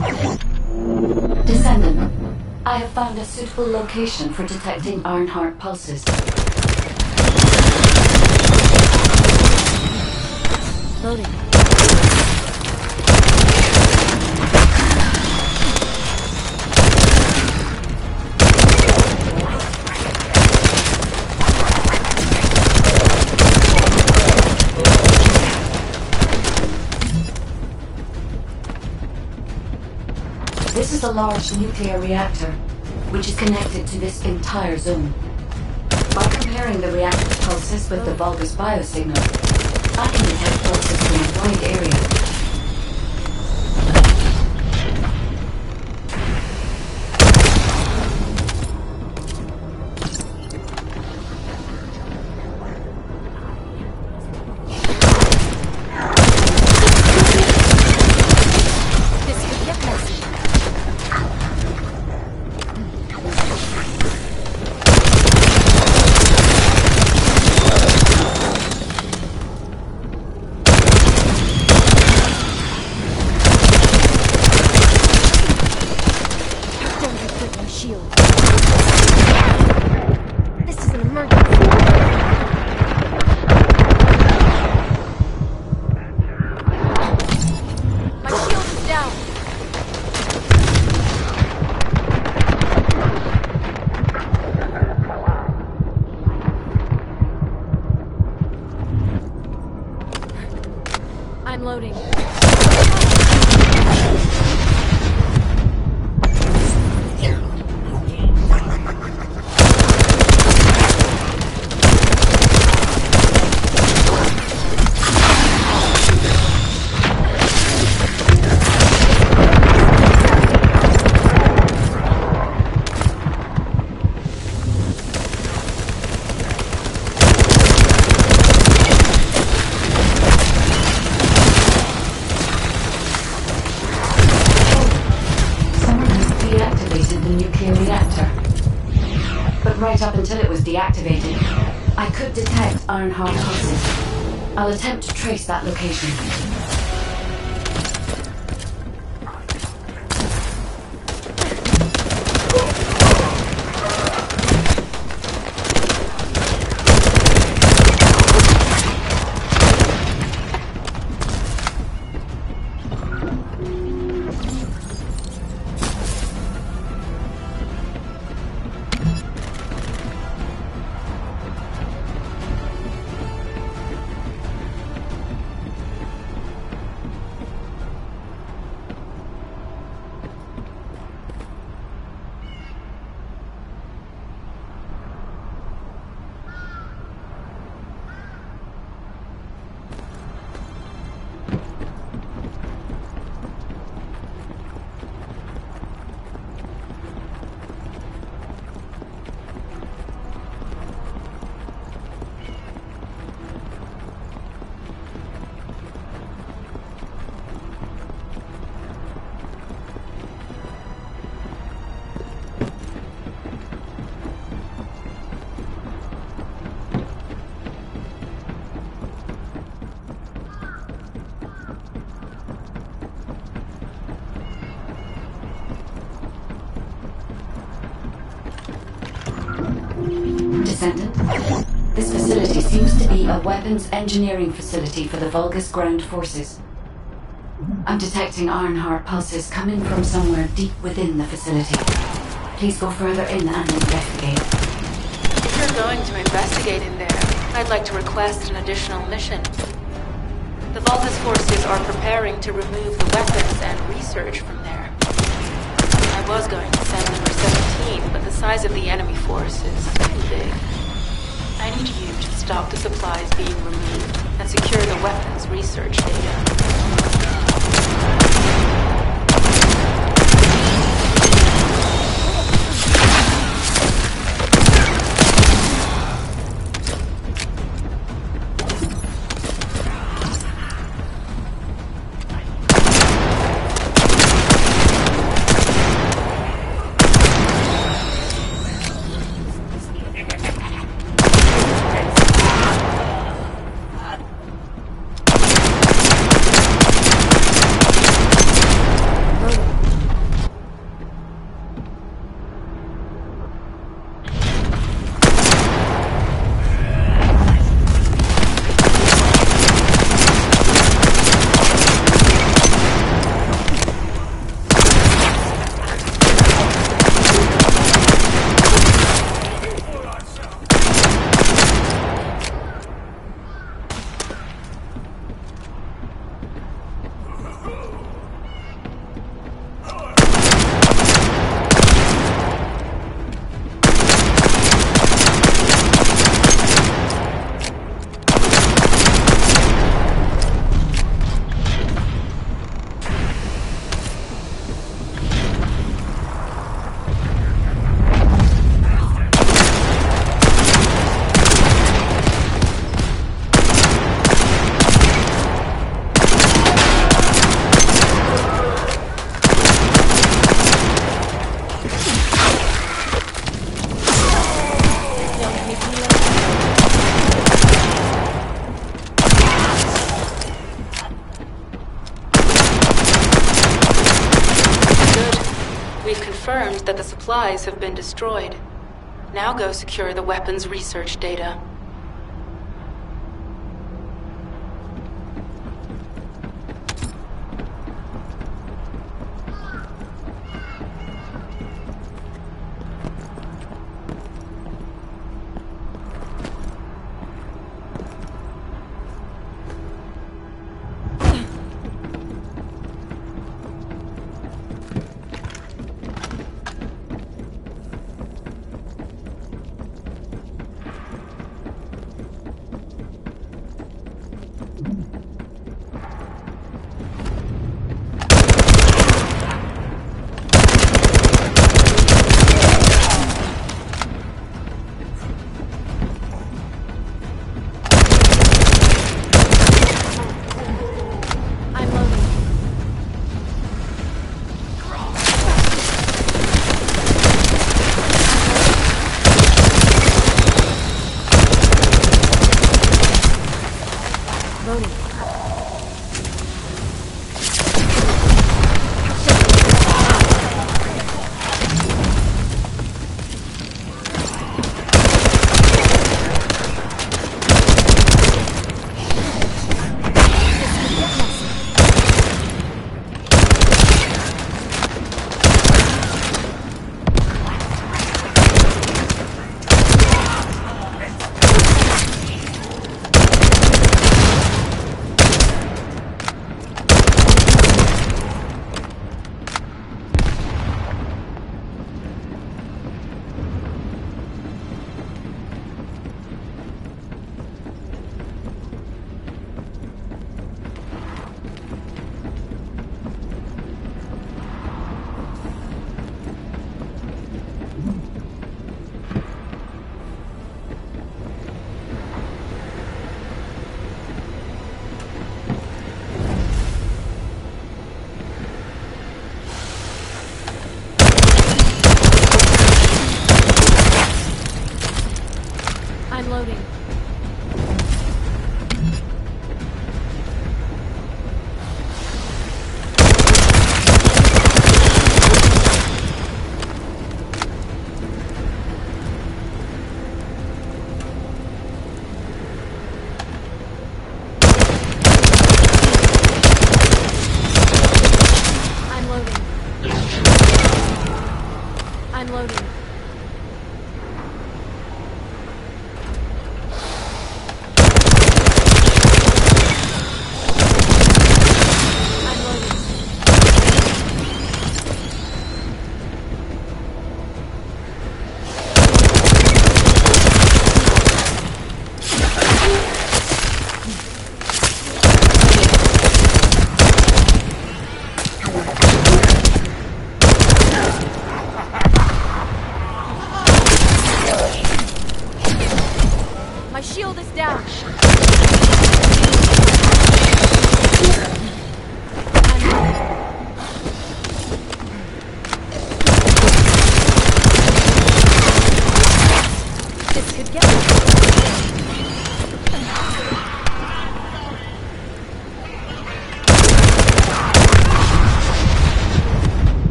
Descendant, I have found a suitable location for detecting Ironheart pulses. Loading. This is a large nuclear reactor, which is connected to this entire zone. By comparing the reactor's pulses with the Vulgus biosignal, I can detect pulses from a wide area. I'm loading. Right up until it was deactivated, I could detect Ironheart pulses. I'll attempt to trace that location. Descendant, this facility seems to be a weapons engineering facility for the Vulgus ground forces. I'm detecting Ironheart pulses coming from somewhere deep within the facility. Please go further in and investigate. If you're going to investigate in there, I'd like to request an additional mission. The Vulgus forces are preparing to remove the weapons and research from there. I was going to send number 17, but the size of the enemy force is too big. I need you to stop the supplies being removed and secure the weapons research data. confirmed that the supplies have been destroyed. Now go secure the weapons research data. Loading. I'm loading. My shield is down. This could get me.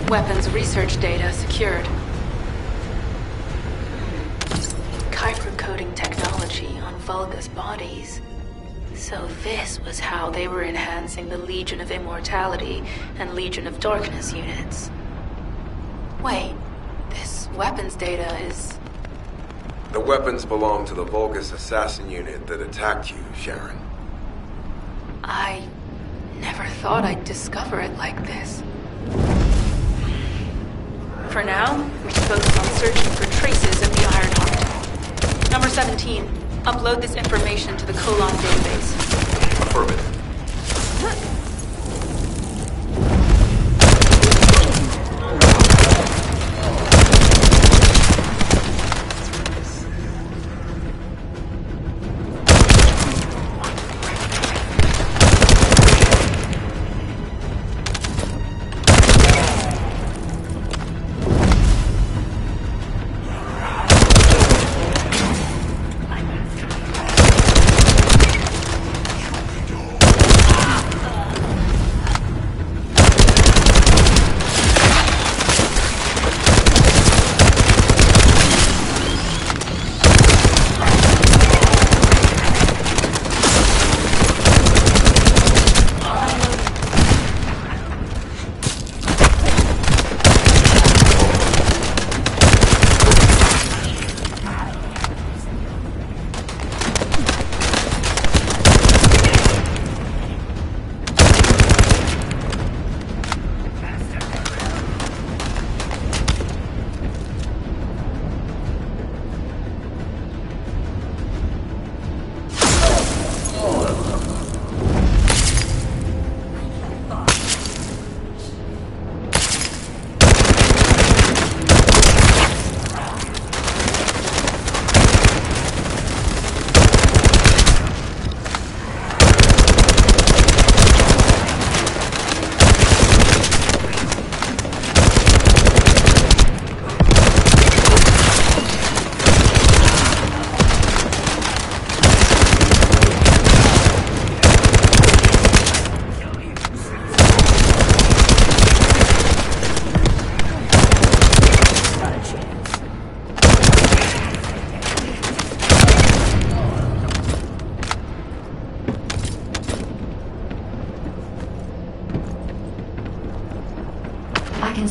Weapons research data secured. Kyber-coding technology on Vulgus bodies. So this was how they were enhancing the Legion of Immortality and Legion of Darkness units. Wait, this weapons data is... The weapons belong to the Vulgus assassin unit that attacked you, Sharon. I never thought I'd discover it like this. For now, we should focus on searching for traces of the Ironheart. Number 17, upload this information to the Colon database. Affirmative.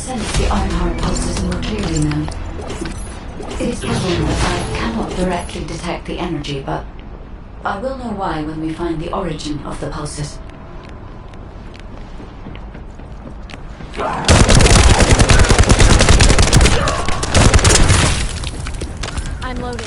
sense the Ironheart pulses more clearly now. It is puzzling that I cannot directly detect the energy, but I will know why when we find the origin of the pulses. I'm loading.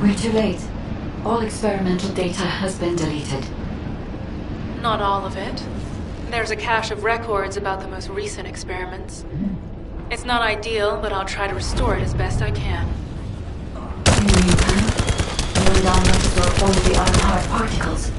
We're too late. All experimental data has been deleted. Not all of it. There's a cache of records about the most recent experiments. It's not ideal, but I'll try to restore it as best I can. In the meantime, you and I might as well follow the Ironheart particles.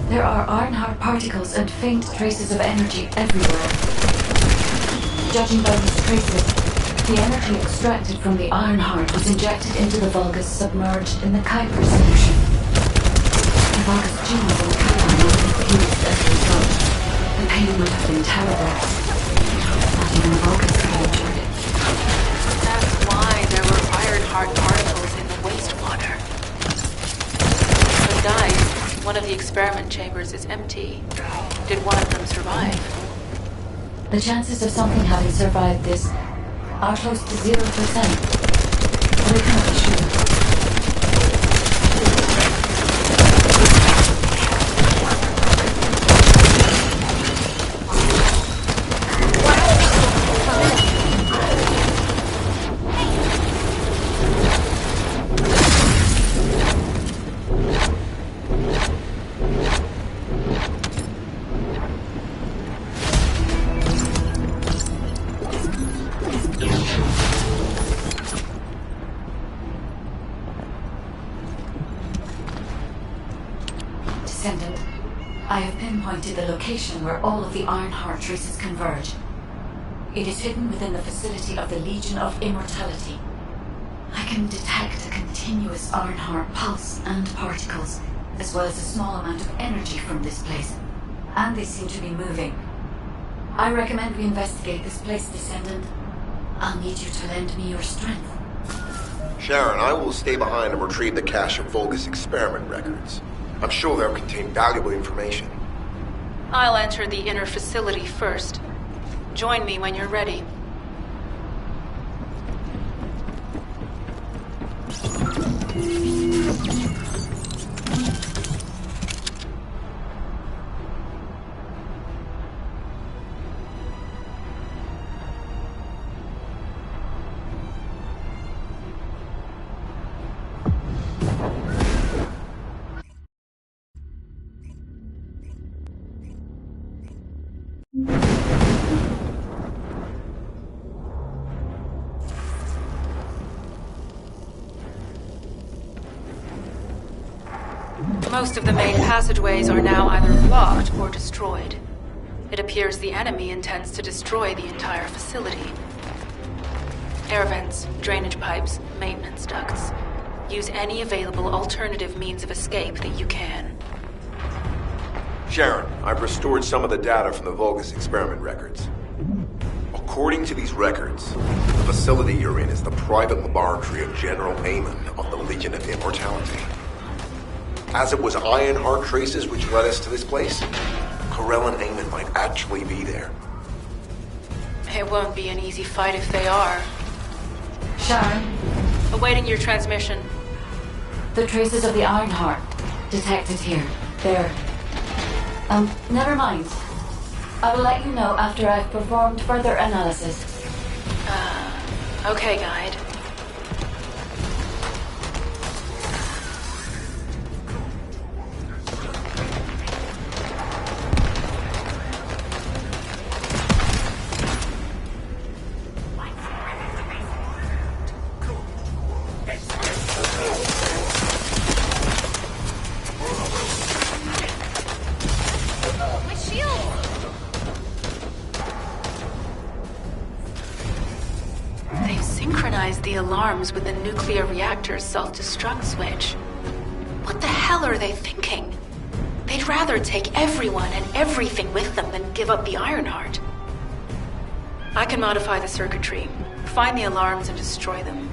There are Ironheart particles and faint traces of energy everywhere. Judging by these traces, the energy extracted from the Ironheart was injected into the Vulgus submerged in the Kuiper solution. The Vulgus genes and Kuiper would have fused as a result. The pain would have been terrible. Not even Vulgus could have endured it. That's why there were Ironheart particles in the wastewater. But guys, one of the experiment chambers is empty. Did one of them survive? The chances of something having survived this are close to 0%. But I cannot be sure. Descendant, I have pinpointed the location where all of the Ironheart traces converge. It is hidden within the facility of the Legion of Immortality. I can detect a continuous Ironheart pulse and particles, as well as a small amount of energy from this place. And they seem to be moving. I recommend we investigate this place, Descendant. I'll need you to lend me your strength. Sharon, I will stay behind and retrieve the cache of Vulgus experiment records. I'm sure they'll contain valuable information. I'll enter the inner facility first. Join me when you're ready. Most of the main passageways are now either blocked or destroyed. It appears the enemy intends to destroy the entire facility. Air vents, drainage pipes, maintenance ducts. Use any available alternative means of escape that you can. Sharon, I've restored some of the data from the Vulgus experiment records. According to these records, the facility you're in is the private laboratory of General Amon of the Legion of Immortality. As it was Ironheart traces which led us to this place, Corell and Amon might actually be there. It won't be an easy fight if they are. Sharon, Awaiting your transmission. the traces of the Ironheart detected here. They're... never mind. I will let you know after I've performed further analysis. Okay, Guide. My shield! They've synchronized the alarms with the nuclear reactor's self-destruct switch. What the hell are they thinking? They'd rather take everyone and everything with them than give up the Ironheart. I can modify the circuitry, find the alarms and destroy them.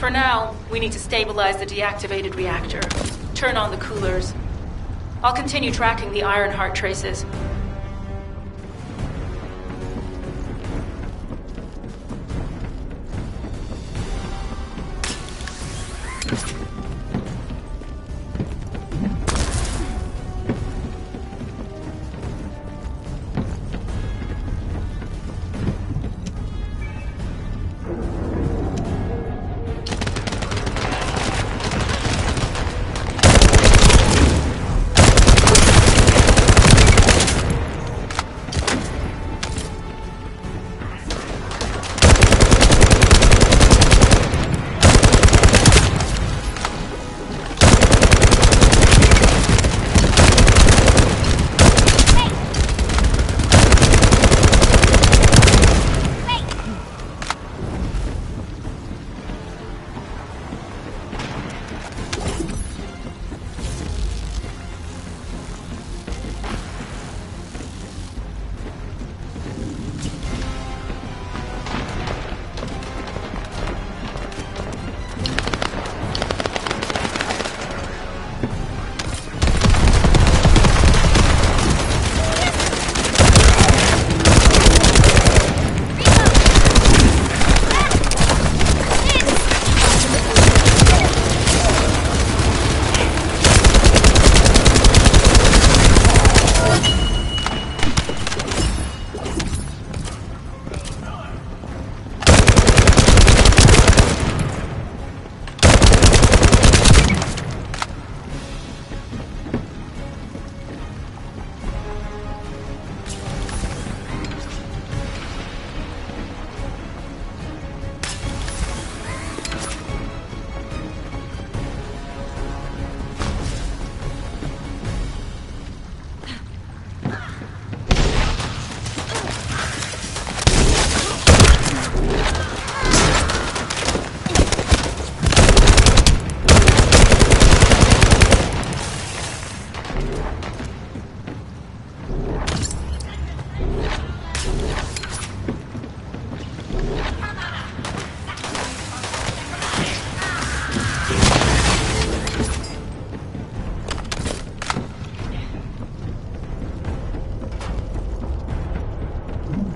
For now, we need to stabilize the deactivated reactor. Turn on the coolers. I'll continue tracking the Ironheart traces.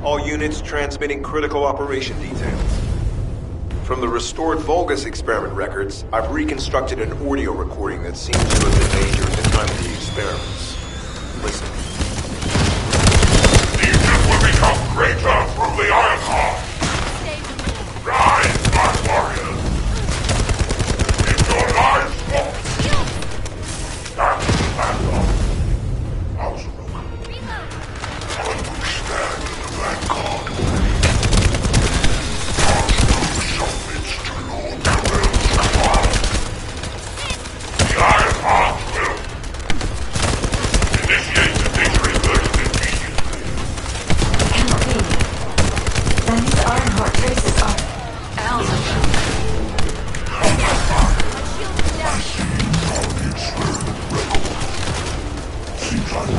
All units transmitting critical operation details. From the restored Vulgus experiment records, I've reconstructed an audio recording that seems to have been made during the time of the experiments. Listen. Egypt will become greater through the Ironheart. Rise, my warriors. If your lives fall, stand in the vanguard. Ausarok. I will stand in the vanguard. Ausarok submits to Lord Garrais's command. The Ironheart will initiate the victory version immediately. Cannot be. Then these Ironheart traces are... Ow. Seems like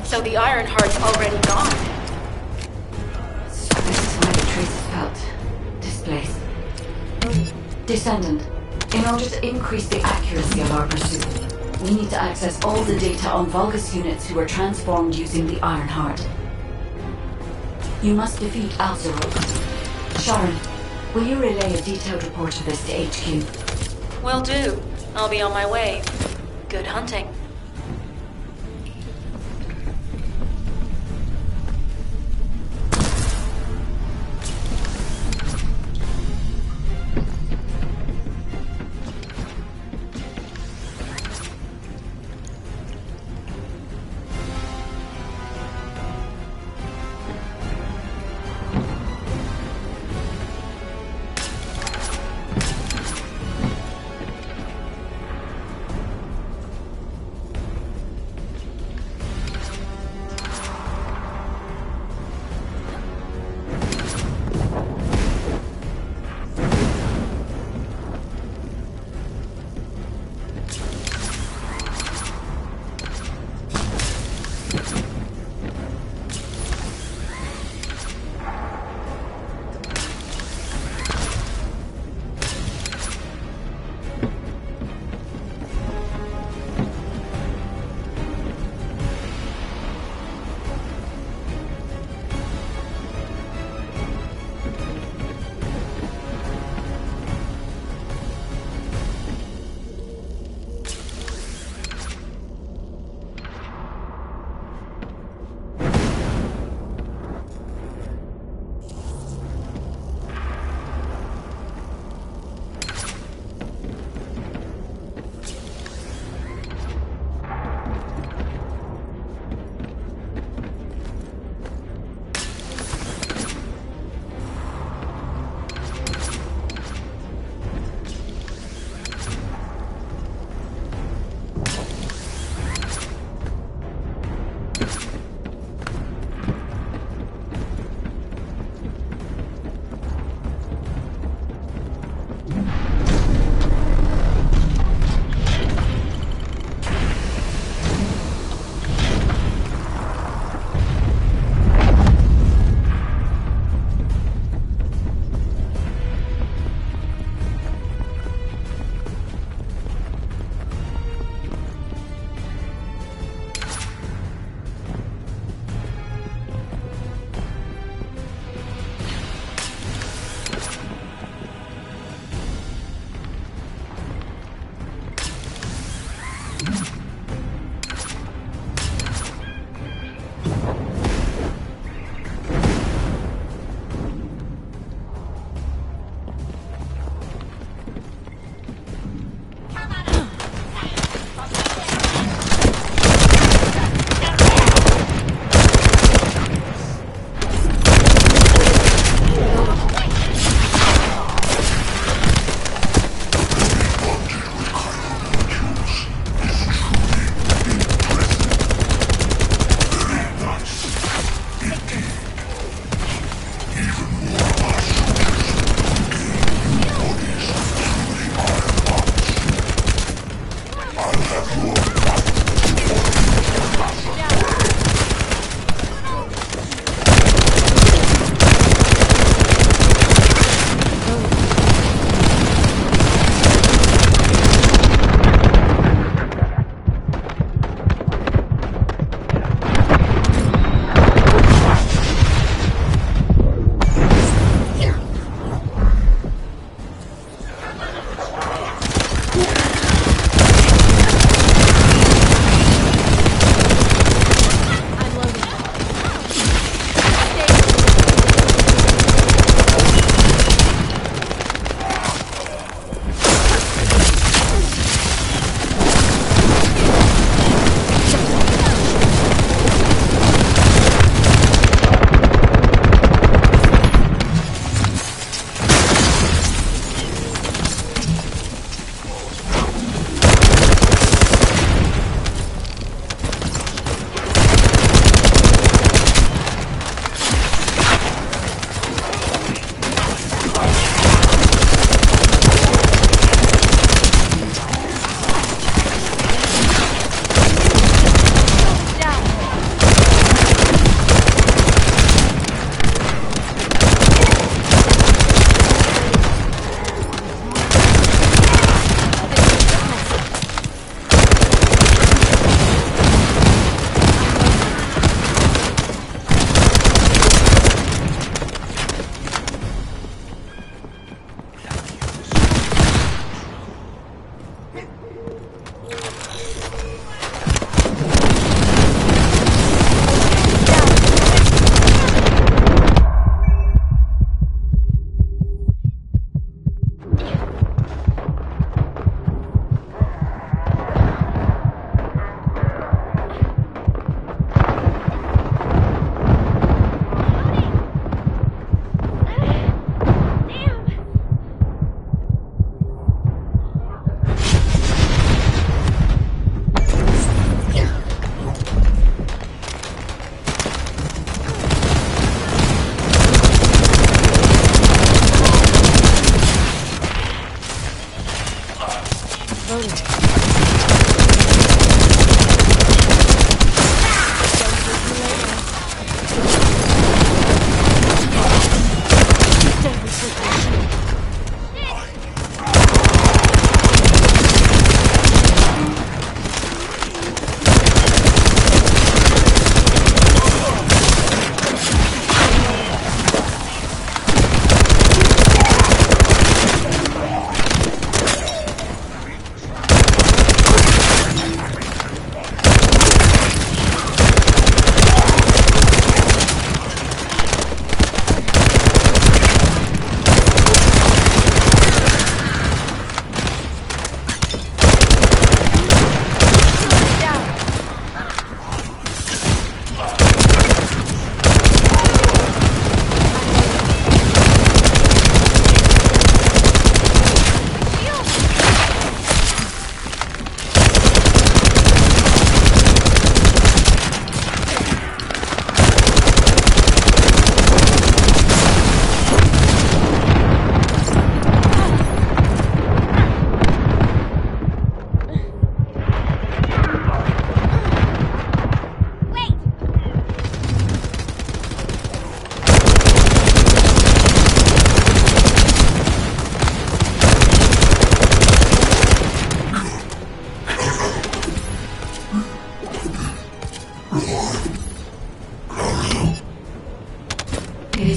So the Ironheart's already gone. So this is why the traces felt displaced. Descendant, in order to increase the accuracy of our pursuit, we need to access all the data on Vulgus units who were transformed using the Ironheart. You must defeat Alzarok. Sharon, will you relay a detailed report of this to HQ? Will do. I'll be on my way. Good hunting.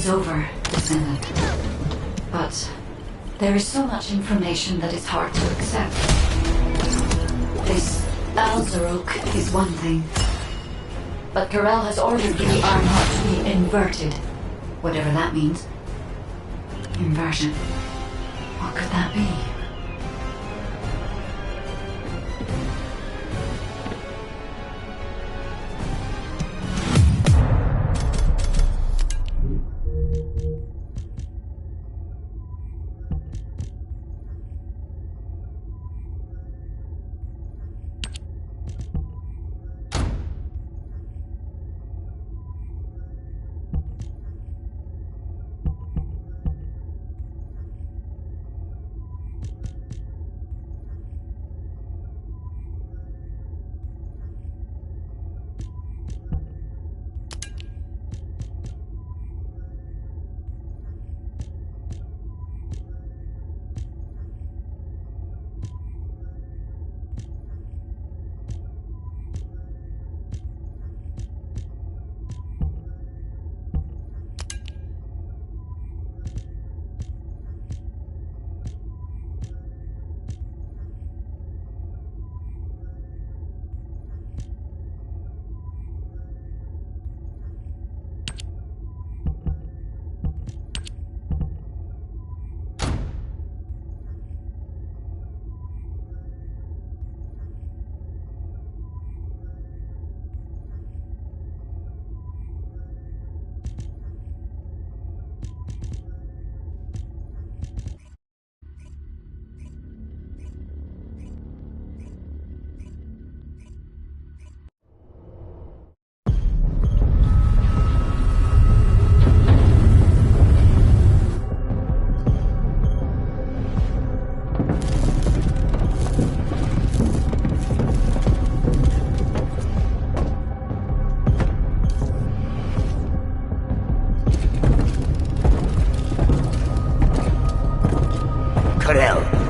is over, Descendant. But there is so much information that is hard to accept. This Alzarok is one thing. But Corel has ordered the Arnhart to be inverted. Whatever that means. Inversion. What could that be?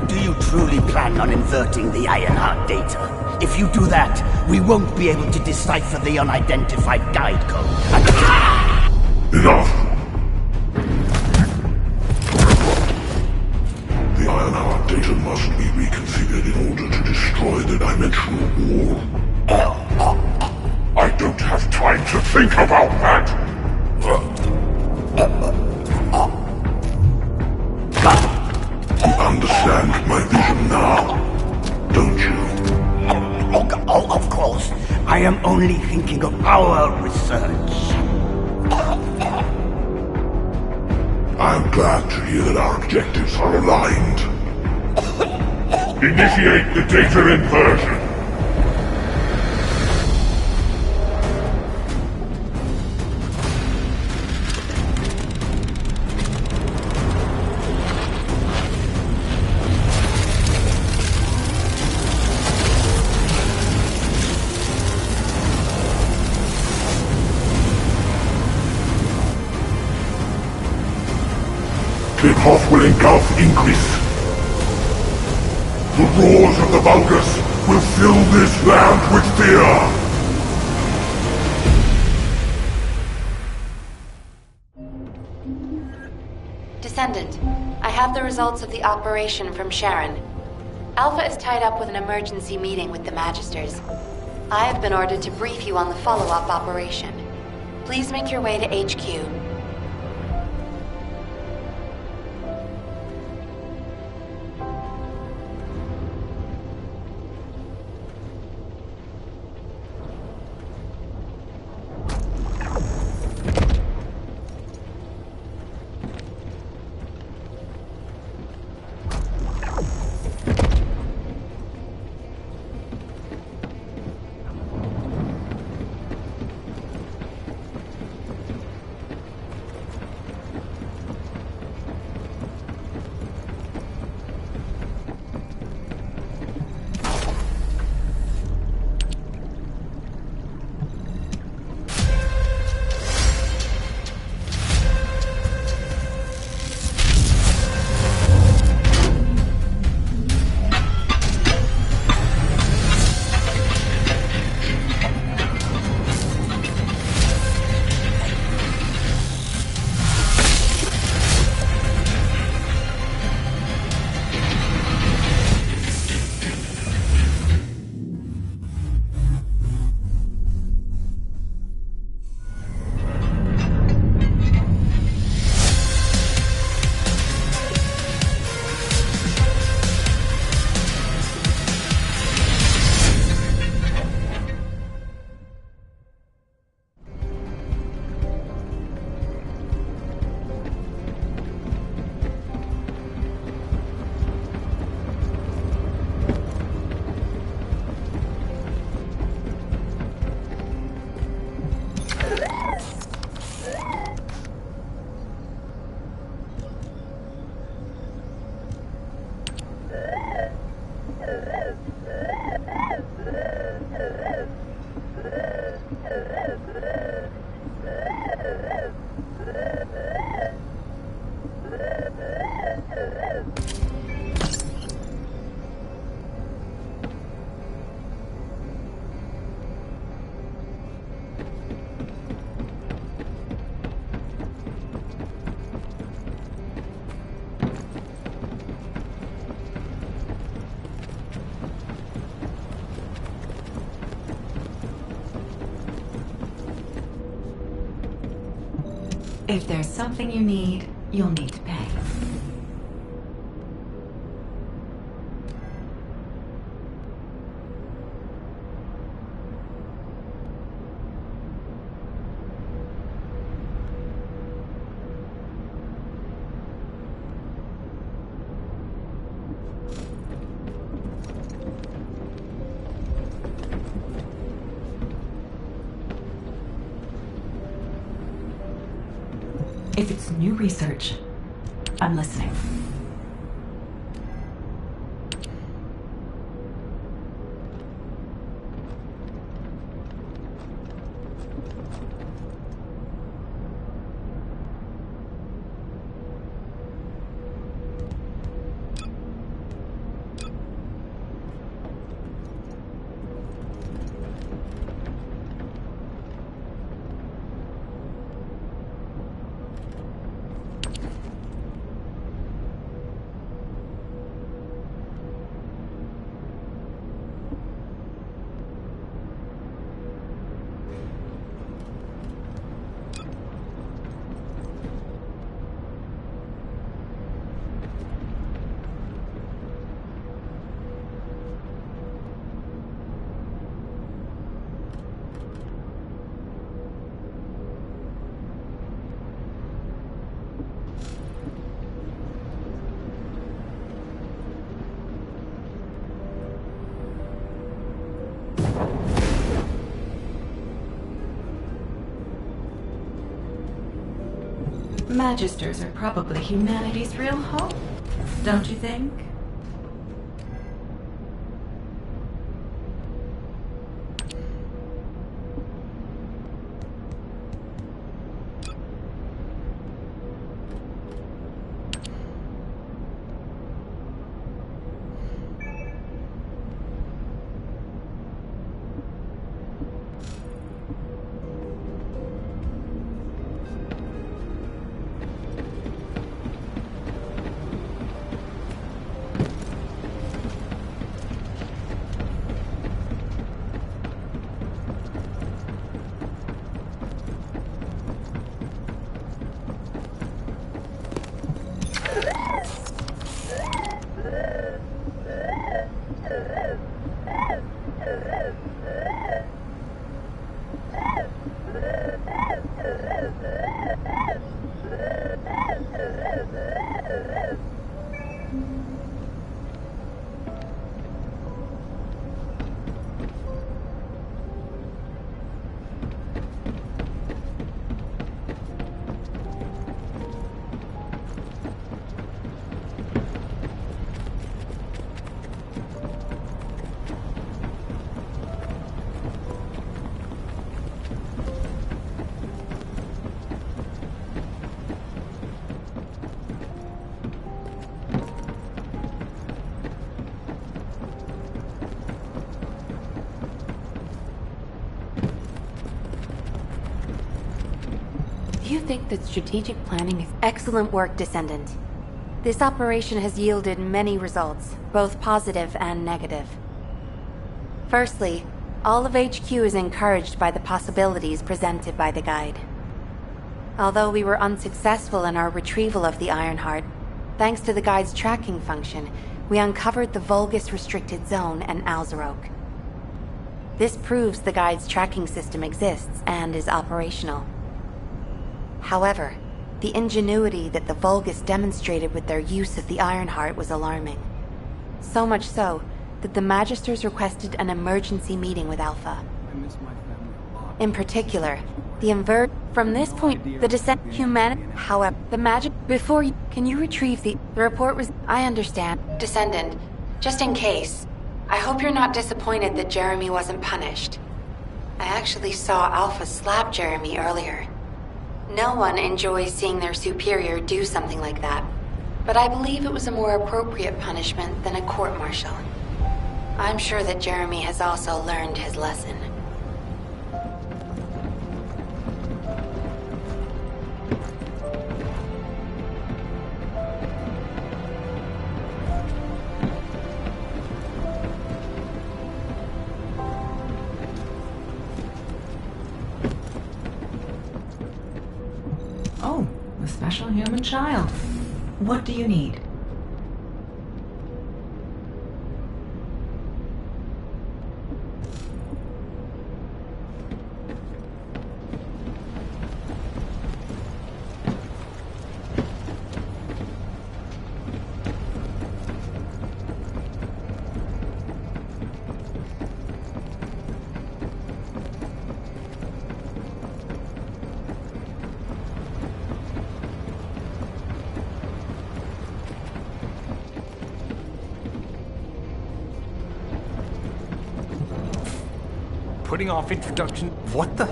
Do you truly plan on inverting the Ironheart data? If you do that, we won't be able to decipher the unidentified guide code. Enough! The Ironheart data must be reconfigured in order to destroy destroy the dimensional wall. I don't have time to think about that! You understand my vision now, don't you? Oh, of course. I am only thinking of our research. I'm glad to hear that our objectives are aligned. Initiate the data inversion. Tip-off will engulf Increase. The roars of the Vulgus will fill this land with fear! Descendant, I have the results of the operation from Sharon. Alpha is tied up with an emergency meeting with the Magisters. I have been ordered to brief you on the follow-up operation. Please make your way to HQ. If there's something you need, you'll need to pay. If it's new research, I'm listening. Magisters are probably humanity's real hope, don't you think? You think that strategic planning is excellent work, Descendant. This operation has yielded many results, both positive and negative. Firstly, all of HQ is encouraged by the possibilities presented by the guide. Although we were unsuccessful in our retrieval of the Ironheart, thanks to the guide's tracking function, we uncovered the Vulgus Restricted Zone and Alzarok. This proves the guide's tracking system exists and is operational. However, the ingenuity that the Vulgus demonstrated with their use of the Ironheart was alarming. So much so that the Magisters requested an emergency meeting with Alpha. In particular, the from this point, the descent however, the magic before you can you retrieve the report was I understand. Descendant, just in case. I hope you're not disappointed that Jeremy wasn't punished. I actually saw Alpha slap Jeremy earlier. No one enjoys seeing their superior do something like that, but I believe it was a more appropriate punishment than a court-martial. I'm sure that Jeremy has also learned his lesson. Oh, the special human child. What do you need? Putting off introduction. What the?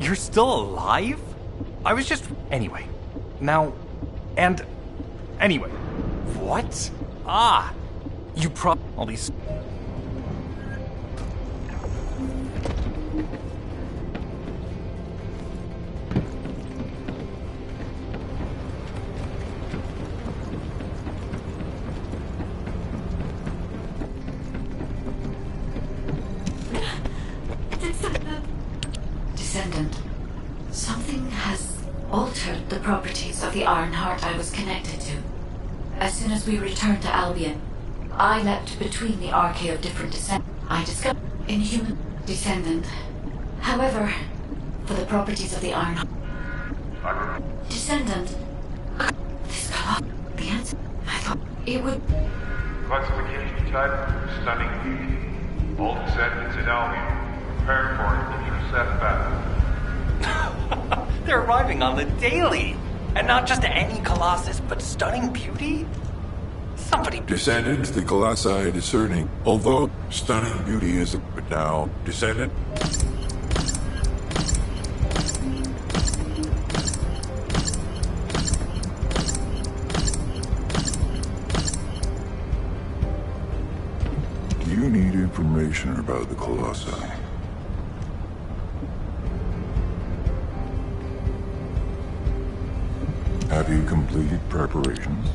You're still alive? I was just. Anyway. Now. And. Anyway. What? Ah! You all these. Descendant, something has altered the properties of the Ironheart I was connected to. As soon as we returned to Albion, I leapt between the arcade of different descent. I discovered inhuman Descendant. However, for the properties of the Ironheart, Descendant, this got off the answer. I thought it would. Classification type, stunning beauty. All descendants in Albion. Prepare for intercept battle. They're arriving on the daily. And not just any Colossus, but stunning beauty? Somebody... Descendants, the Colossi are discerning, although stunning beauty is... But now, Descendant... You need information about the Colossi. Have you completed preparations?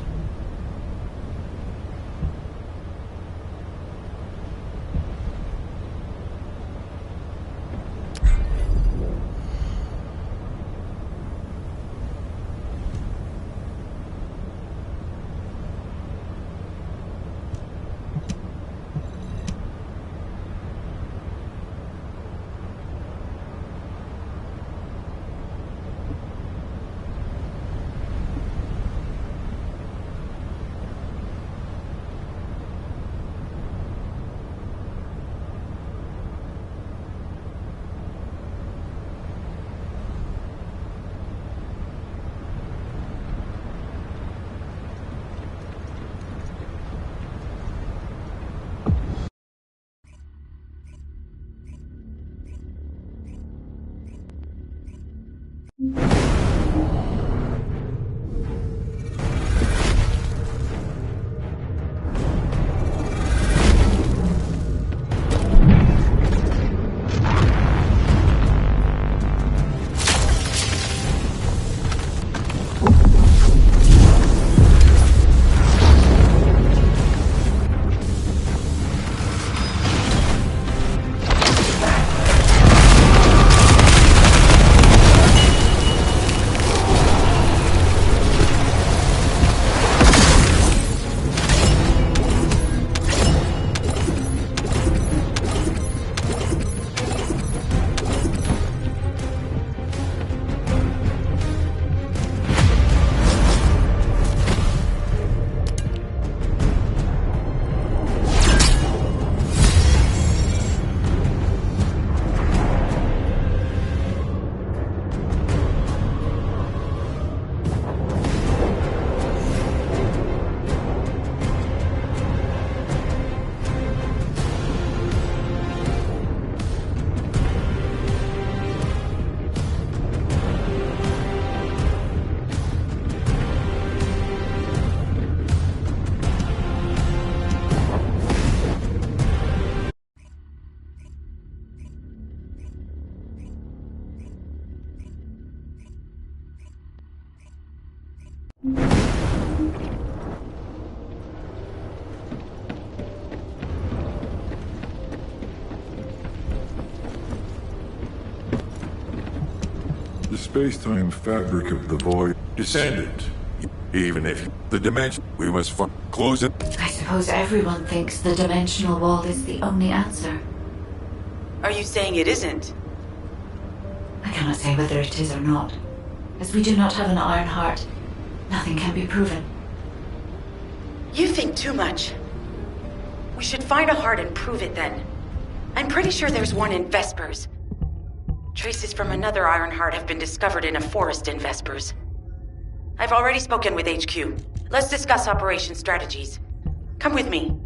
The space-time fabric of the void... Descendant. Even if the dimension... We must close it. I suppose everyone thinks the dimensional wall is the only answer. Are you saying it isn't? I cannot say whether it is or not. As we do not have an iron heart, nothing can be proven. You think too much. We should find a heart and prove it then. I'm pretty sure there's one in Vespers. Traces from another iron heart have been discovered in a forest in Vespers. I've already spoken with HQ. Let's discuss operation strategies. Come with me.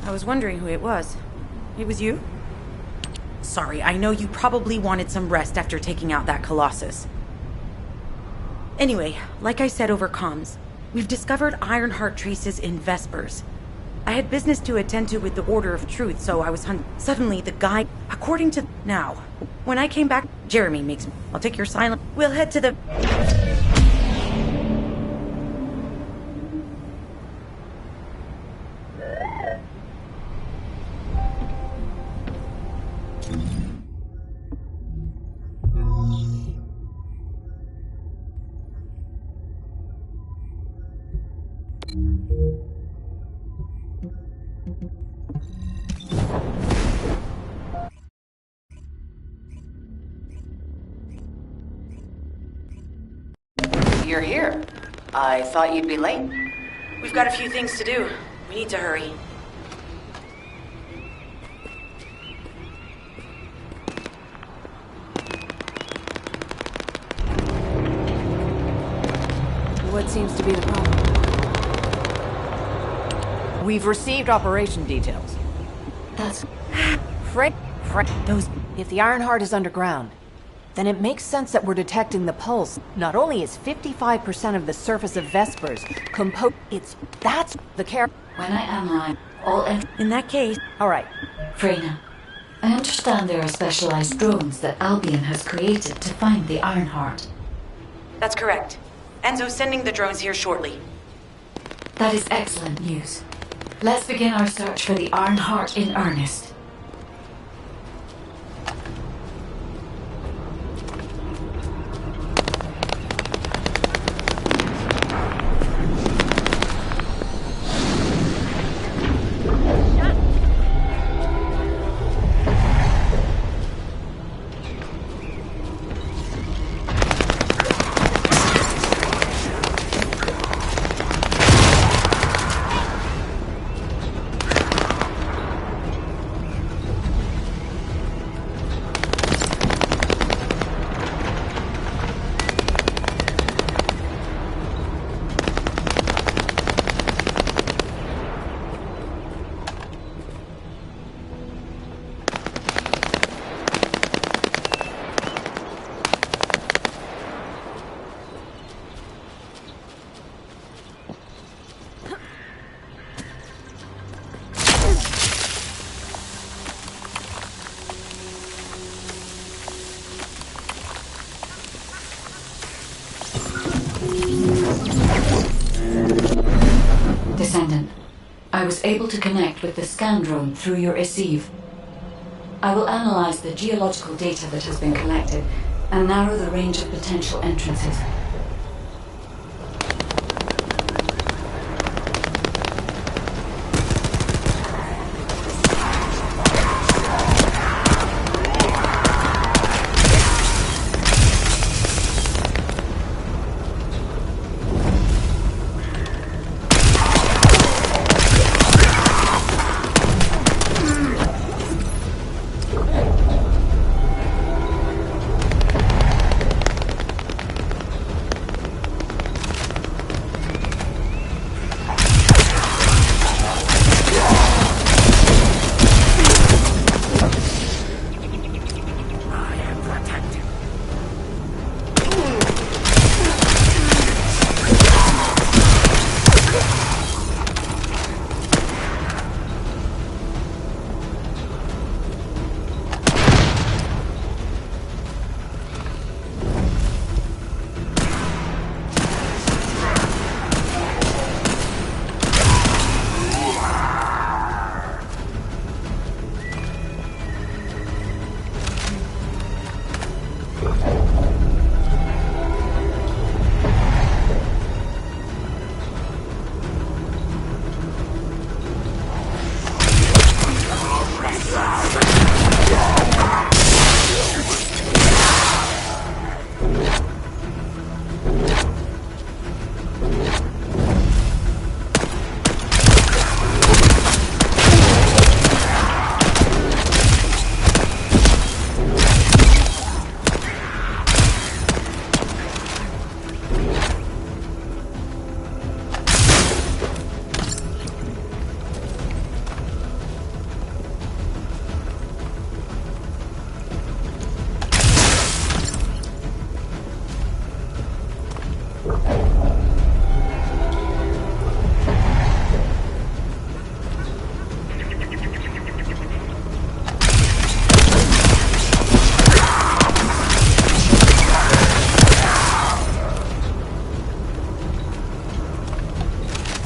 I was wondering who it was. It was you? Sorry, I know you probably wanted some rest after taking out that Colossus. Anyway, like I said over comms, we've discovered Ironheart traces in Vespers. I had business to attend to with the Order of Truth, so I was suddenly the guy... According to... Now, when I came back, Jeremy makes... I'll take your silent... We'll head to the... You're here. I thought you'd be late. We've got a few things to do. We need to hurry. What seems to be the problem? We've received operation details. That's... Frank, those... If the Ironheart is underground, then it makes sense that we're detecting the pulse. Not only is 55% of the surface of Vespers that's the care... When I analyze all... In that case... Alright. Freyna, I understand there are specialized drones that Albion has created to find the Ironheart. That's correct. Enzo's sending the drones here shortly. That is excellent news. Let's begin our search for the Ironheart in earnest. Descendant, I was able to connect with the scan drone through your receive. I will analyze the geological data that has been collected and narrow the range of potential entrances.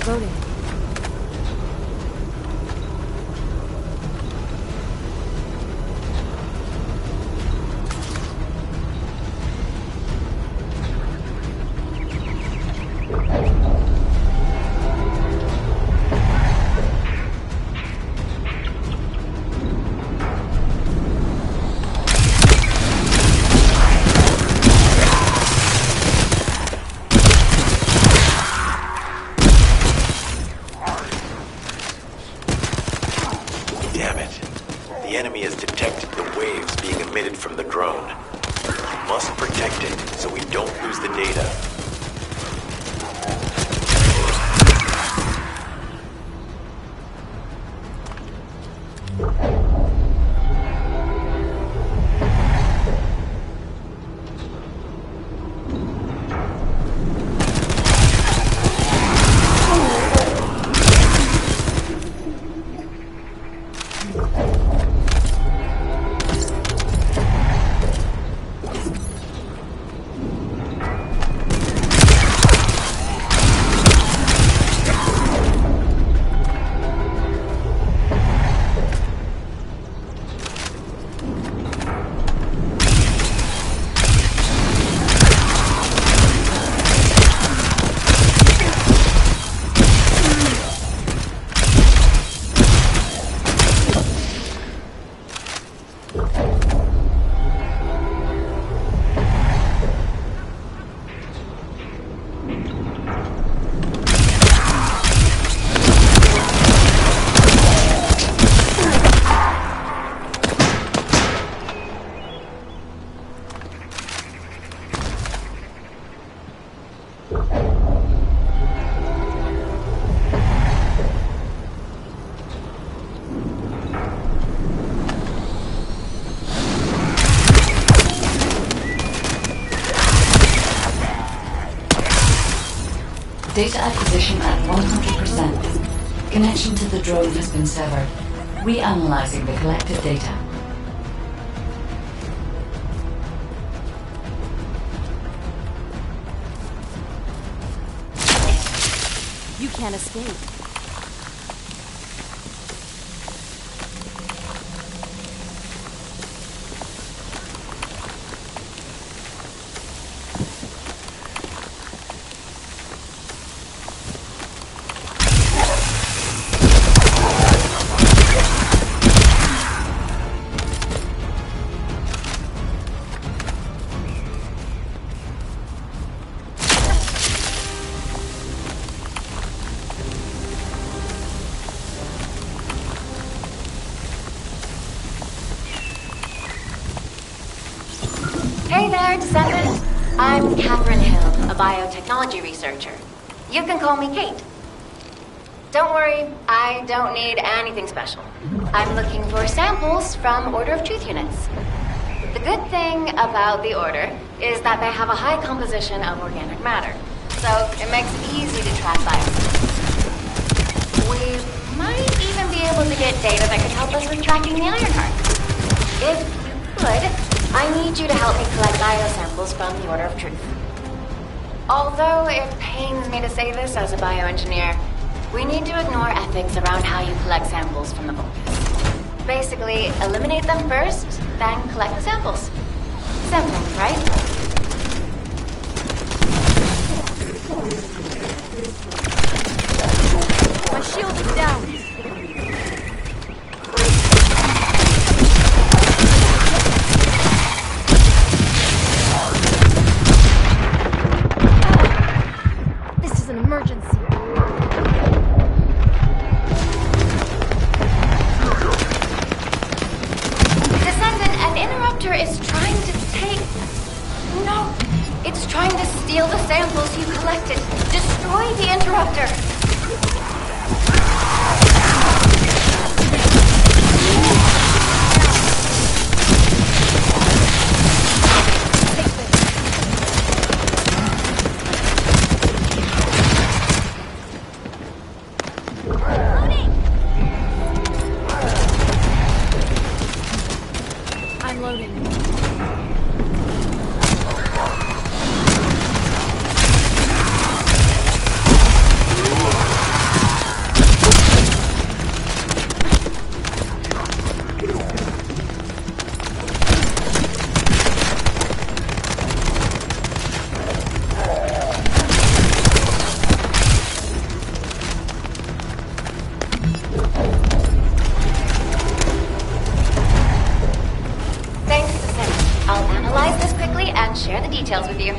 Loading. Damn it. The enemy has detected the waves being emitted from the drone. We must protect it so we don't lose the data. Data acquisition at 100%. Connection to the drone has been severed. Reanalyzing the collected data. You can't escape. Hey there, Descendant. I'm Catherine Hill, a biotechnology researcher. You can call me Kate. Don't worry, I don't need anything special. I'm looking for samples from Order of Truth units. The good thing about the Order is that they have a high composition of organic matter, so it makes it easy to track biosigns. We might even be able to get data that could help us with tracking the Ironheart. If you could, I need you to help me collect biosamples from the Order of Truth. Although it pains me to say this as a bioengineer, we need to ignore ethics around how you collect samples from the Vulcans. Basically, eliminate them first, then collect the samples. Simple, right? My shield is down. This is an emergency. Descendant, an interrupter is trying to take... No! It's trying to steal the samples you collected. Destroy the interrupter! and share the details with you.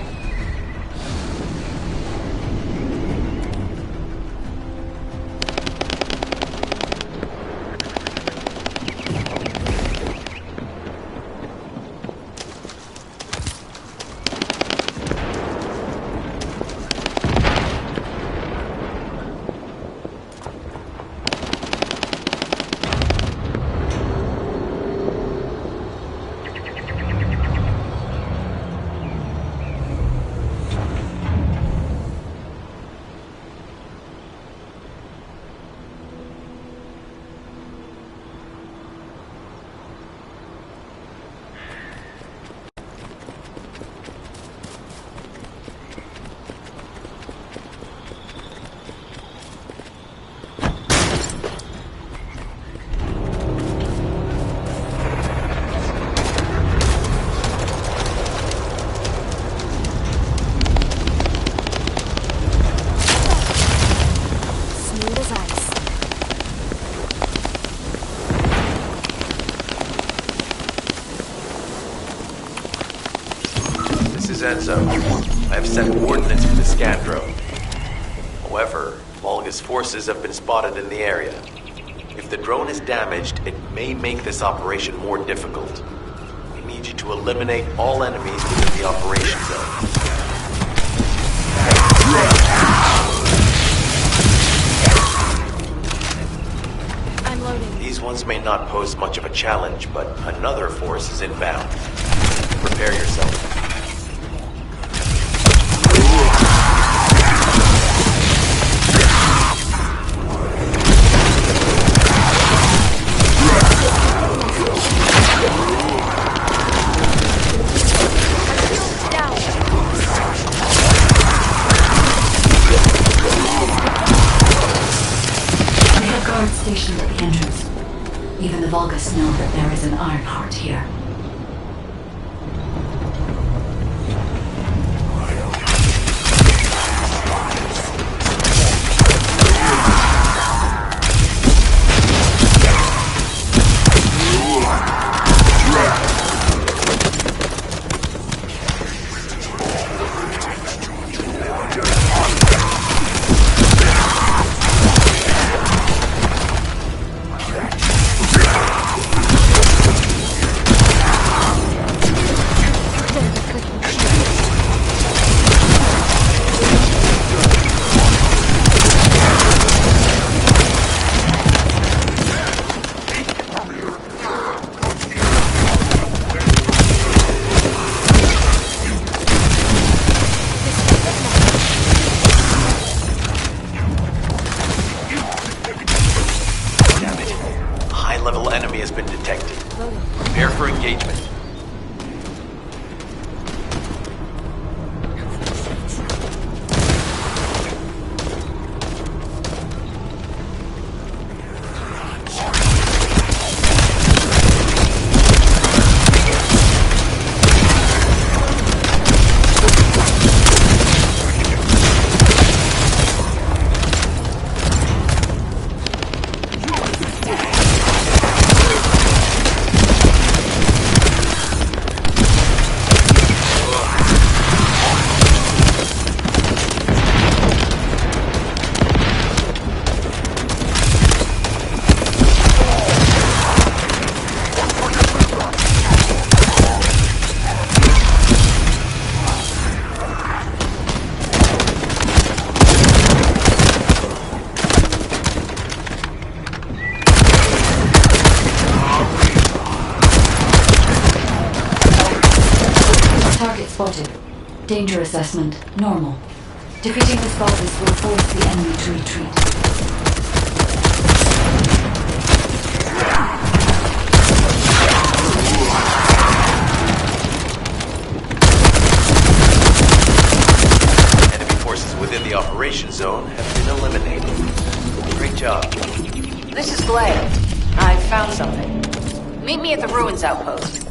Enzo. I have set coordinates for the scan drone. However, Volgus forces have been spotted in the area. If the drone is damaged, it may make this operation more difficult. We need you to eliminate all enemies within the operation zone. I'm loading. These ones may not pose much of a challenge, but another force is inbound. Prepare yourself. Stationed at the entrance. Even the Volgus know that there is an Ironheart here. Spotted. Danger assessment, normal. Defeating this Volgus will force the enemy to retreat. Enemy forces within the operation zone have been eliminated. Great job. This is Glad. I found something. Meet me at the Ruins Outpost.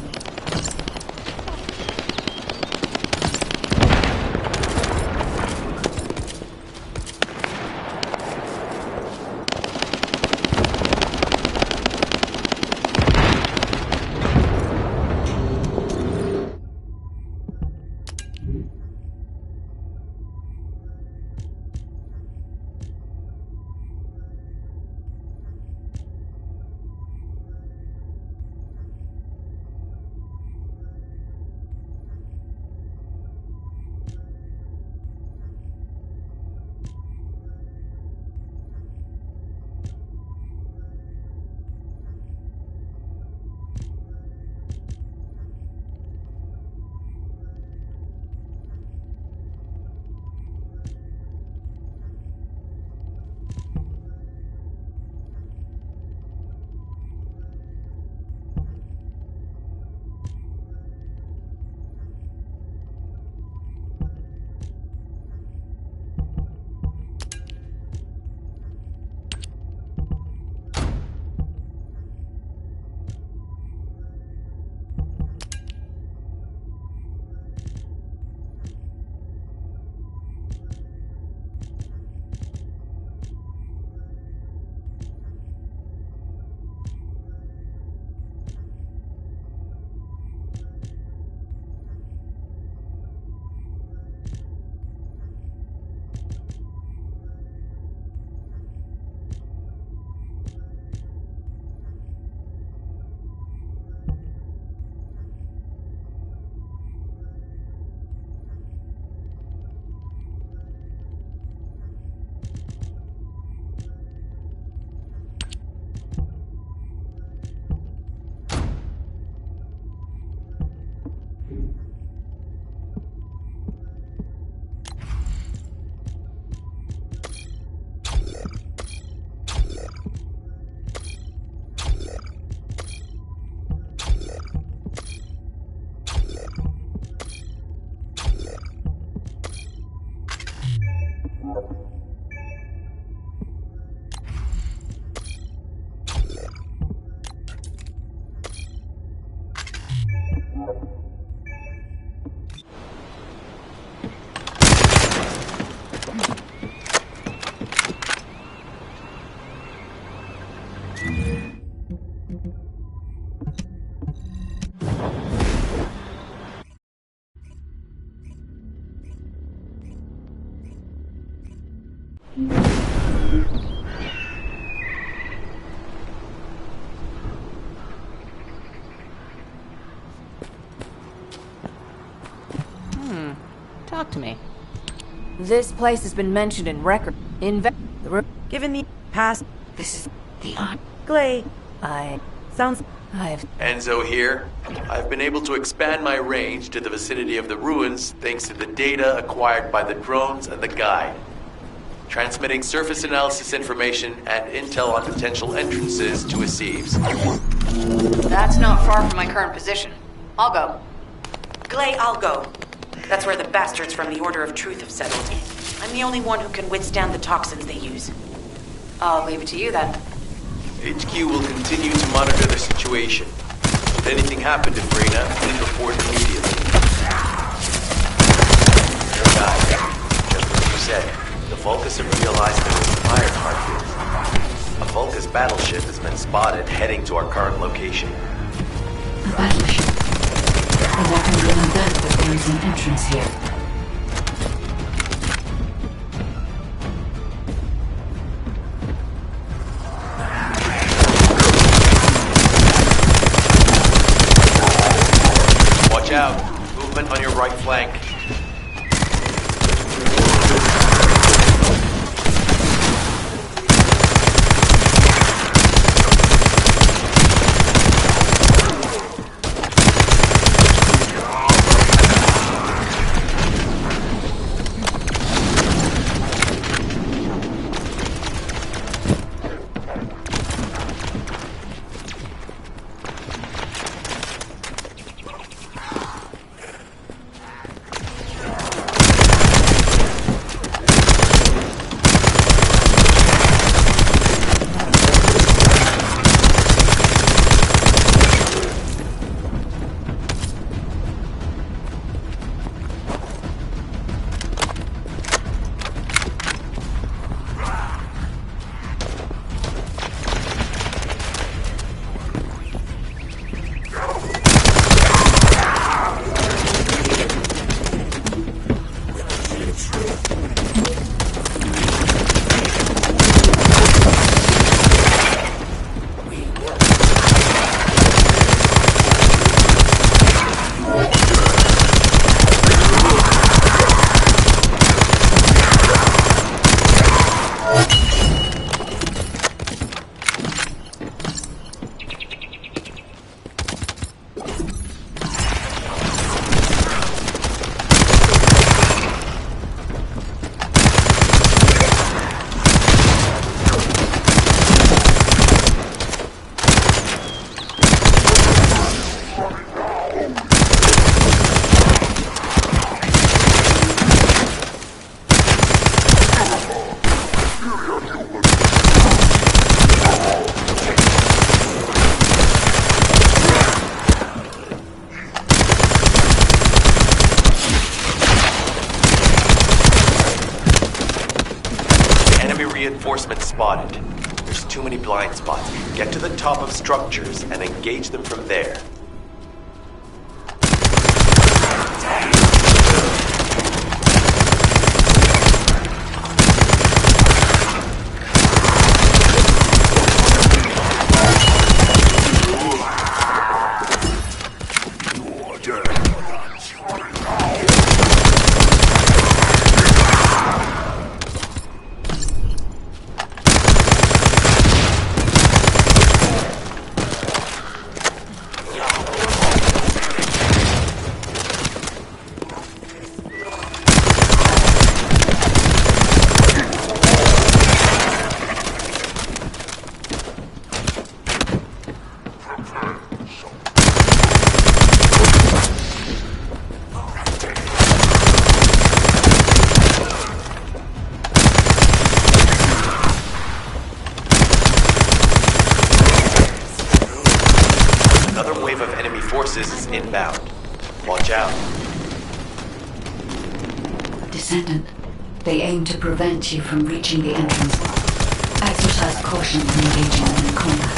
Talk to me. This place has been mentioned in record. Given the past, This is the art. Glay, I've... Enzo here. I've been able to expand my range to the vicinity of the ruins thanks to the data acquired by the drones and the guide. Transmitting surface analysis information and intel on potential entrances to Aceves. That's not far from my current position. I'll go. Glay, I'll go. That's where the bastards from the Order of Truth have settled. I'm the only one who can withstand the toxins they use. I'll leave it to you then. HQ will continue to monitor the situation. If anything happened to Freyna, please report immediately. Guys, just what you said, the Vulgus have realized there was an Ironheart here. A Vulgus battleship has been spotted heading to our current location. A battleship. The weapon will embed that there is an entrance here. Watch out. Movement on your right flank. Reinforcements spotted. There's too many blind spots. Get to the top of structures and engage them from there. Is inbound. Watch out. Descendant, they aim to prevent you from reaching the entrance. Exercise caution when engaging in combat.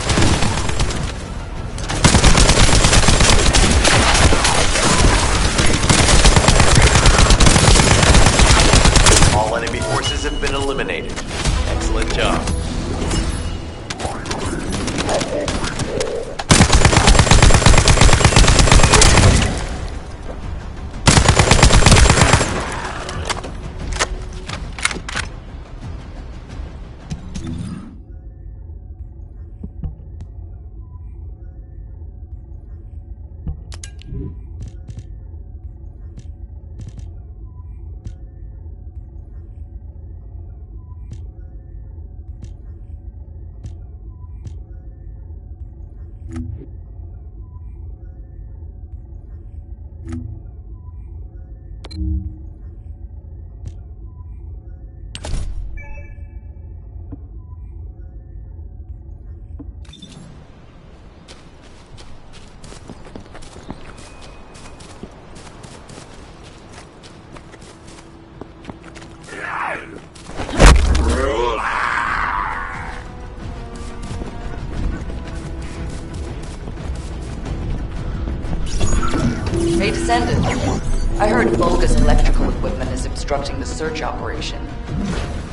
All enemy forces have have been eliminated. Excellent job. Hey, Descendant. I heard Vulgus electrical equipment is obstructing the search operation.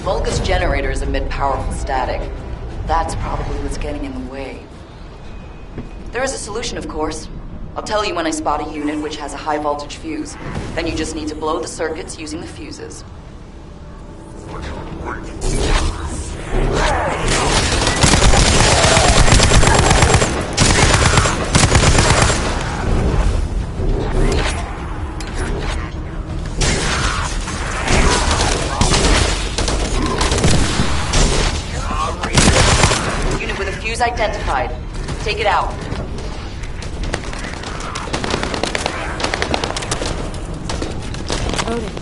Vulgus generators emit powerful static. That's probably what's getting in the way. There is a solution, of course. I'll tell you when I spot a unit which has a high voltage fuse. Then you just need to blow the circuits using the fuses. Identified. Take it out. Loaded.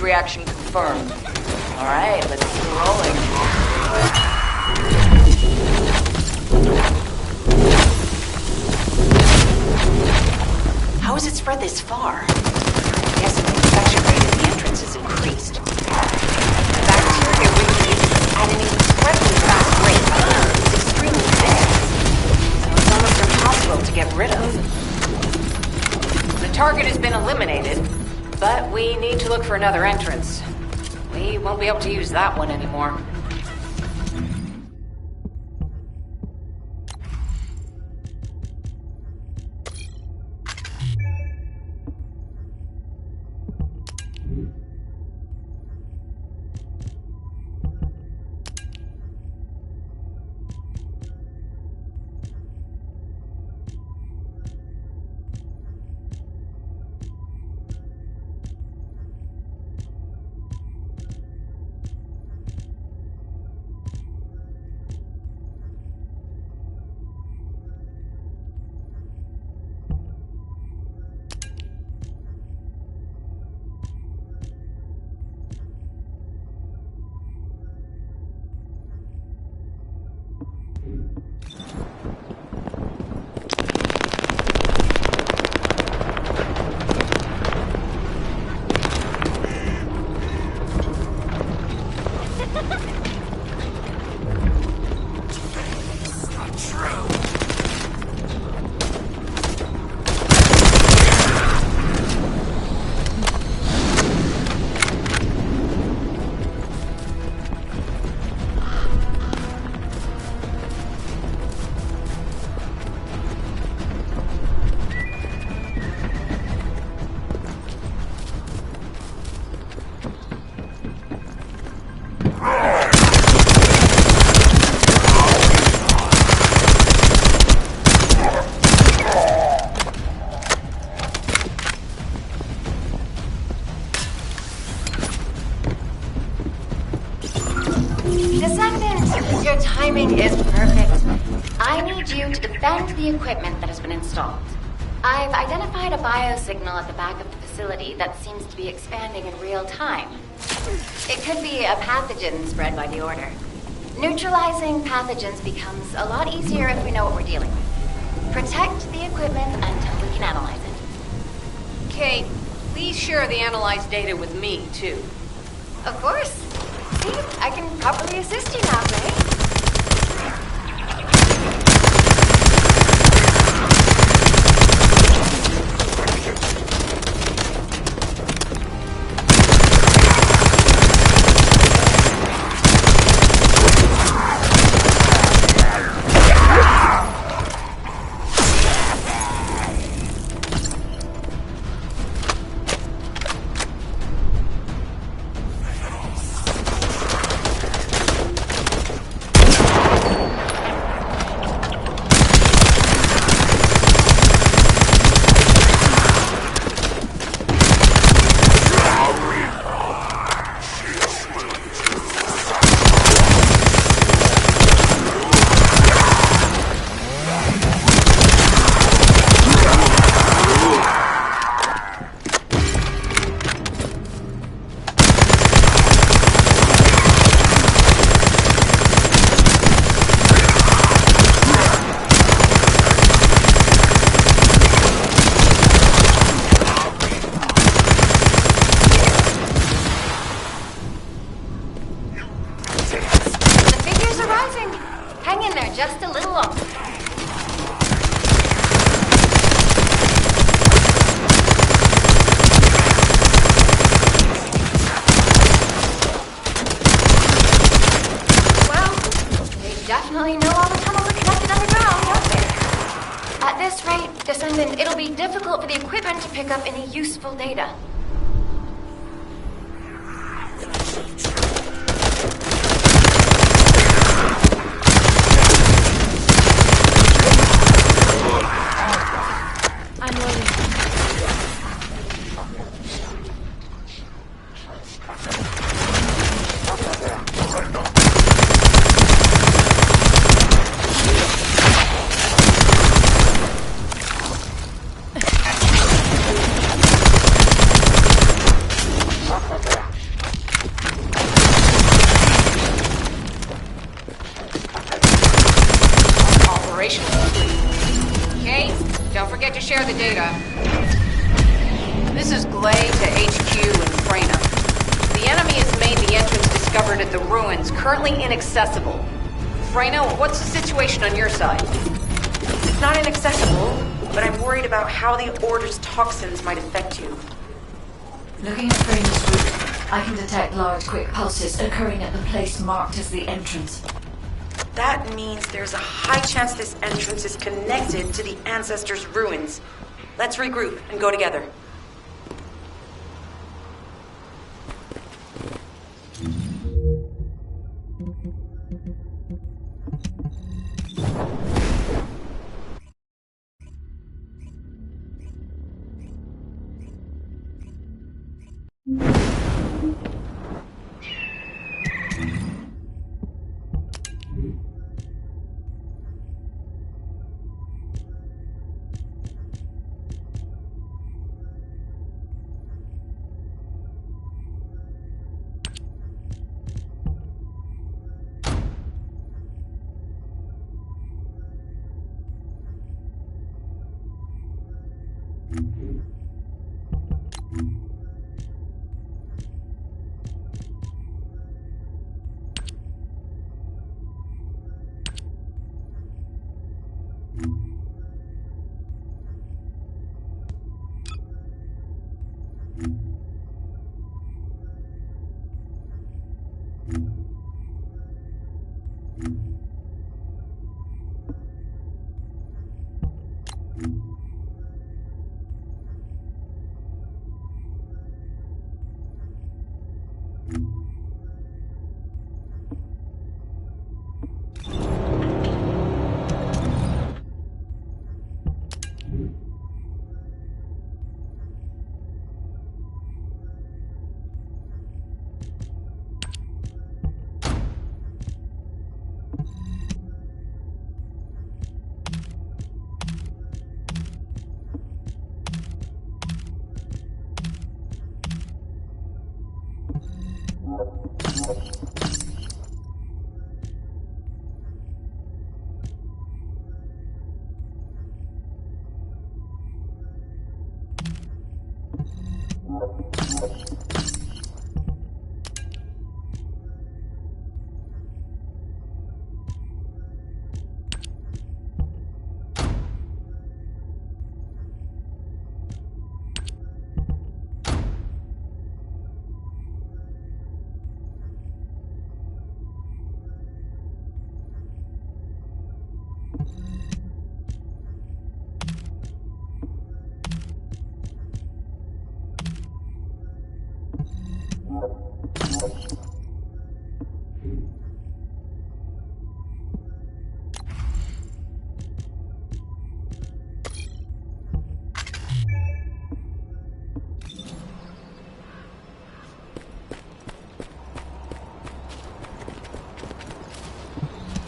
Reaction confirmed. Alright, let's keep rolling. How has it spread this far? I'm guessing the infection rate at the entrance has increased. The bacteria reproduces at an incredibly fast rate. It's extremely thick. So it's almost impossible to get rid of. The target has been eliminated. But we need to look for another entrance. We won't be able to use that one anymore. Your timing is perfect. I need you to defend the equipment that has been installed. I've identified a biosignal at the back of the facility that seems to be expanding in real time. It could be a pathogen spread by the Order. Neutralizing pathogens becomes a lot easier if we know what we're dealing with. Protect the equipment until we can analyze it. Kate, please share the analyzed data with me, too. Of course. See, I can properly assist you now, right? Just a little longer. Well, they definitely know all the tunnels are connected underground, don't they? At this rate, Descendant, it'll be difficult for the equipment to pick up any useful data. Share the data. This is Glay to HQ in Freyna. The enemy has made the entrance discovered at the ruins currently inaccessible. Freyna, what's the situation on your side? It's not inaccessible, but I'm worried about how the Order's toxins might affect you. Looking at Freya's route, I can detect large, quick pulses occurring at the place marked as the entrance. That means there's a high chance this entrance is connected to the Ancestors' ruins. Let's regroup and go together.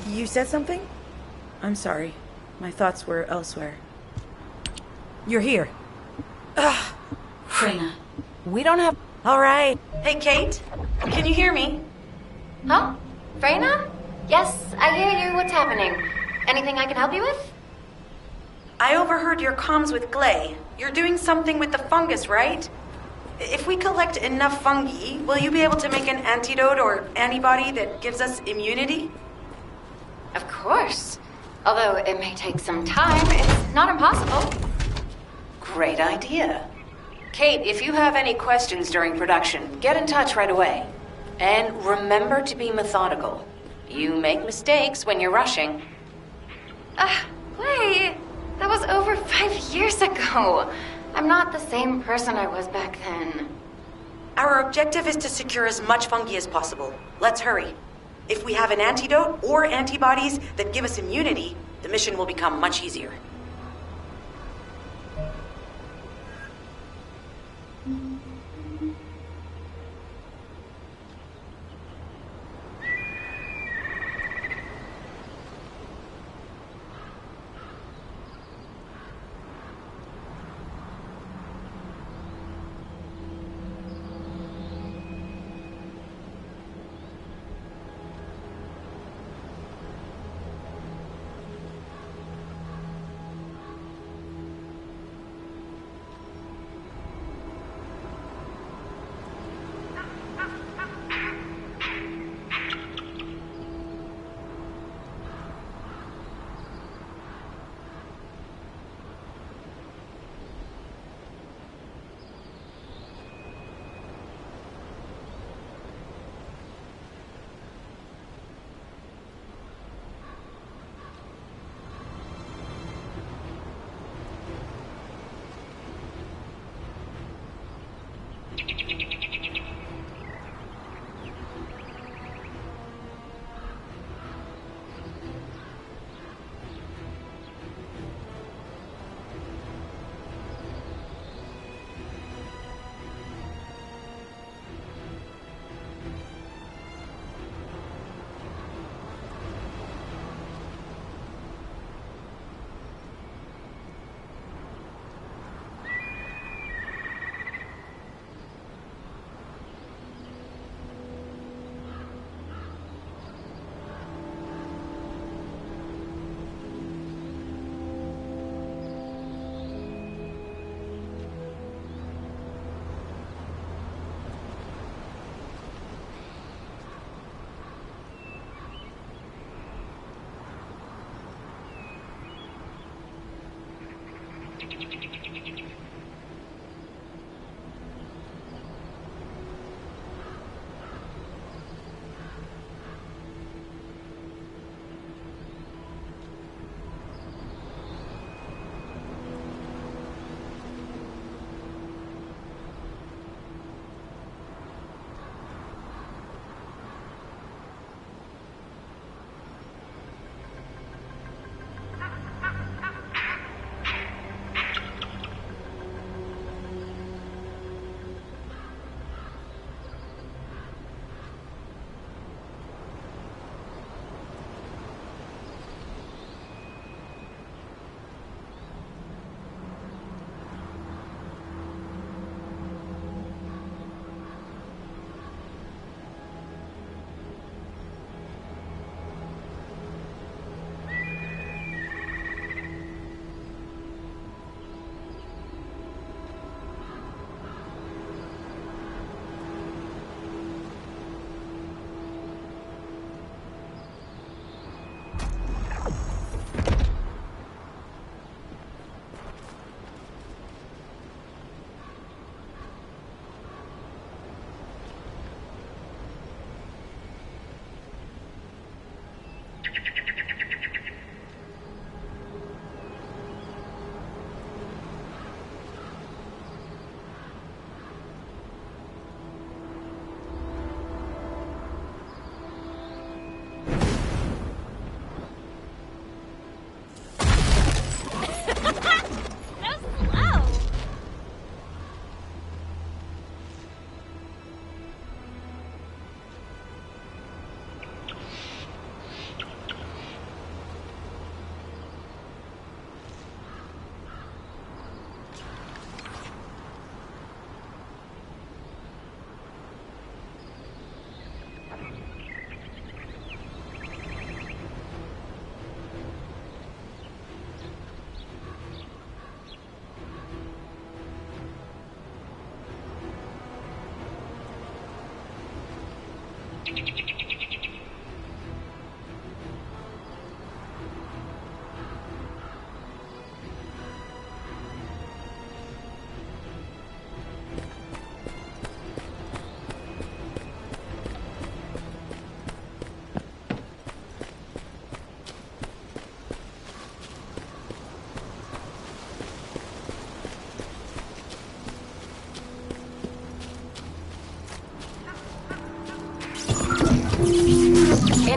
You said something? I'm sorry. My thoughts were elsewhere. You're here. Ugh. Freyna. We don't have... All right. Hey, Kate? Can you hear me? Huh? Freyna? Yes, I hear you. What's happening? Anything I can help you with? I overheard your comms with Glay. You're doing something with the fungus, right? If we collect enough fungi, will you be able to make an antidote or antibody that gives us immunity? Of course. Although it may take some time, it's not impossible. Great idea. Kate, if you have any questions during production, get in touch right away. And remember to be methodical. You make mistakes when you're rushing. Wait. That was over 5 years ago. I'm not the same person I was back then. Our objective is to secure as much fungi as possible. Let's hurry. If we have an antidote or antibodies that give us immunity, the mission will become much easier.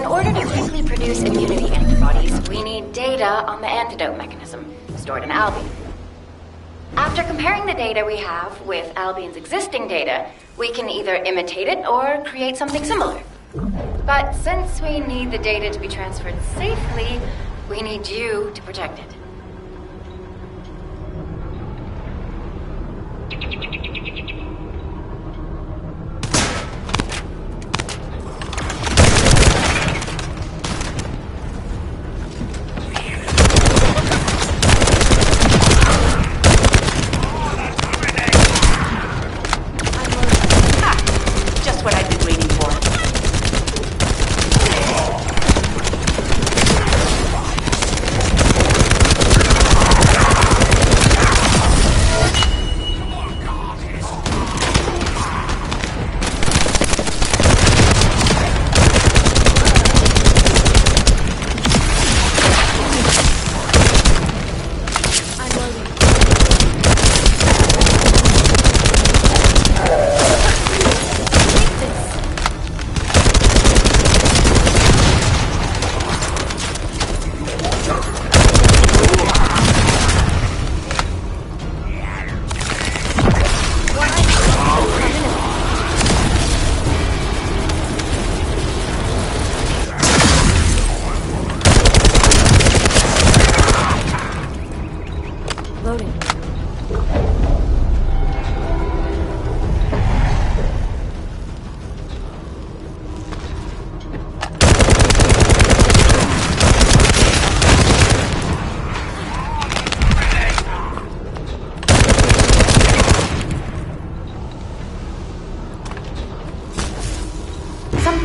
In order to quickly produce immunity antibodies, we need data on the antidote mechanism, stored in Albion. After comparing the data we have with Albion's existing data, we can either imitate it or create something similar. But since we need the data to be transferred safely, we need you to protect it.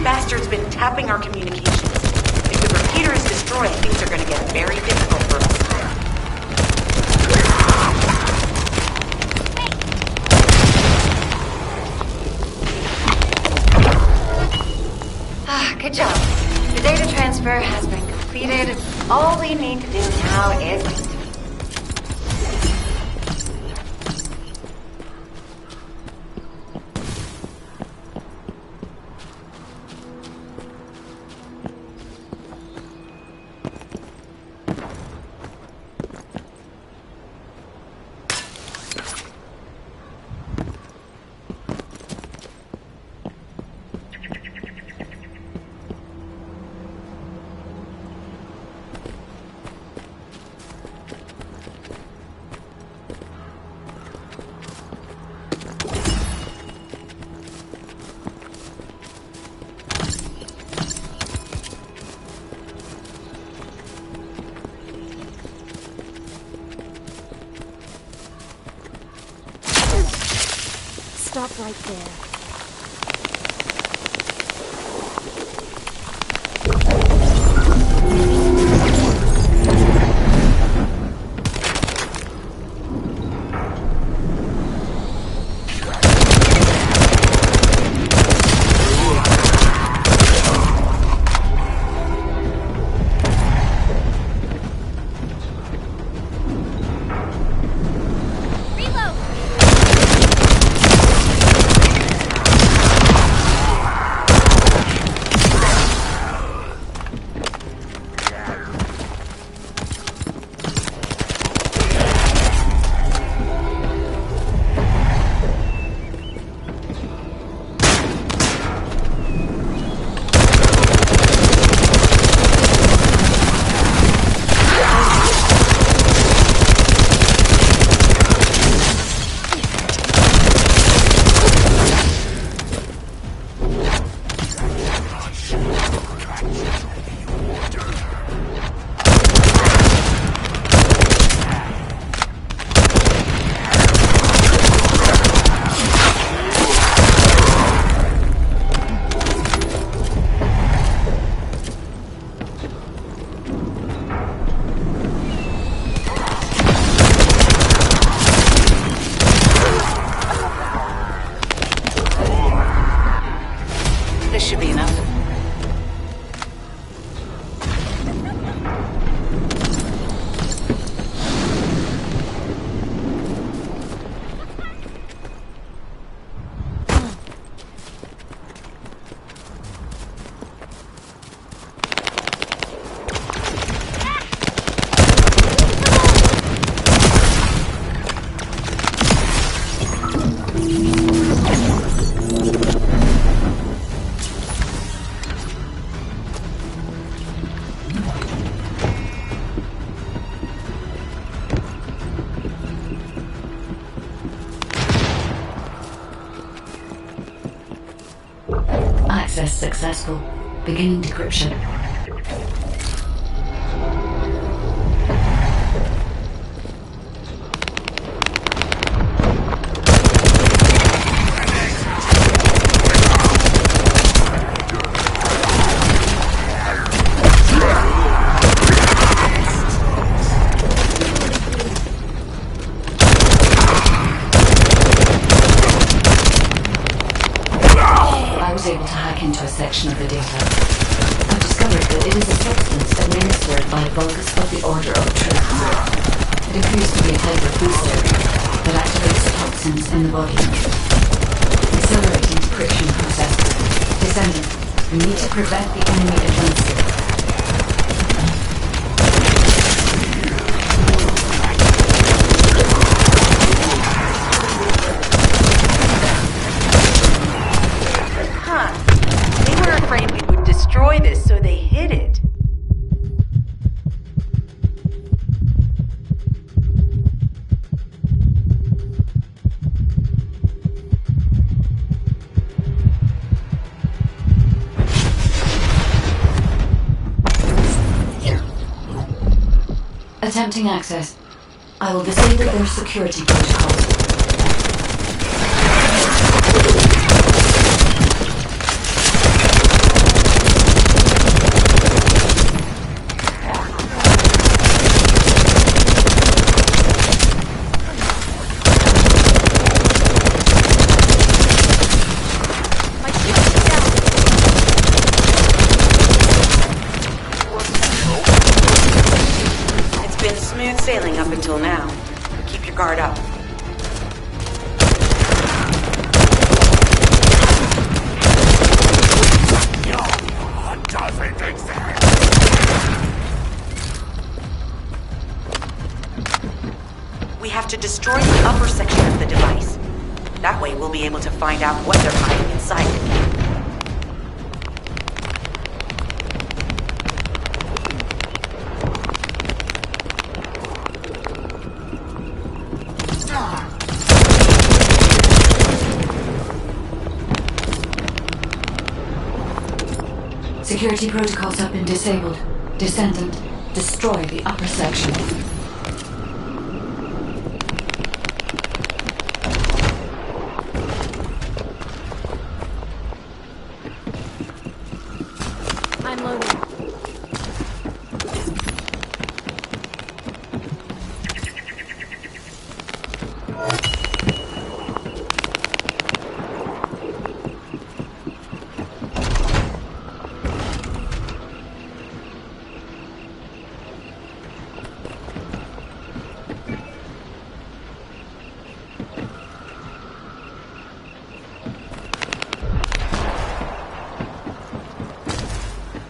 Bastard's been tapping our communications. If the repeater is destroyed, things are gonna get very difficult for us. Good job. The data transfer has been completed. All we need to do now is wait. Stop right there. successful. Beginning decryption. Able to hack into a section of the data. I've discovered that it is a substance administered by Vulgus of the Order of Truth. It appears to be a type of booster that activates toxins in the body. Accelerating decryption process. Descendant, we need to prevent the enemy advancing. Destroy this, so they hid it. Attempting access. I will disable their security protocols. Sailing up until now. Keep your guard up. We have to destroy the upper section of the device. That way we'll be able to find out what they're hiding inside it. Security protocols have been disabled. Descendant, destroy the upper section. I'm loading.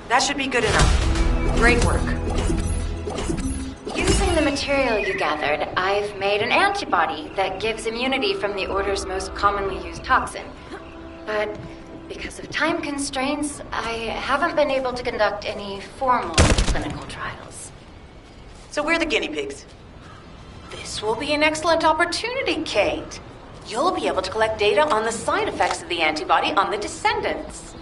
That should be good enough. Great work. Using the material you gathered, I've made an antibody that gives immunity from the Order's most commonly used toxin. But because of time constraints, I haven't been able to conduct any formal clinical trials. So we're the guinea pigs. This will be an excellent opportunity, Kate. You'll be able to collect data on the side effects of the antibody on the descendants.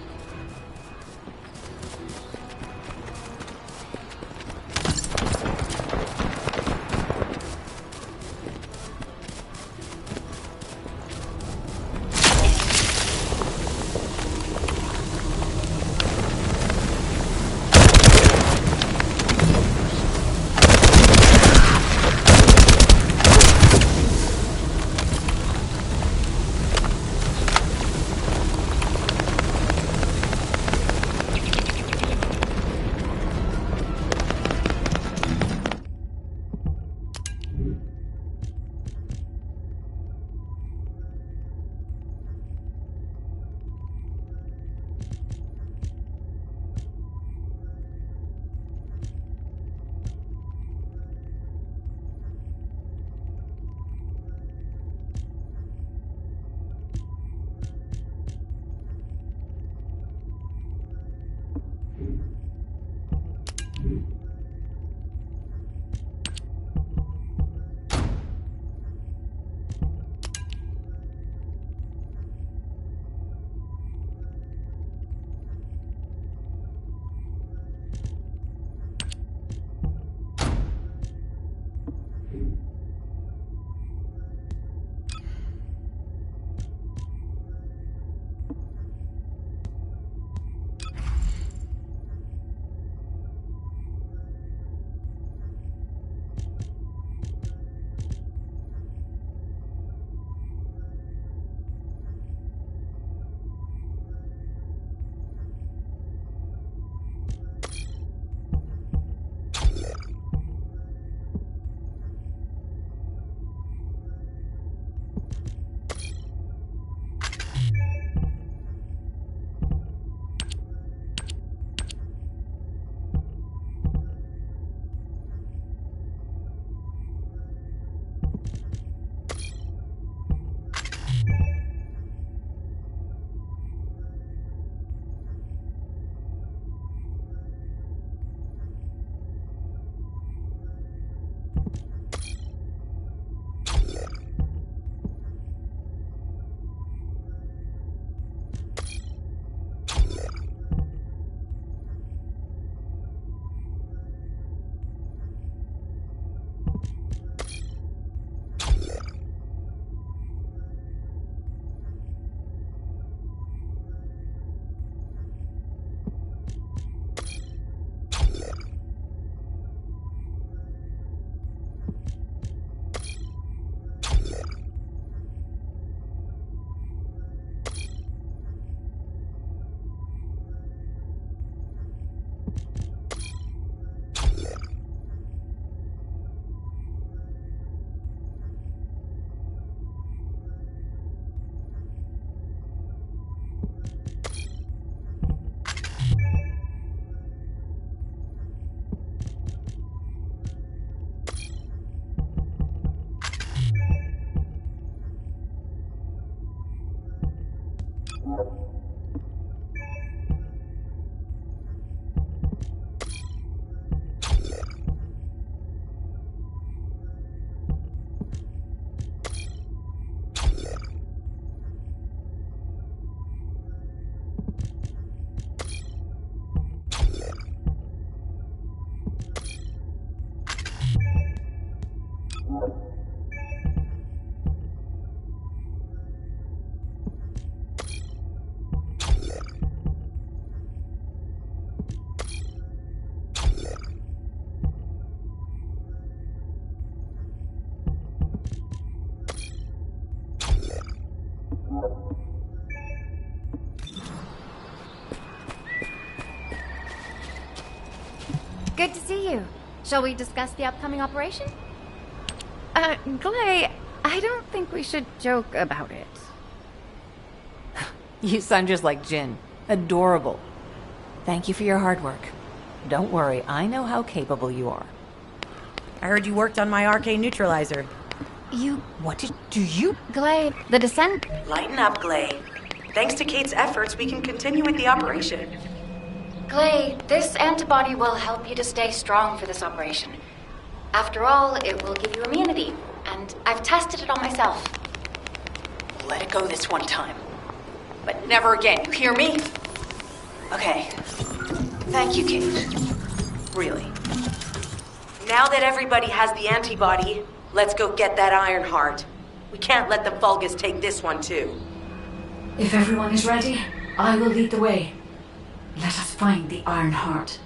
Good to see you. Shall we discuss the upcoming operation? Clay, I don't think we should joke about it. You sound just like Jin. Adorable. Thank you for your hard work. Don't worry, I know how capable you are. I heard you worked on my arcane neutralizer. Glay, the descent... Lighten up, Glay. Thanks to Kate's efforts, we can continue with the operation. Glay, this antibody will help you to stay strong for this operation. After all, it will give you immunity, and I've tested it on myself. Let it go this one time. But never again, you hear me? Okay. Thank you, Kate. Really. Now that everybody has the antibody, let's go get that Iron Heart. We can't let the Vulgus take this one too. If everyone is ready, I will lead the way. Let us find the Iron Heart.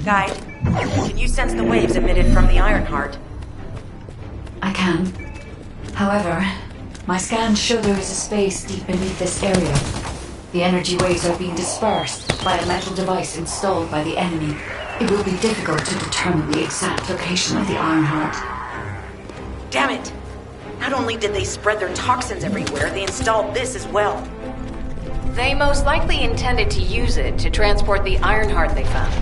Guy, can you sense the waves emitted from the Iron Heart? I can. However, my scans show there is a space deep beneath this area. The energy waves are being dispersed by a metal device installed by the enemy. It will be difficult to determine the exact location of the Iron Heart. Damn it! Not only did they spread their toxins everywhere, they installed this as well. They most likely intended to use it to transport the Iron Heart they found.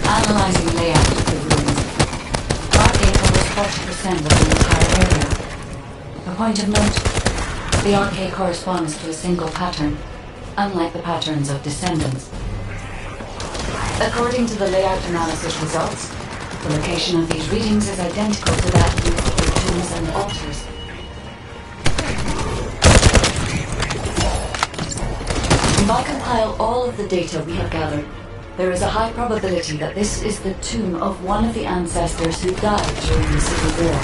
Analyzing layout of the ruins. Arcade covers 40% of the entire area. A point of note, the arcade corresponds to a single pattern, unlike the patterns of Descendants. According to the layout analysis results, the location of these readings is identical to that used for tombs and altars. If I compile all of the data we have gathered, there is a high probability that this is the tomb of one of the ancestors who died during the Civil War.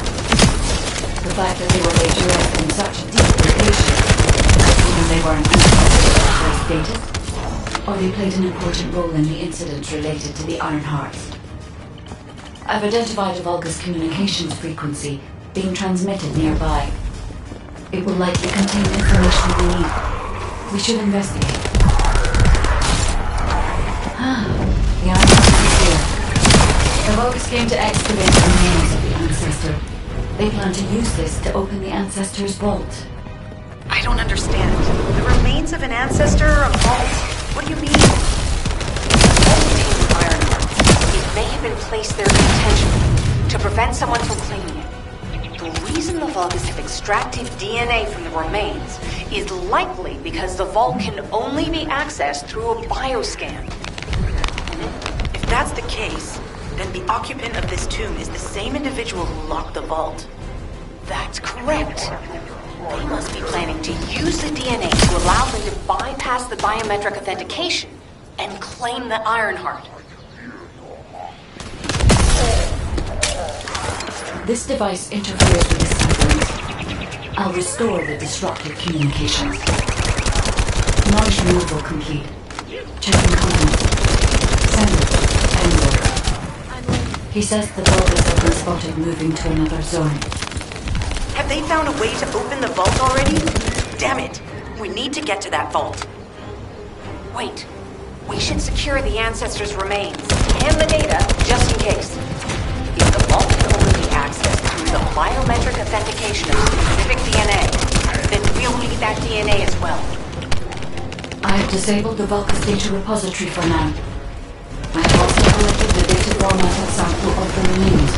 The fact that they were laid to rest in such a deep location, either they were an ancestor of status, or they played an important role in the incidents related to the Iron Hearts. I've identified a Vulgus communications frequency being transmitted nearby. It will likely contain information we need. We should investigate. The Iron Heart is here. The Vulgus came to excavate the remains of the ancestor. They plan to use this to open the ancestor's vault. I don't understand. The remains of an ancestor, a vault? What do you mean? The vault contains the Iron Heart. It may have been placed there intentionally to prevent someone from claiming it. The reason the Vulgus have extracted DNA from the remains is likely because the vault can only be accessed through a bioscan. If that's the case, then the occupant of this tomb is the same individual who locked the vault. That's correct. They must be planning to use the DNA to allow them to bypass the biometric authentication and claim the Iron Heart. This device interferes with the cyberlinks. I'll restore the disrupted communications. Noise removal complete. Checking content. Sender. Angle. He says the Vulgus have been spotted moving to another zone. Have they found a way to open the vault already? Damn it! We need to get to that vault. Wait. We should secure the ancestors' remains and the data just in case. If the vault can only be accessed through the biometric authentication of specific DNA, then we'll need that DNA as well. I have disabled the Vulgus data repository for now. I have also collected the data formatted sample of the remains.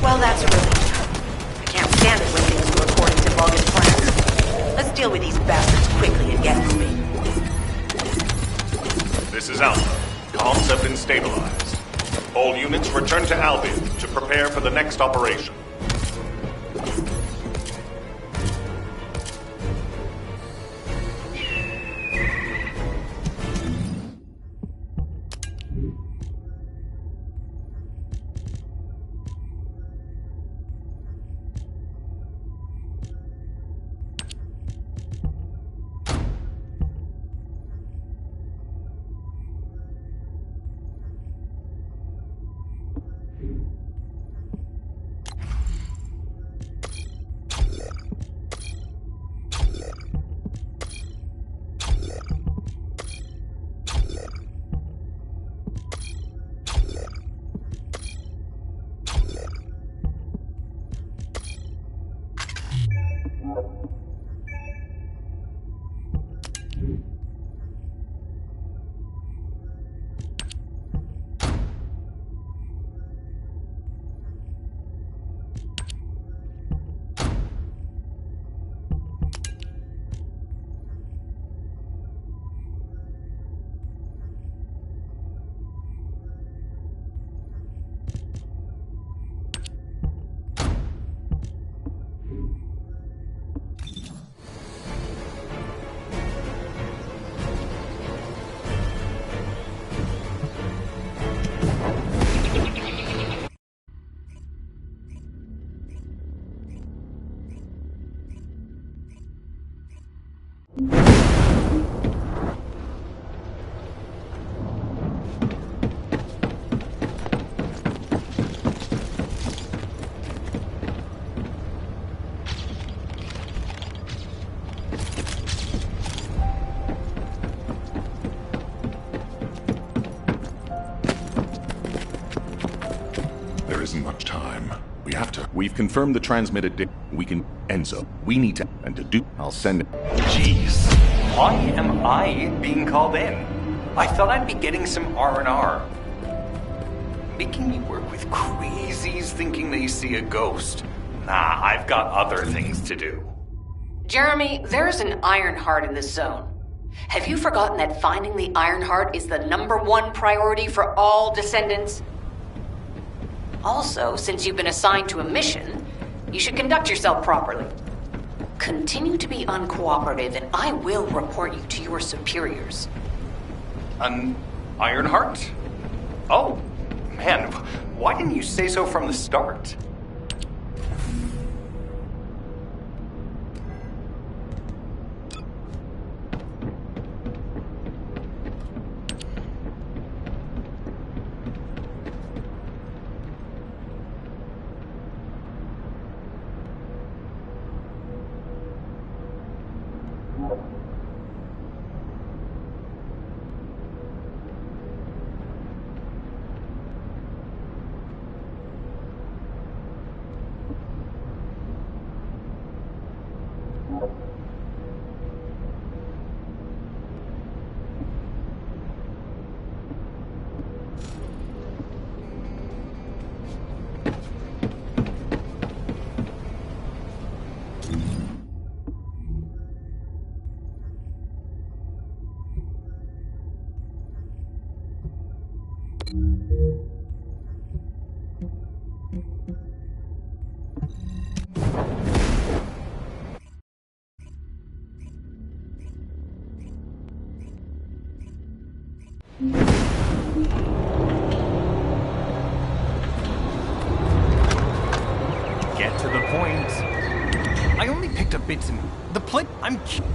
Well, that's a relief. I can't stand it when things go according to Vulgus plans. Let's deal with these bastards quickly and get moving. This is Alpha. Comms have been stabilized. All units return to Albion to prepare for the next operation. there isn't much time. We have to. We've confirmed the transmitted data. We can... Enzo, we need to... And to do... I'll send it. Jeez, why am I being called in? I thought I'd be getting some R&R. Making me work with crazies thinking they see a ghost. Nah, I've got other things to do. Jeremy, there's an Ironheart in this zone. Have you forgotten that finding the Ironheart is the #1 priority for all descendants? Also, since you've been assigned to a mission, you should conduct yourself properly. Continue to be uncooperative and I will report you to your superiors. An Ironheart? Oh, man, why didn't you say so from the start? Get to the point. I only picked up bits and... The plate...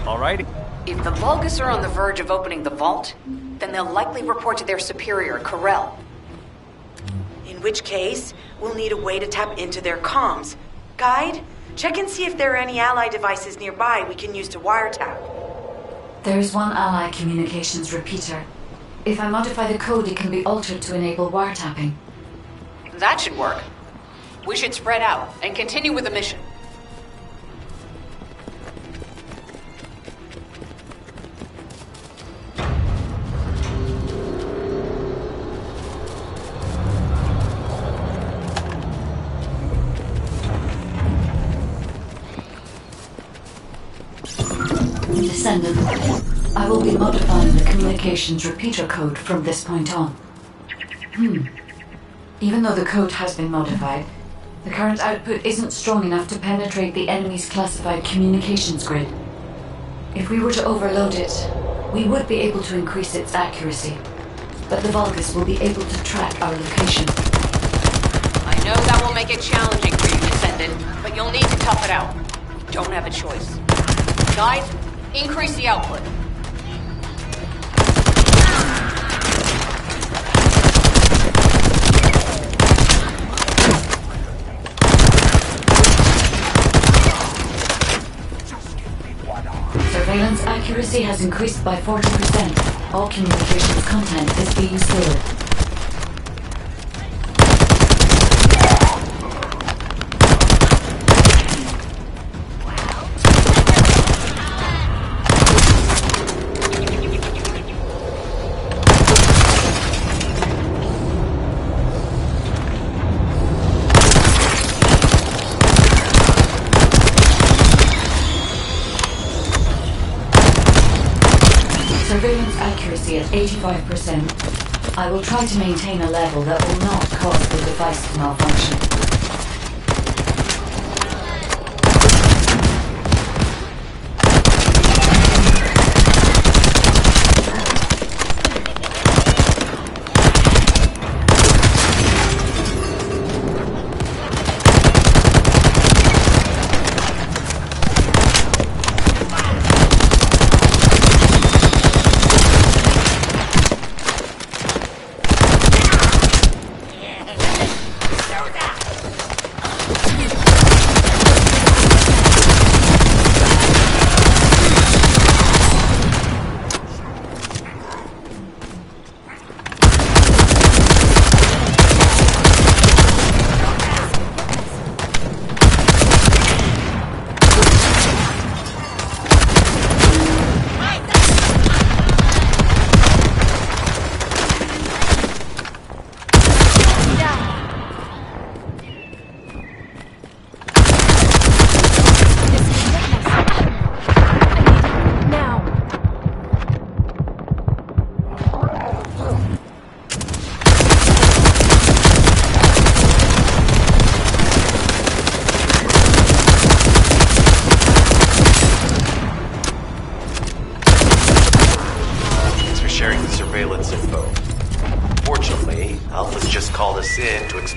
Alright. If the Vulgus are on the verge of opening the vault, then they'll likely report to their superior, Corel. In which case, we'll need a way to tap into their comms. Guide, check and see if there are any ally devices nearby we can use to wiretap. There is one ally communications repeater. If I modify the code, it can be altered to enable wiretapping. That should work. We should spread out and continue with the mission. Descendant, I will be modifying the communications repeater code from this point on. Even though the code has been modified, the current output isn't strong enough to penetrate the enemy's classified communications grid. If we were to overload it, we would be able to increase its accuracy, but the Vulgus will be able to track our location. I know that will make it challenging for you, Descendant, but you'll need to tough it out. Don't have a choice. Guys, increase the output. Surveillance accuracy has increased by 40%. All communications content is being stored. Surveillance accuracy at 85%. I will try to maintain a level that will not cause the device to malfunction.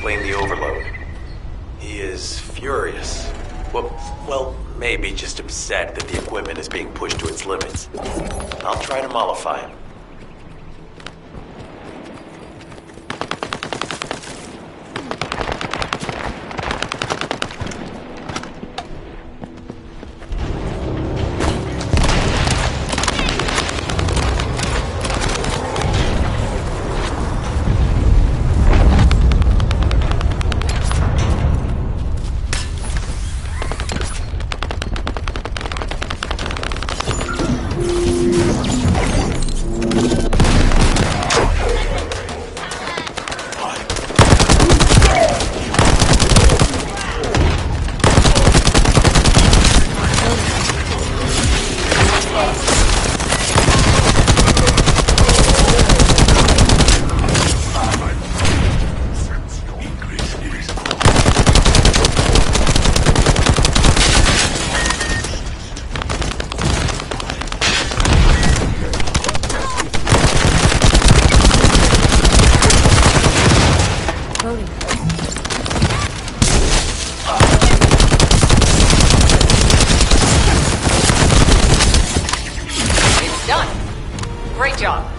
explain the overload. He is furious. Well, maybe just upset that the equipment is being pushed to its limits. I'll try to mollify him. Great job.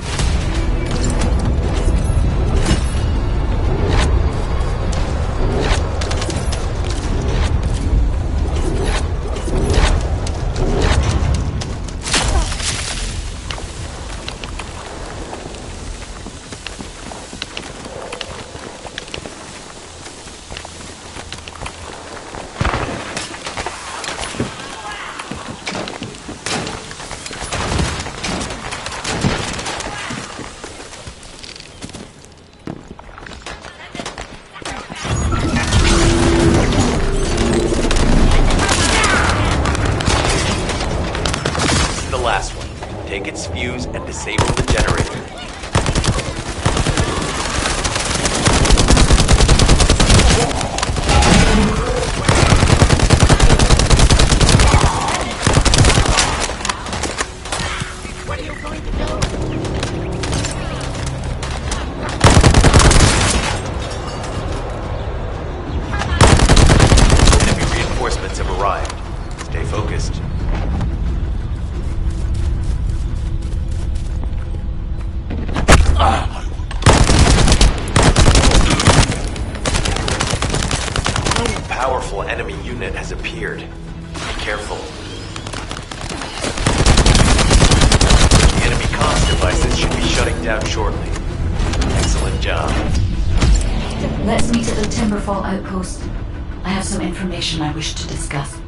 Take its fuse and disable the generator. What are you going to do? Enemy reinforcements have arrived. Stay focused. Powerful enemy unit has appeared. Be careful. The enemy comms devices should be shutting down shortly. Excellent job. Let's meet at the Timberfall outpost. I have some information I wish to discuss.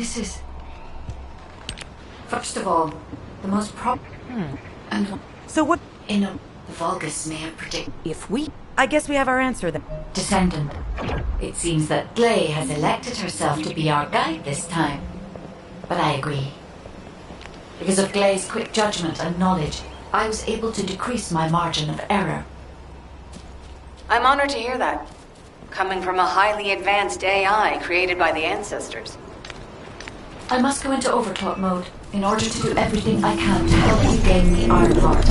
this is... First of all, the most And... So what... You know, the Vulgus may have predicted... If we... I guess we have our answer then. Descendant. It seems that Glay has elected herself to be our guide this time. But I agree. Because of Glay's quick judgment and knowledge, I was able to decrease my margin of error. I'm honored to hear that. Coming from a highly advanced AI created by the ancestors. I must go into overclock mode in order to do everything I can to help you gain the Iron Heart.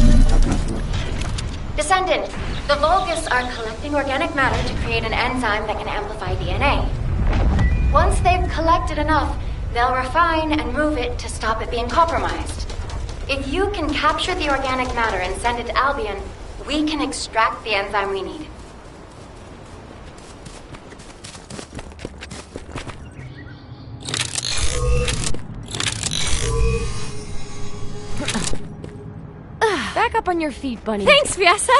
Descendant, the Vulgus are collecting organic matter to create an enzyme that can amplify DNA. Once they've collected enough, they'll refine and move it to stop it being compromised. If you can capture the organic matter and send it to Albion, we can extract the enzyme we need. Back up on your feet, Bunny. Thanks, Fiesta!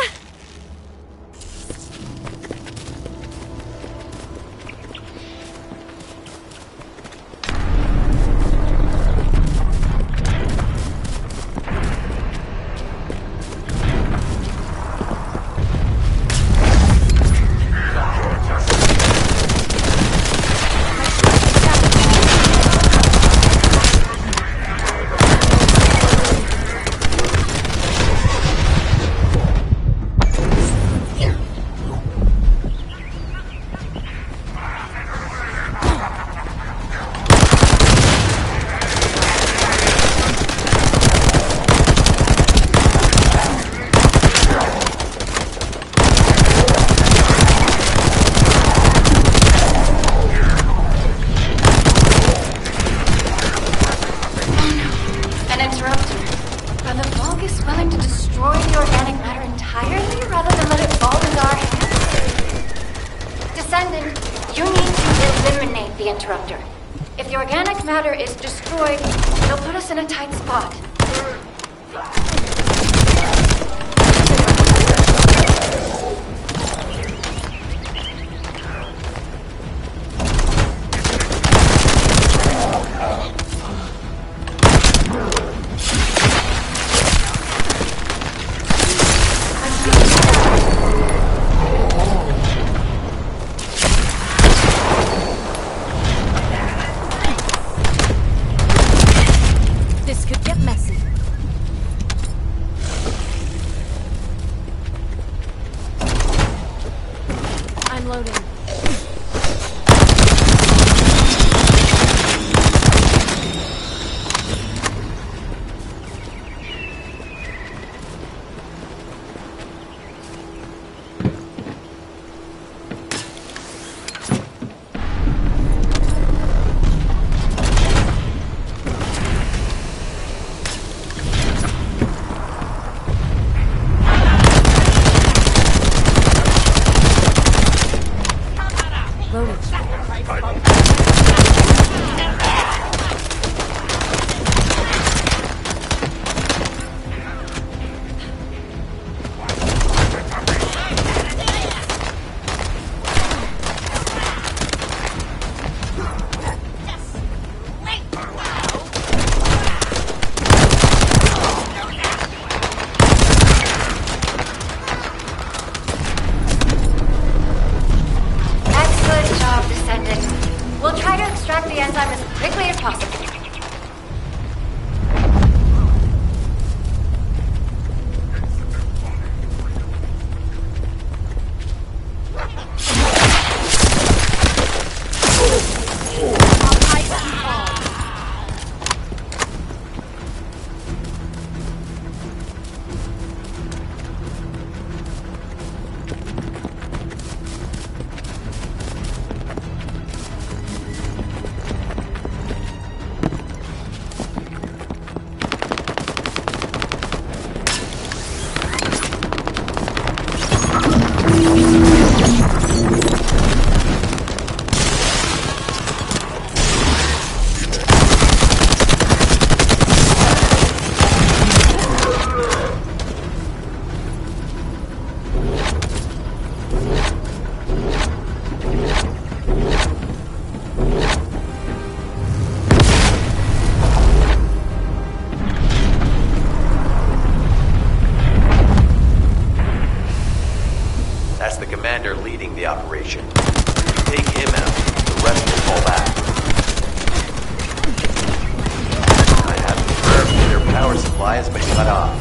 has been cut off.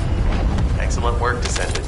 Excellent work, Descendant.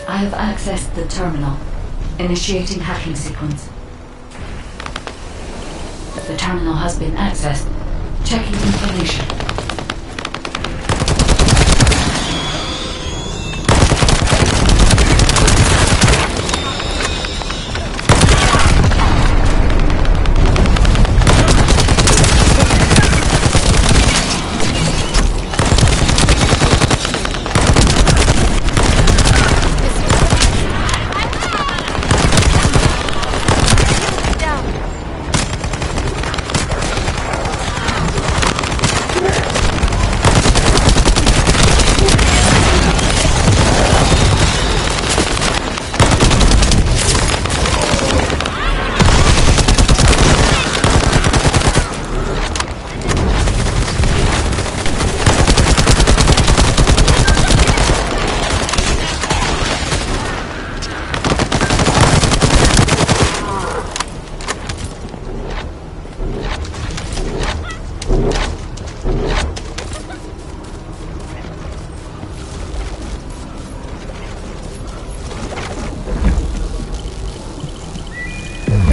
I have accessed the terminal. Initiating hacking sequence. The terminal has been accessed. Checking information.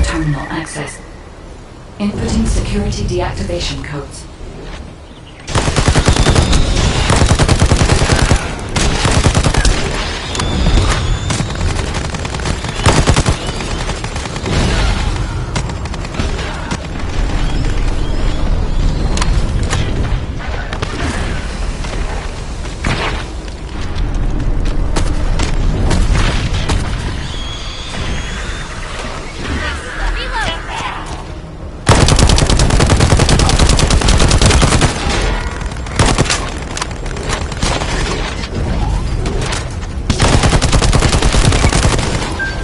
Terminal access. Inputting security deactivation codes.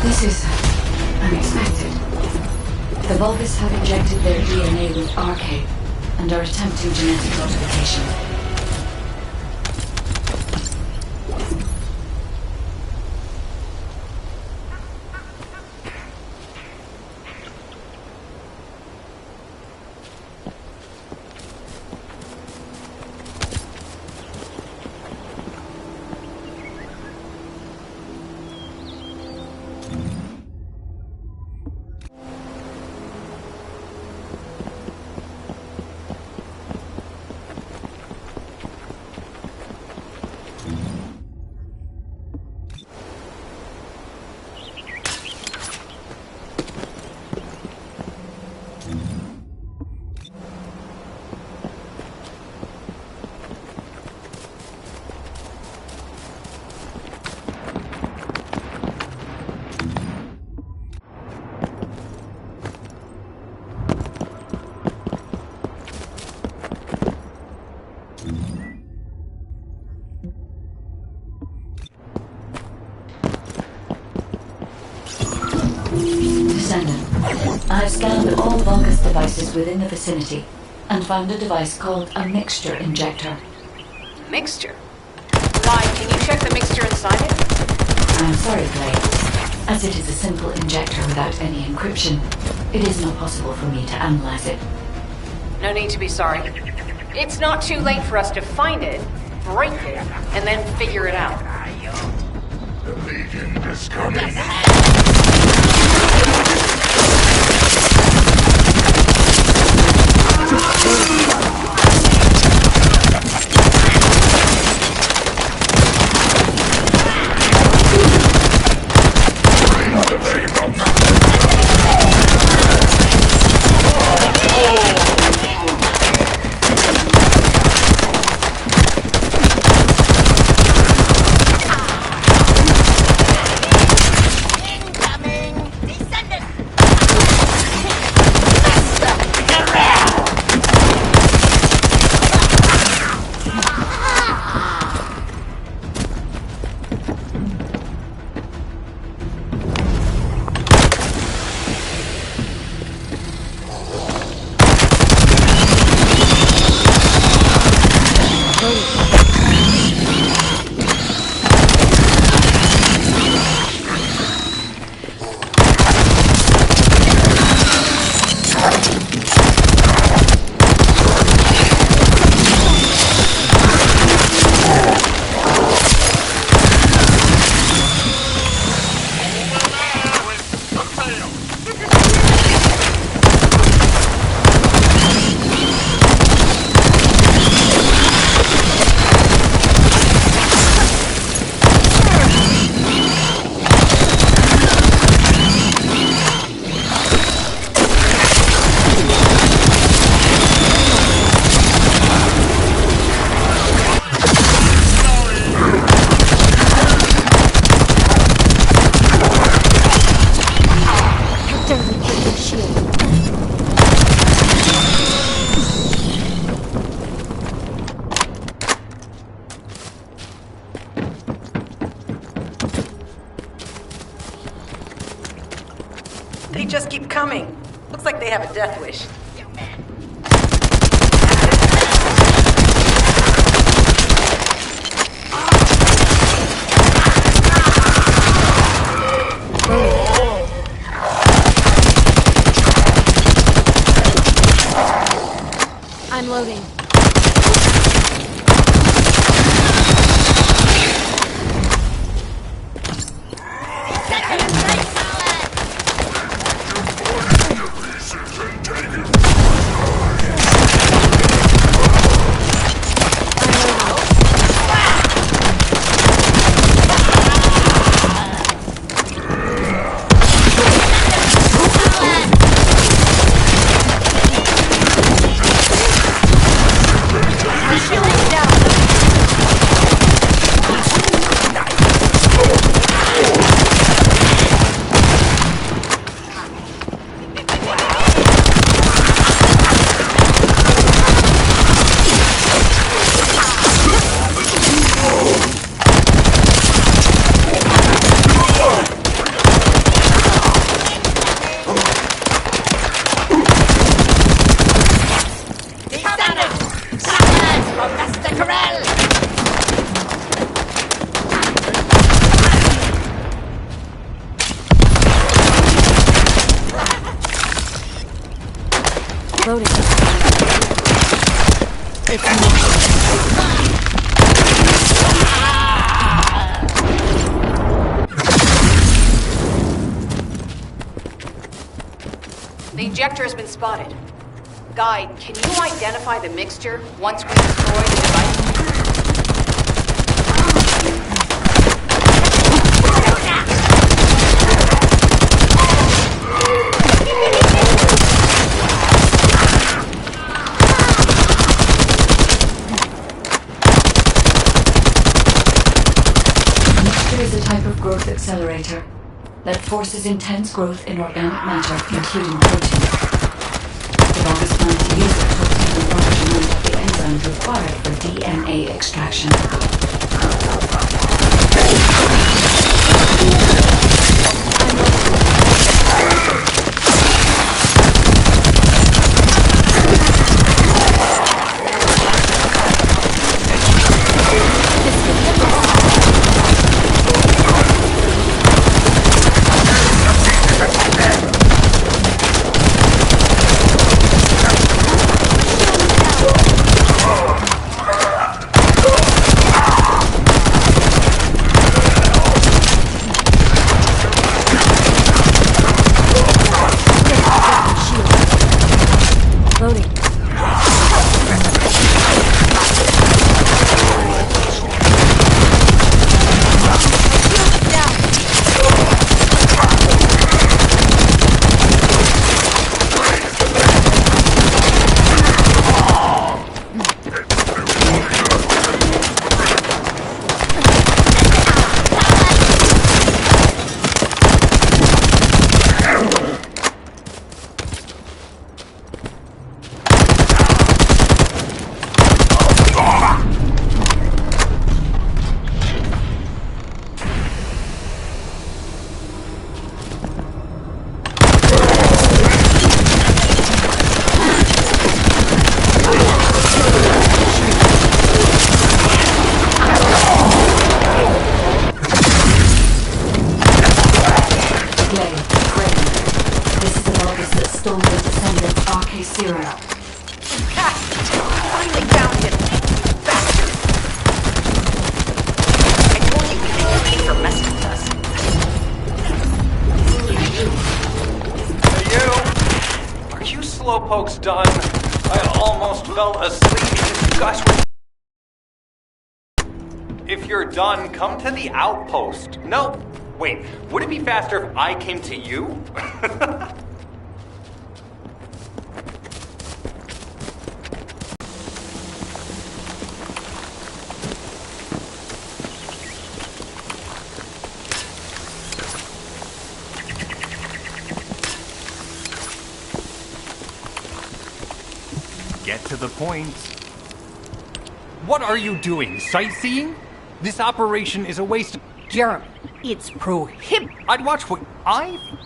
This is unexpected. The Vulgus have injected their DNA with Arcade and are attempting genetic modification. Descendant, I have scanned all Vulgus devices within the vicinity and found a device called a mixture injector. Mixture? Why, can you check the mixture inside it? I'm sorry, Blade. As it is a simple injector without any encryption, it is not possible for me to analyze it. No need to be sorry. It's not too late for us to find it, break it, and then figure it out. The Legion is coming. They just keep coming. Looks like they have a death wish. I'm loading. Loading. The injector has been spotted. Guide, can you identify the mixture once we destroy the device? Is a type of growth accelerator that forces intense growth in organic matter, including proteins. The Vulgus plan to use it to obtain a large amount of the enzymes required for DNA extraction. Slowpoke's done. I almost fell asleep because you guys were... If you're done, come to the outpost. No, wait, would it be faster if I came to you? Get to the point. What are you doing? Sightseeing? This operation is a waste of... Jeremy, It's prohib. I'd watch what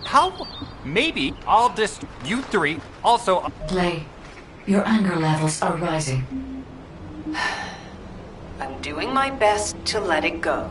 how? Maybe I'll just you three. Also, Clay, your anger levels are rising. I'm doing my best to let it go.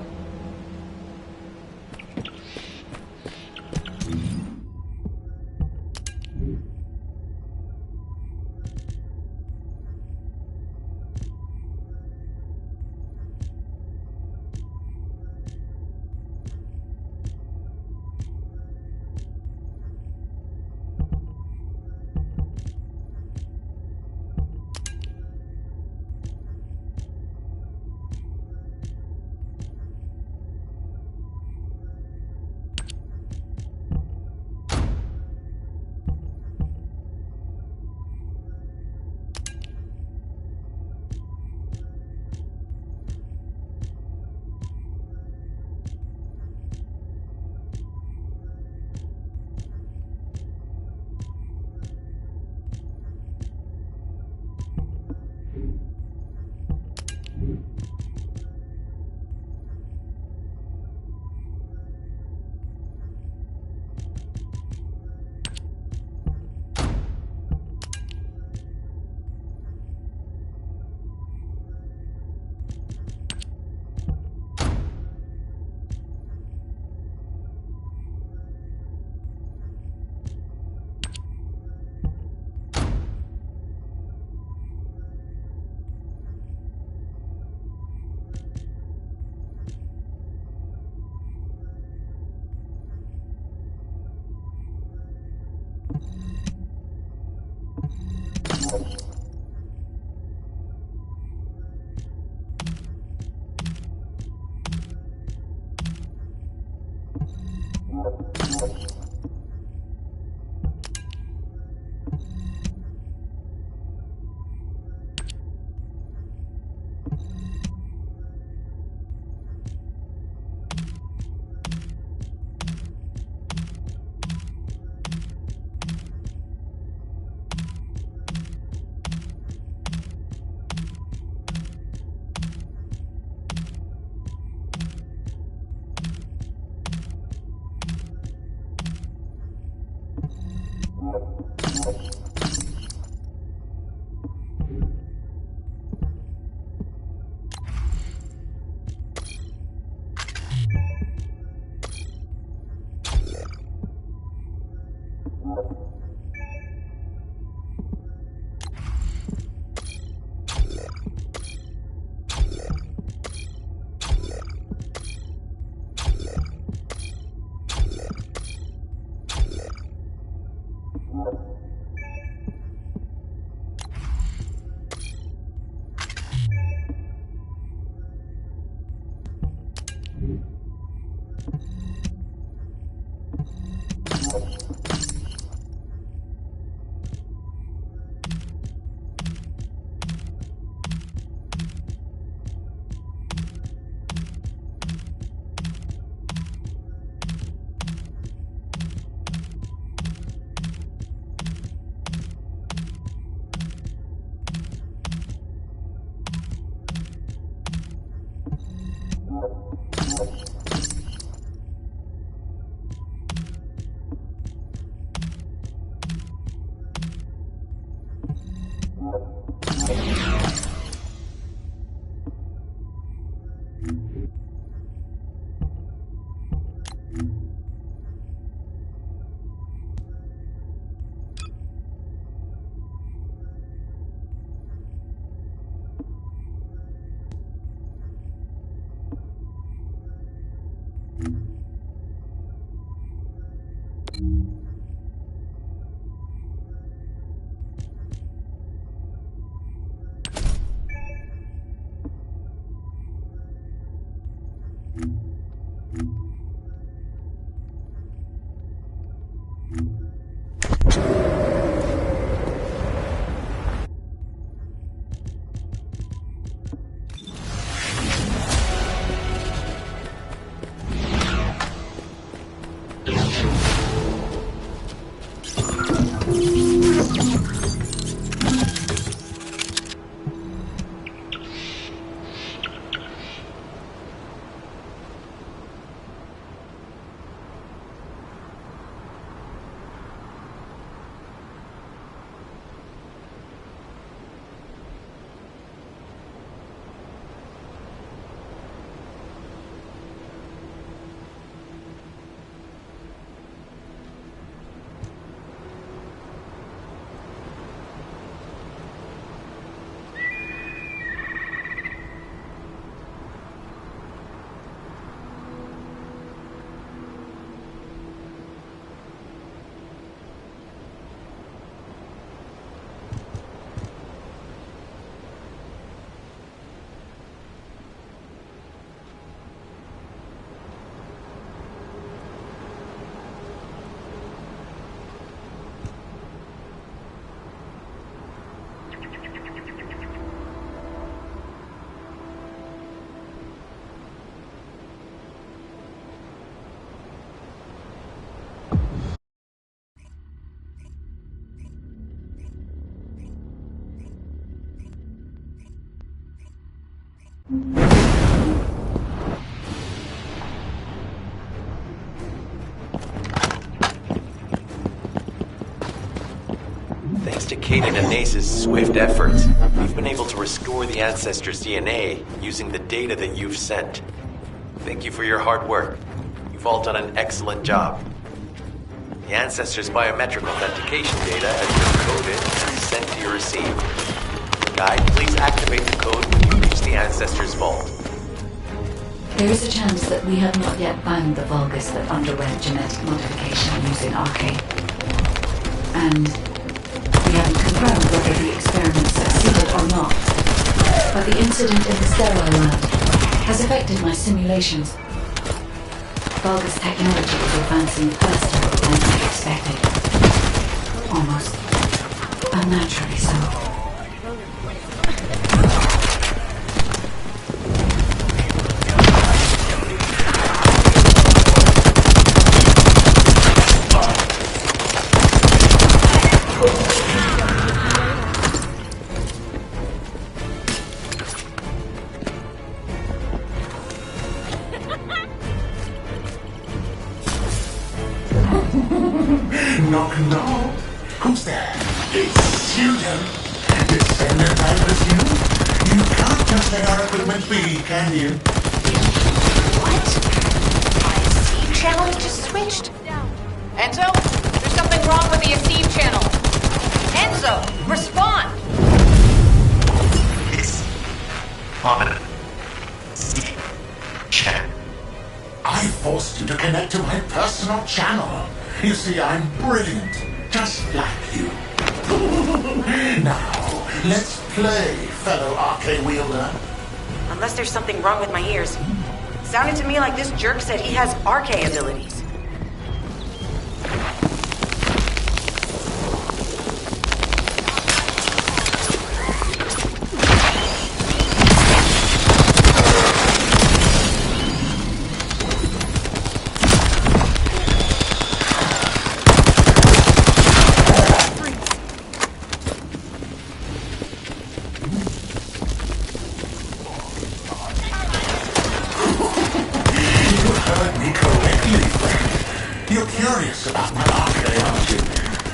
Thanks to Kaden and Nace's swift efforts, we've been able to restore the Ancestors' DNA using the data that you've sent. Thank you for your hard work. You've all done an excellent job. The Ancestors' biometric authentication data has been coded and sent to your receiver. Guy, please activate the code when you reach the Ancestors' vault. There is a chance that we have not yet found the Vulgus that underwent genetic modification using Arcade. And we haven't confirmed whether the experiment succeeded or not. But the incident in the sterile lab has affected my simulations. Vulgus technology is advancing faster than I expected. Almost unnaturally so. Knock, knock. Who's there? It's you, Descendant, I presume? You can't just let our equipment be, can you? What? My receive channel just switched? Enzo? There's something wrong with the receive channel. Enzo, respond! It's on channel. I forced you to connect to my personal channel. You see, I'm brilliant, just like you. Now, let's play, fellow arcane wielder. Unless there's something wrong with my ears. Sounded to me like this jerk said he has arcane abilities. Curious about my arcane, aren't you?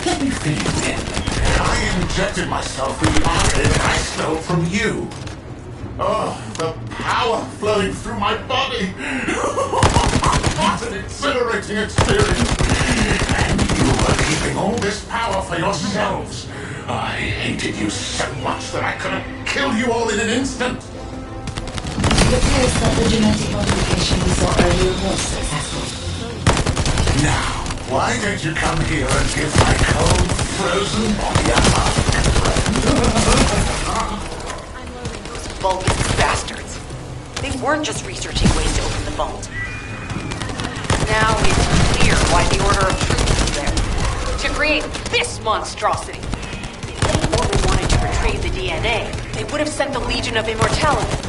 Let me fill you in. I injected myself with the arcane I stole from you. Oh, the power flowing through my body. What an exhilarating experience. And you were keeping all this power for yourselves. I hated you so much that I could have killed you all in an instant. It appears that the genetic modification we saw earlier was successful. Now, why don't you come here and give my cold, frozen body a hug, Those Vulgus bastards. They weren't just researching ways to open the vault. Now it's clear why the Order of Truth is there. To create this monstrosity. If the Order wanted to retrieve the DNA, they would have sent the Legion of Immortality.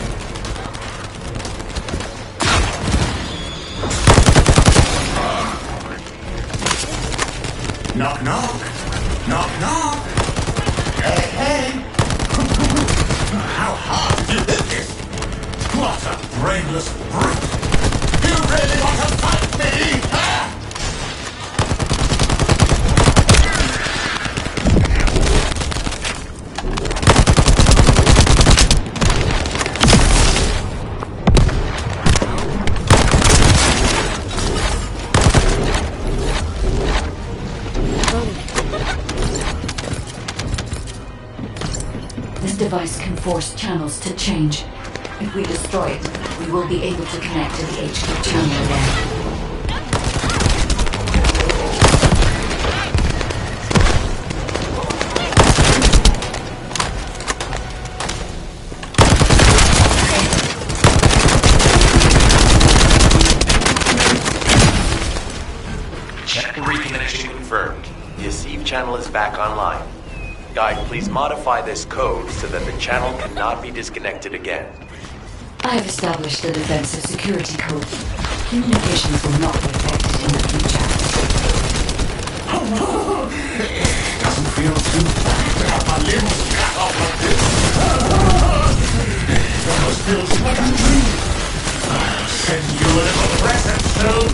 Knock, knock. Knock, knock. Hey, hey. How hard did you hit this? What a brainless brute. You really want to fight me, huh? This device can force channels to change. If we destroy it, we will be able to connect to the HQ channel again. Channel reconnection confirmed. The Asive channel is back online. Guide, please modify this code so that the channel cannot be disconnected again. I have established a defensive security code. Communications will not be affected in the future. It doesn't feel too bad to have my limbs cut off like this. It almost feels like a dream. I'll send you a little present soon.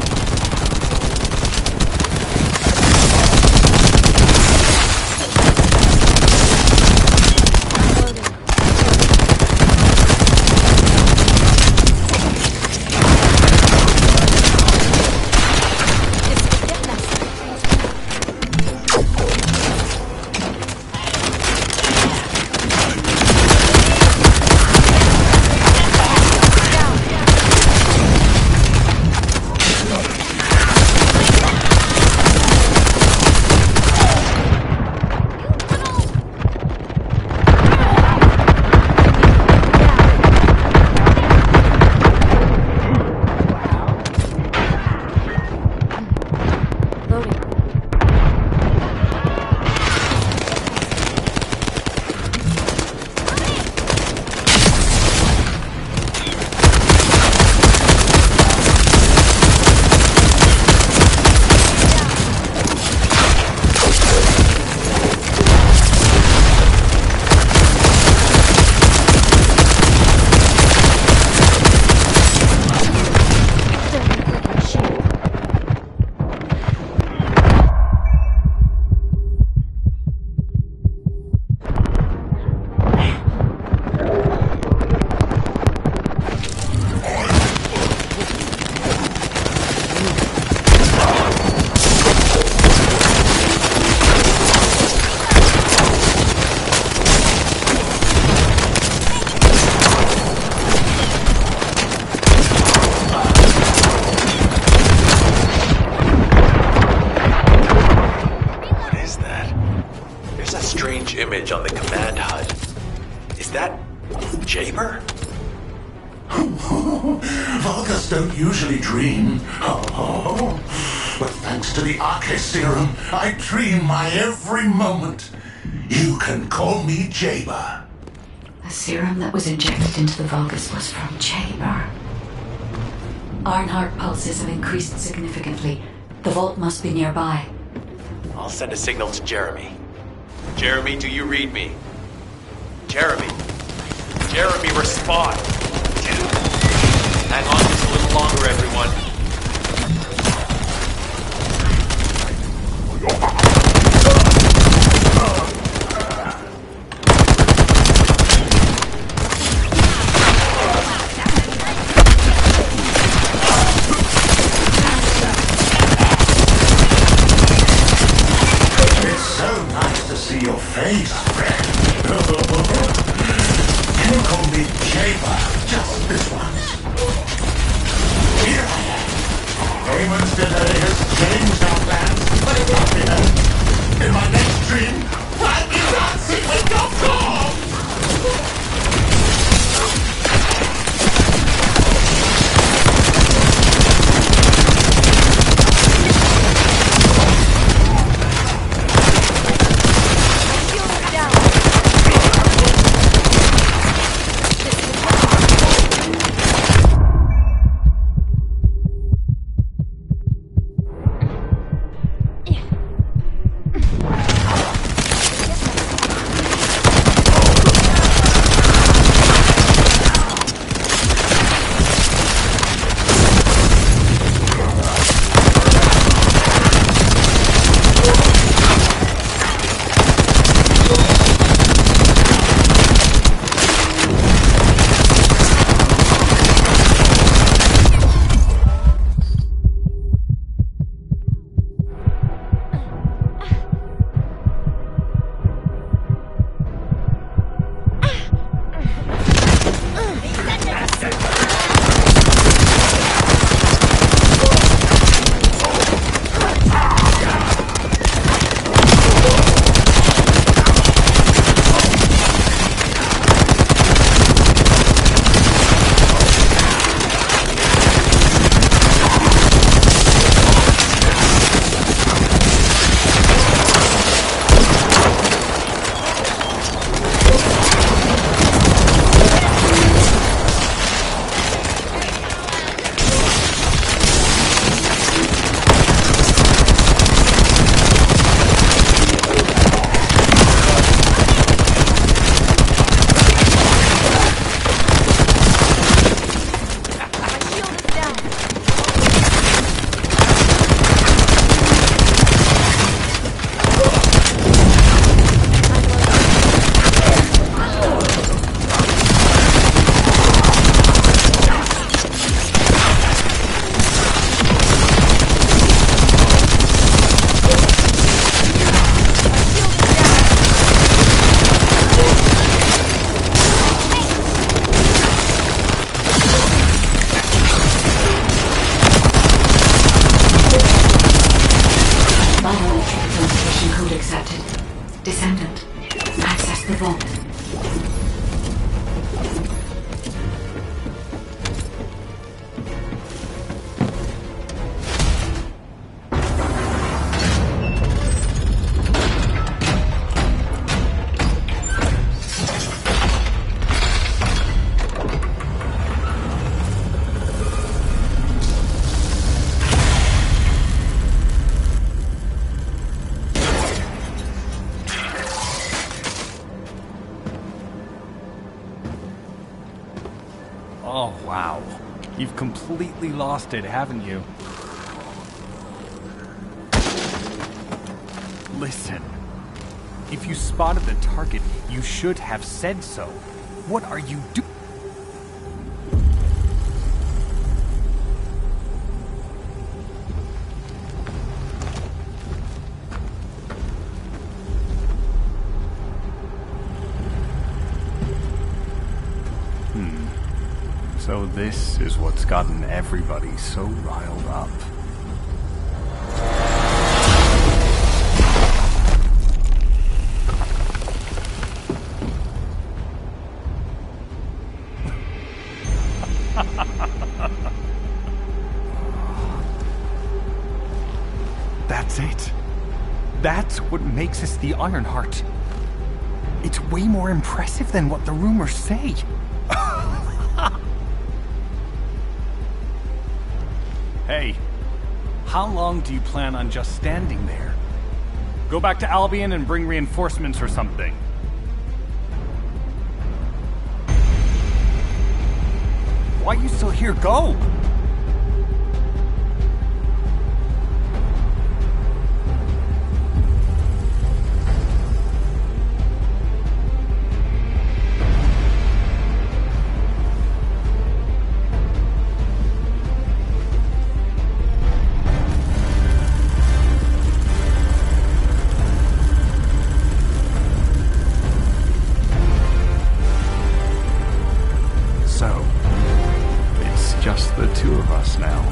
image on the command HUD. Is that Jaber? Vulgus don't usually dream. But thanks to the Arche serum, I dream my every moment. You can call me Jaber. The serum that was injected into the Vulgus was from Jaber. Ironheart pulses have increased significantly. The vault must be nearby. I'll send a signal to Jeremy. Jeremy, do you read me? Jeremy! Jeremy, respond! Hang on just a little longer, everyone. It's so nice to see your face, friend. Can you call me Jaber just this once? Here I am. Damon's delay has changed our plans, but it's not the end. In my next dream, I'll be dancing with your corpse! Descendant, access the vault. Oh, wow. You've completely lost it, haven't you? Listen. If you spotted the target, you should have said so. What are you doing? So this is what's gotten everybody so riled up. That's it. That's what makes us the Ironheart. It's way more impressive than what the rumors say. Hey, how long do you plan on just standing there? Go back to Albion and bring reinforcements or something. Why are you still here? Go! Just the two of us now.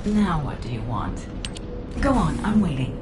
Now what do you want? Go on, I'm waiting.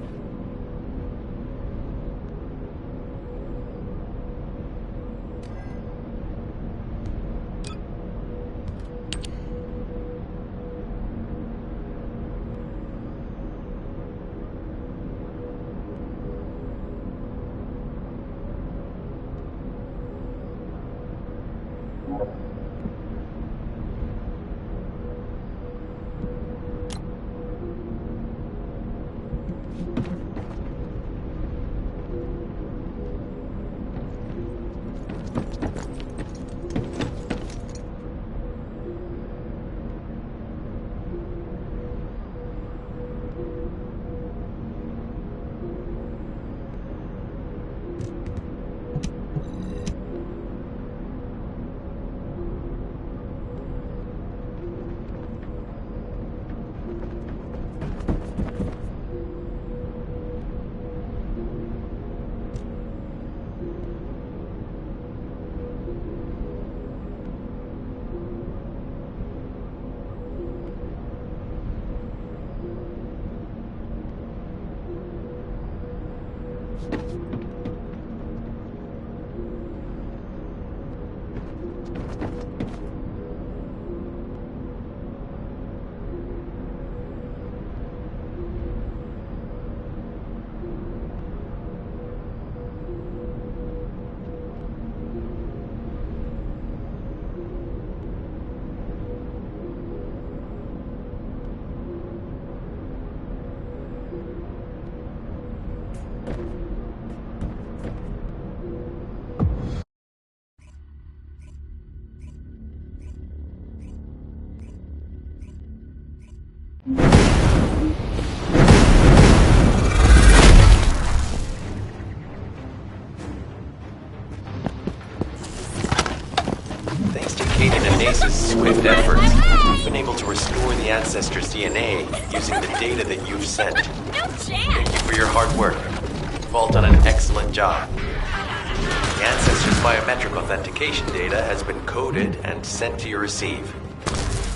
Thanks to Kaden and Ace's swift efforts, we've been able to restore the Ancestors' DNA using the data that you've sent. Thank you for your hard work. You've all done an excellent job. The Ancestors' biometric authentication data has been coded and sent to your receive.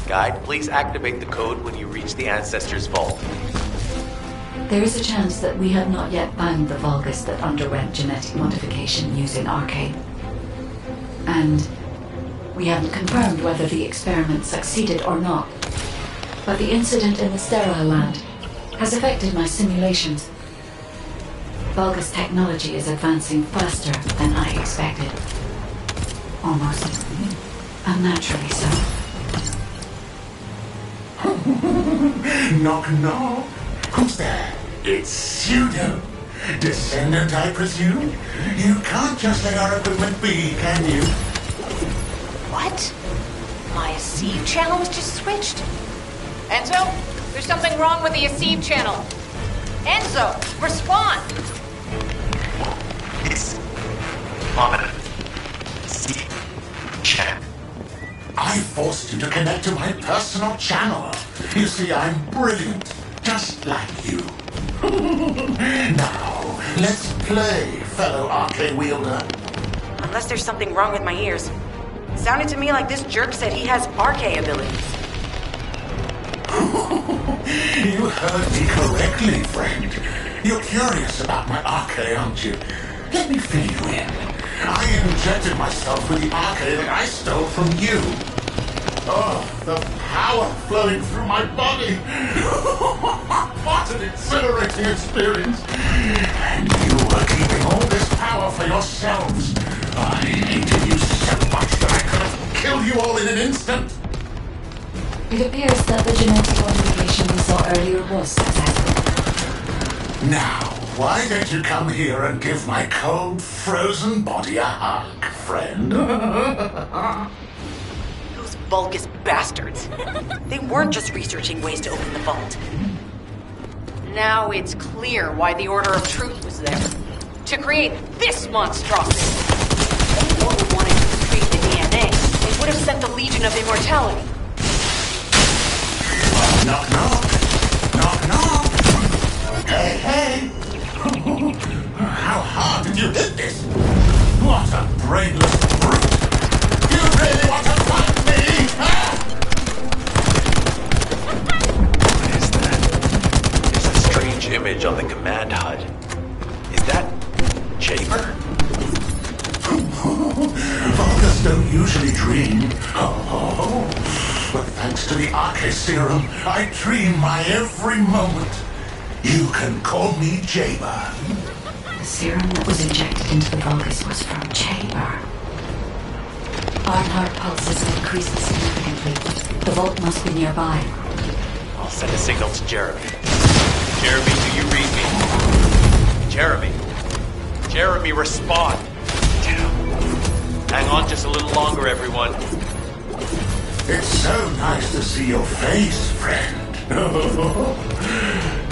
Guide, please activate the code when you reach the Ancestors' vault. There is a chance that we have not yet found the Vulgus that underwent genetic modification using Arcade. And we haven't confirmed whether the experiment succeeded or not. But the incident in the sterile land has affected my simulations. Vulgus technology is advancing faster than I expected. Almost unnaturally so. Knock, knock. Who's there? It's Pseudo. Descendant, I presume? You can't just let our equipment be, can you? What? My Acceive channel was just switched? Enzo, there's something wrong with the Acceive channel. Enzo, respond! It's on Acceive channel. I forced you to connect to my personal channel. You see, I'm brilliant, just like you. Now, let's play, fellow arcade wielder. Unless there's something wrong with my ears. Sounded to me like this jerk said he has arcade abilities. You heard me correctly, friend. You're curious about my arcade, aren't you? Let me fill you in. I injected myself with the arcade that I stole from you. Oh, the power flowing through my body. What an exhilarating experience. And you were keeping all this power for yourselves. I hated you so much that I could have killed you all in an instant. It appears that the genetic modification we saw earlier was successful. Now, why don't you come here and give my cold, frozen body a hug, friend? Those Vulgus bastards. They weren't just researching ways to open the vault. Now it's clear why the Order of Truth was there. To create this monstrosity. If the Order wanted to retrieve the DNA, they would have sent the Legion of Immortality. Knock, knock. Knock, knock. Hey, hey. How hard did you hit this? What a brainless brute. You really want to fight me? Huh? What is that? There's a strange image on the command HUD. Is that Jaber? Vulgus don't usually dream. Oh, but thanks to the Arcade Serum, I dream my every moment. You can call me Jaber. The serum that was injected into the Vulgus was from Jaber. Our heart pulses have increased significantly. The vault must be nearby. I'll send a signal to Jeremy. Jeremy, do you read me? Jeremy. Jeremy, respond. Hang on just a little longer, everyone. It's so nice to see your face, friend.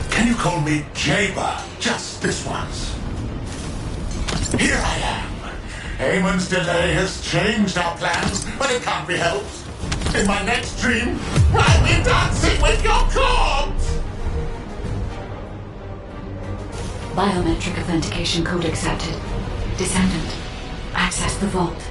Can you call me Jaber just this once? Here I am. Eamon's delay has changed our plans, but it can't be helped. In my next dream, I'll be dancing with your corpse! Biometric authentication code accepted. Descendant, access the vault.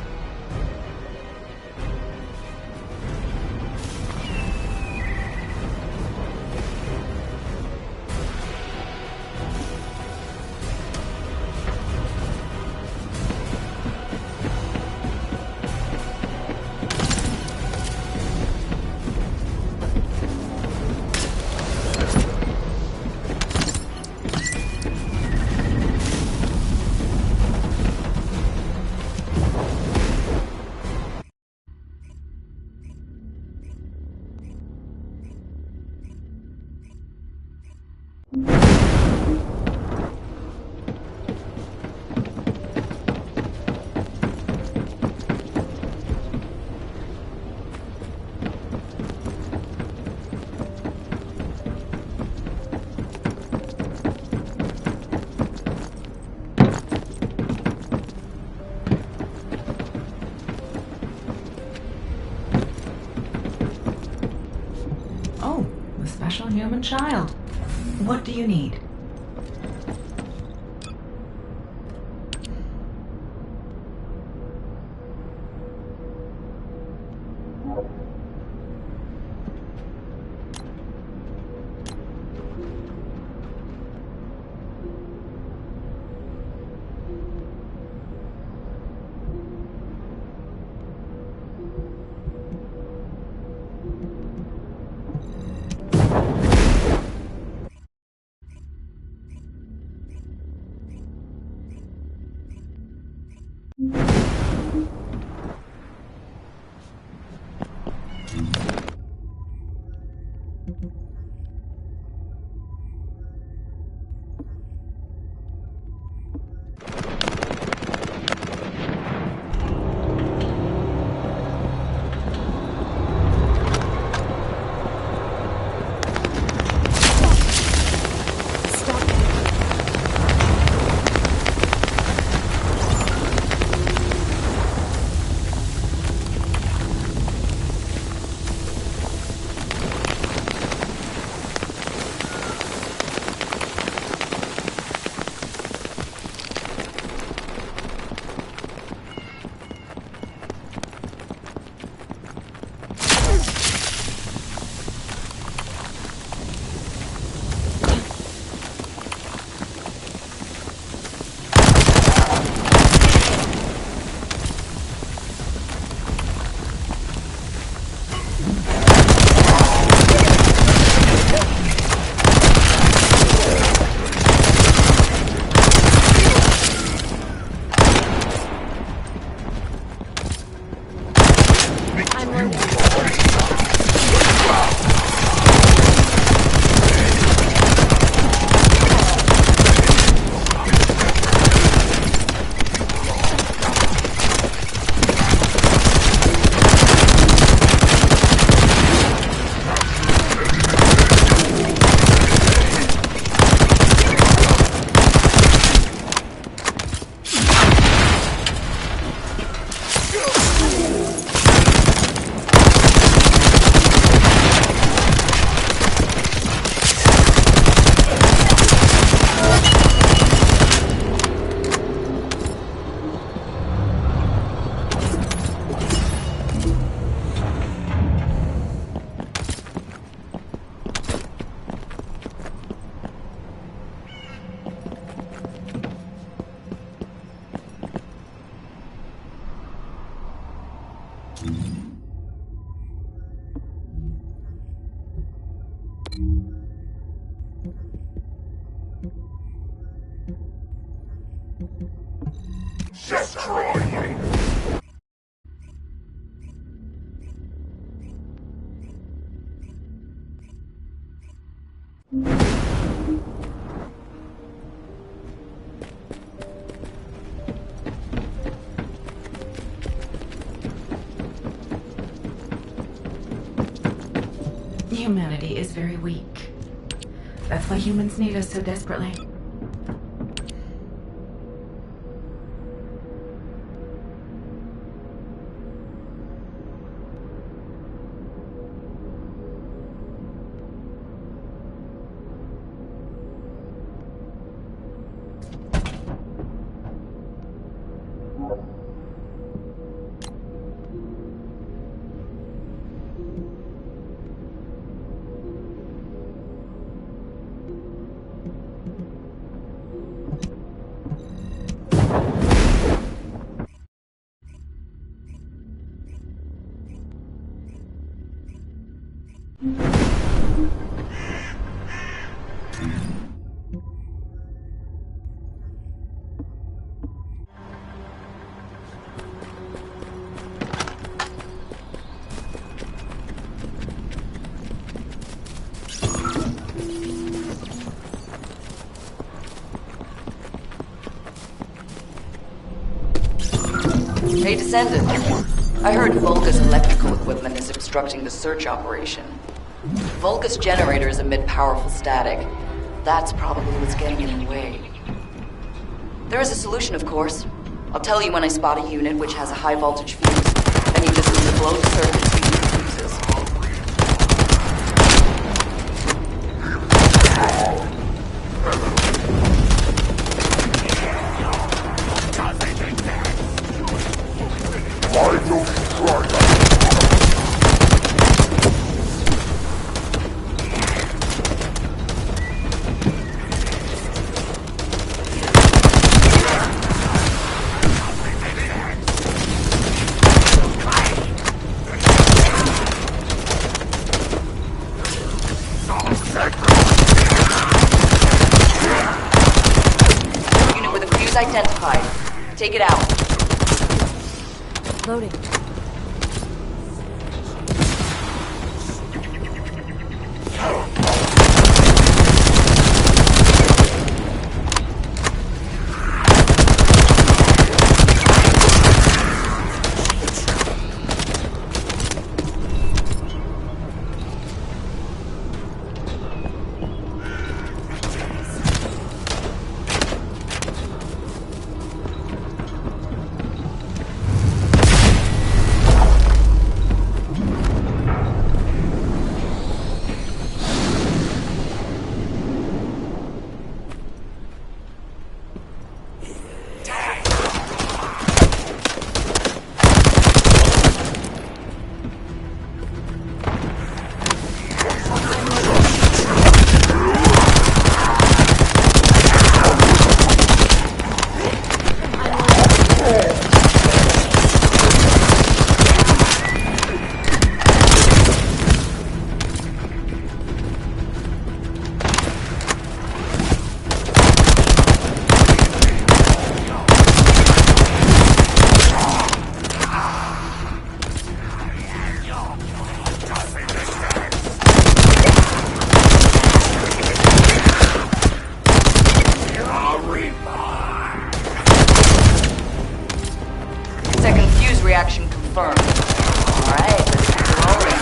special human child. What do you need? Humanity is very weak. That's why humans need us so desperately. Hey, Descendant. I heard Vulgus electrical equipment is obstructing the search operation. Vulgus generators emit powerful static. That's probably what's getting in the way. There is a solution, of course. I'll tell you when I spot a unit which has a high voltage fuse. Then you just need to blow the circuits using fuses. identified. Take it out. Loading. Reaction confirmed. Alright, let's keep it rolling.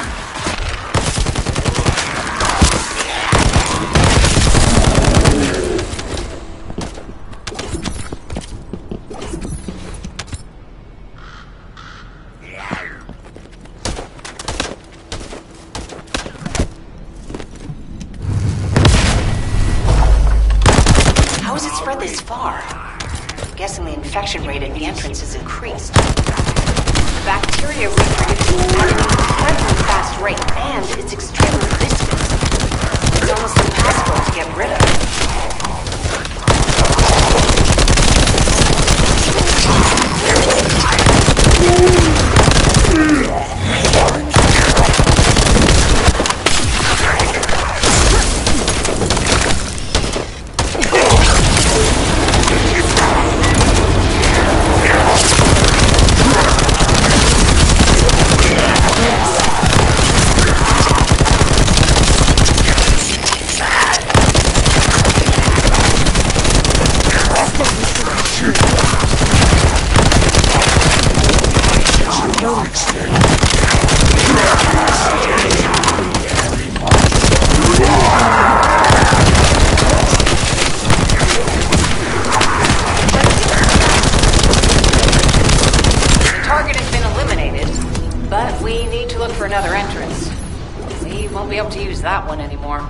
How has it spread this far? I'm guessing the infection rate at the entrance has increased. Bacteria reproduces at an incredibly fast rate, and it's extremely viscous. It's almost impossible to get rid of. For another entrance. We won't be able to use that one anymore.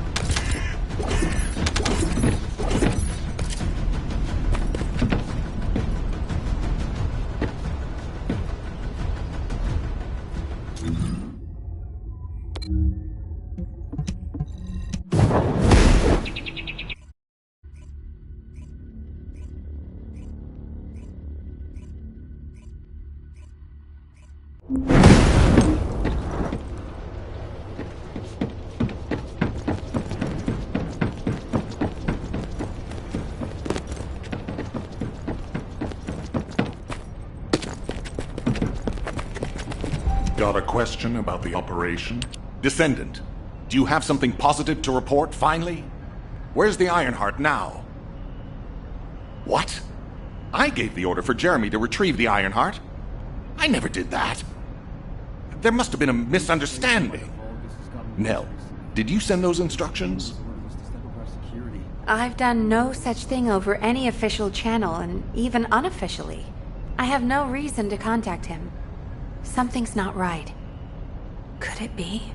Got a question about the operation? Descendant, do you have something positive to report, finally? Where's the Ironheart now? What? I gave the order for Jeremy to retrieve the Ironheart. I never did that. There must have been a misunderstanding. Nell, did you send those instructions? I've done no such thing over any official channel, and even unofficially. I have no reason to contact him. Something's not right. Could it be?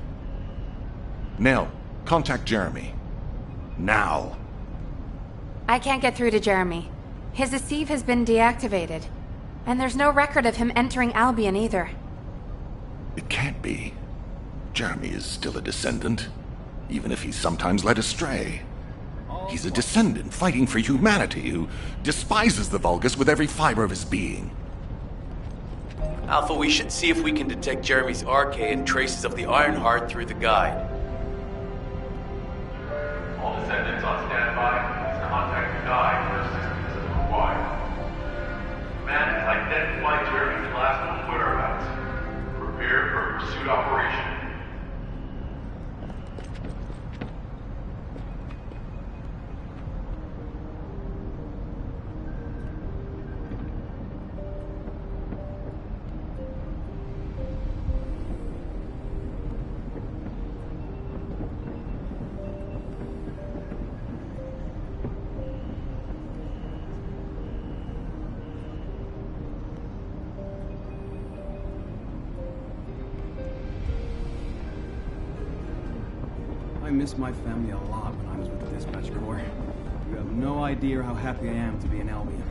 Nell, contact Jeremy. Now. I can't get through to Jeremy. His Deceive has been deactivated. And there's no record of him entering Albion either. It can't be. Jeremy is still a descendant, even if he's sometimes led astray. He's a descendant fighting for humanity who despises the Vulgus with every fiber of his being. Alpha, we should see if we can detect Jeremy's arcade and traces of the Ironheart through the guide. All descendants on standby. Please contact the guide for assistance if required. Command has identified Jeremy's last known whereabouts. Prepare for pursuit operation. I missed my family a lot when I was with the Dispatch Corps. You have no idea how happy I am to be in Albion.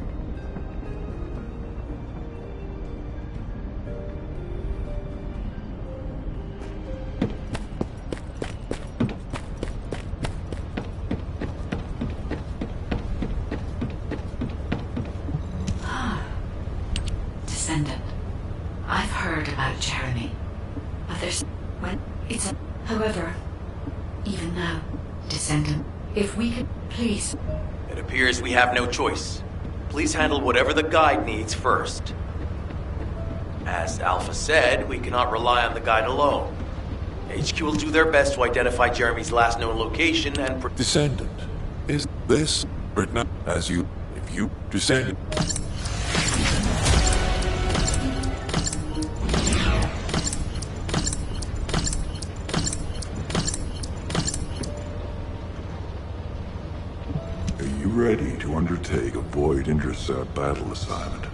Descendant. I've heard about Jeremy. Others... When... It's a... However... Even now, Descendant, if we could, please... It appears we have no choice. Please handle whatever the guide needs first. As Alpha said, we cannot rely on the guide alone. HQ will do their best to identify Jeremy's last known location and... Descendant, is this written as you... If you... Descendant... Ready to undertake a void intercept battle assignment.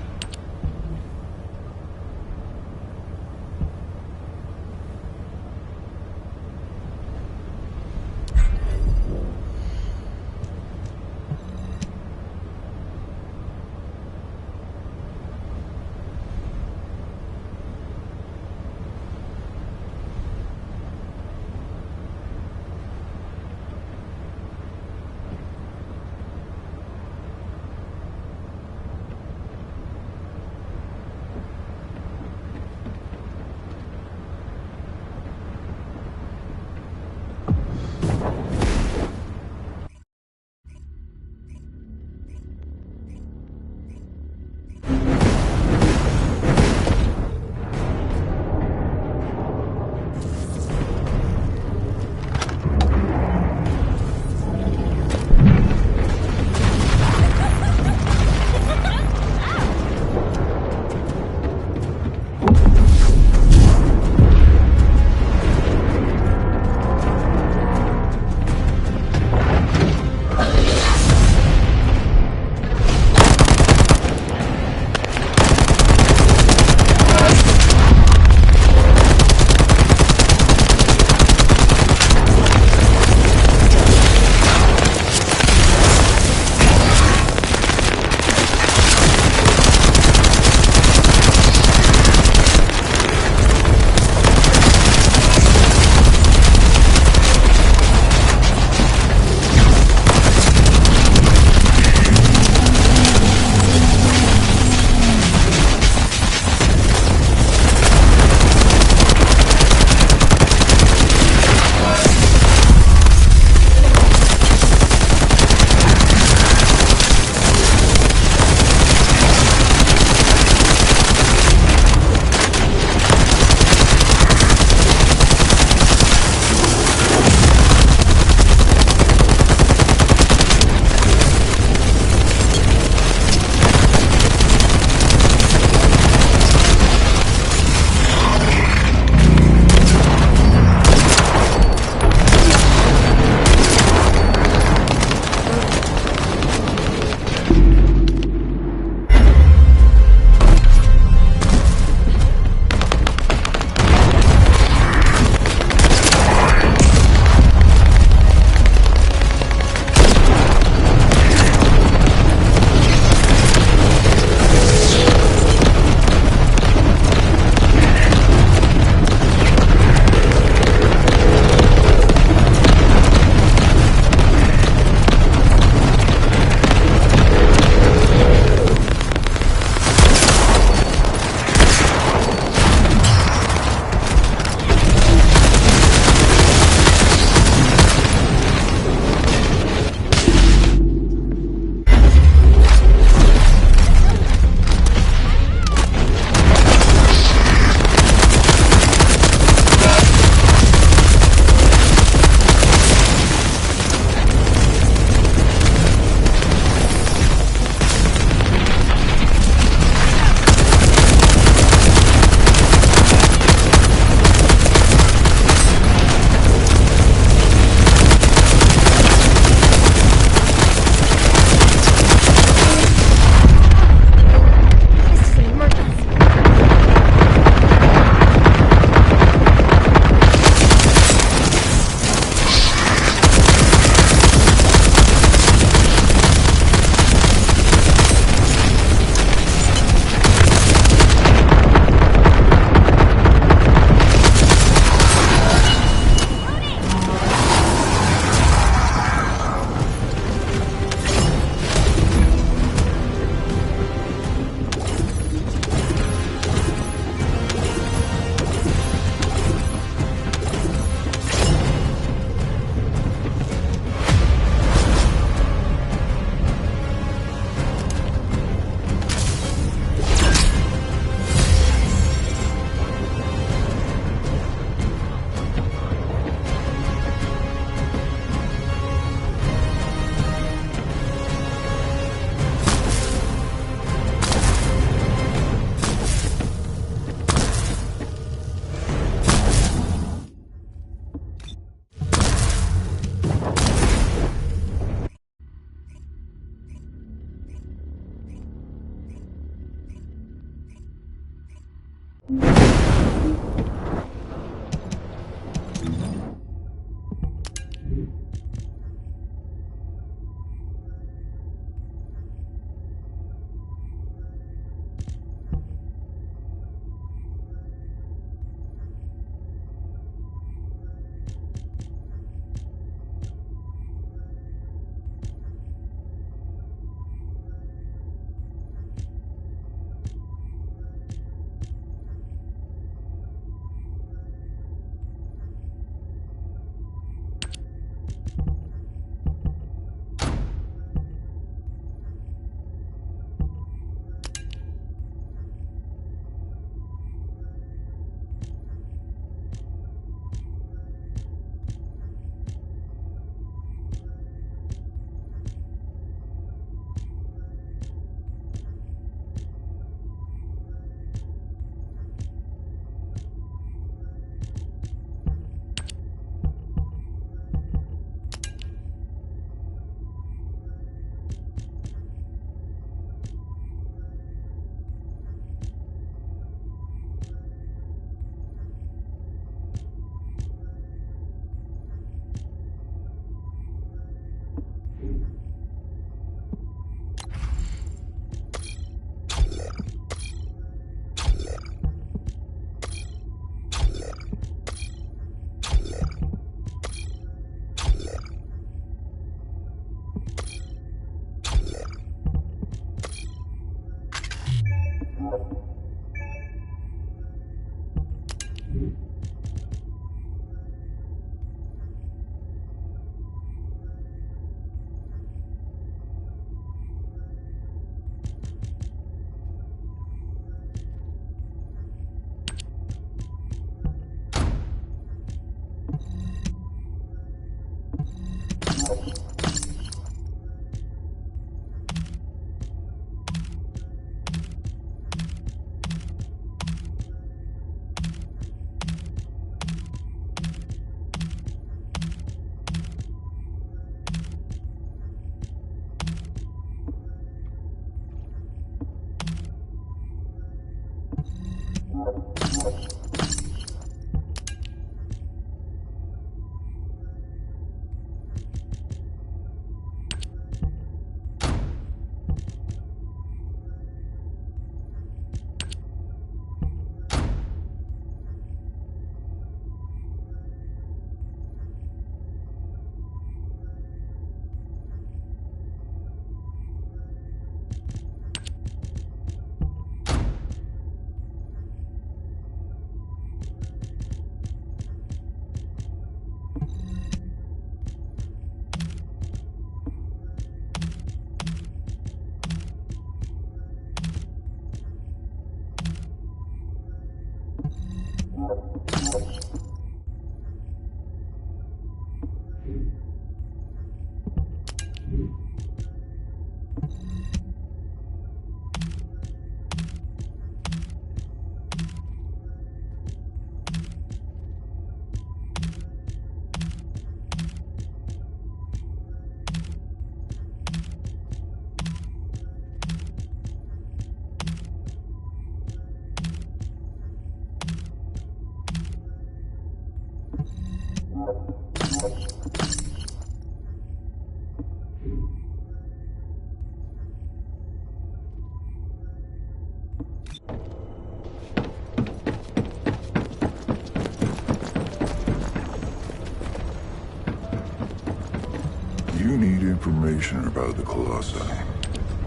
You need information about the Colossi.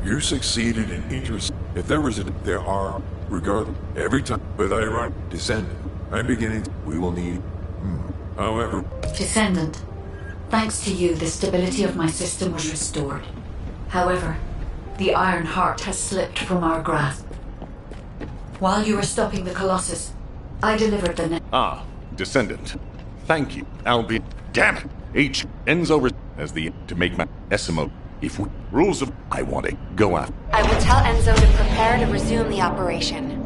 You succeeded in interest. If there was there are, regardless, every time. But I run Descendant. I'm beginning. We will need. However. Descendant. Thanks to you, the stability of my system was restored. However, the Iron Heart has slipped from our grasp. While you were stopping the Colossus, I delivered the Descendant. Thank you. I'll be. Damn it! Enzo as the to make my Esimo. If we rules of I want to go after. I will tell Enzo to prepare to resume the operation.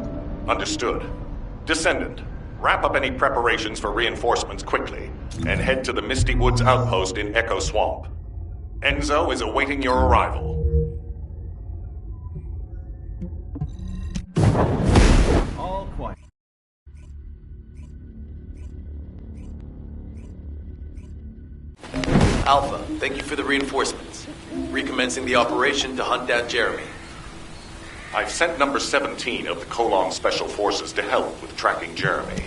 Understood. Descendant, wrap up any preparations for reinforcements quickly, and head to the Misty Woods outpost in Echo Swamp. Enzo is awaiting your arrival. All quiet. Alpha, thank you for the reinforcements. Recommencing the operation to hunt down Jeremy. I've sent number 17 of the Colon Special Forces to help with tracking Jeremy.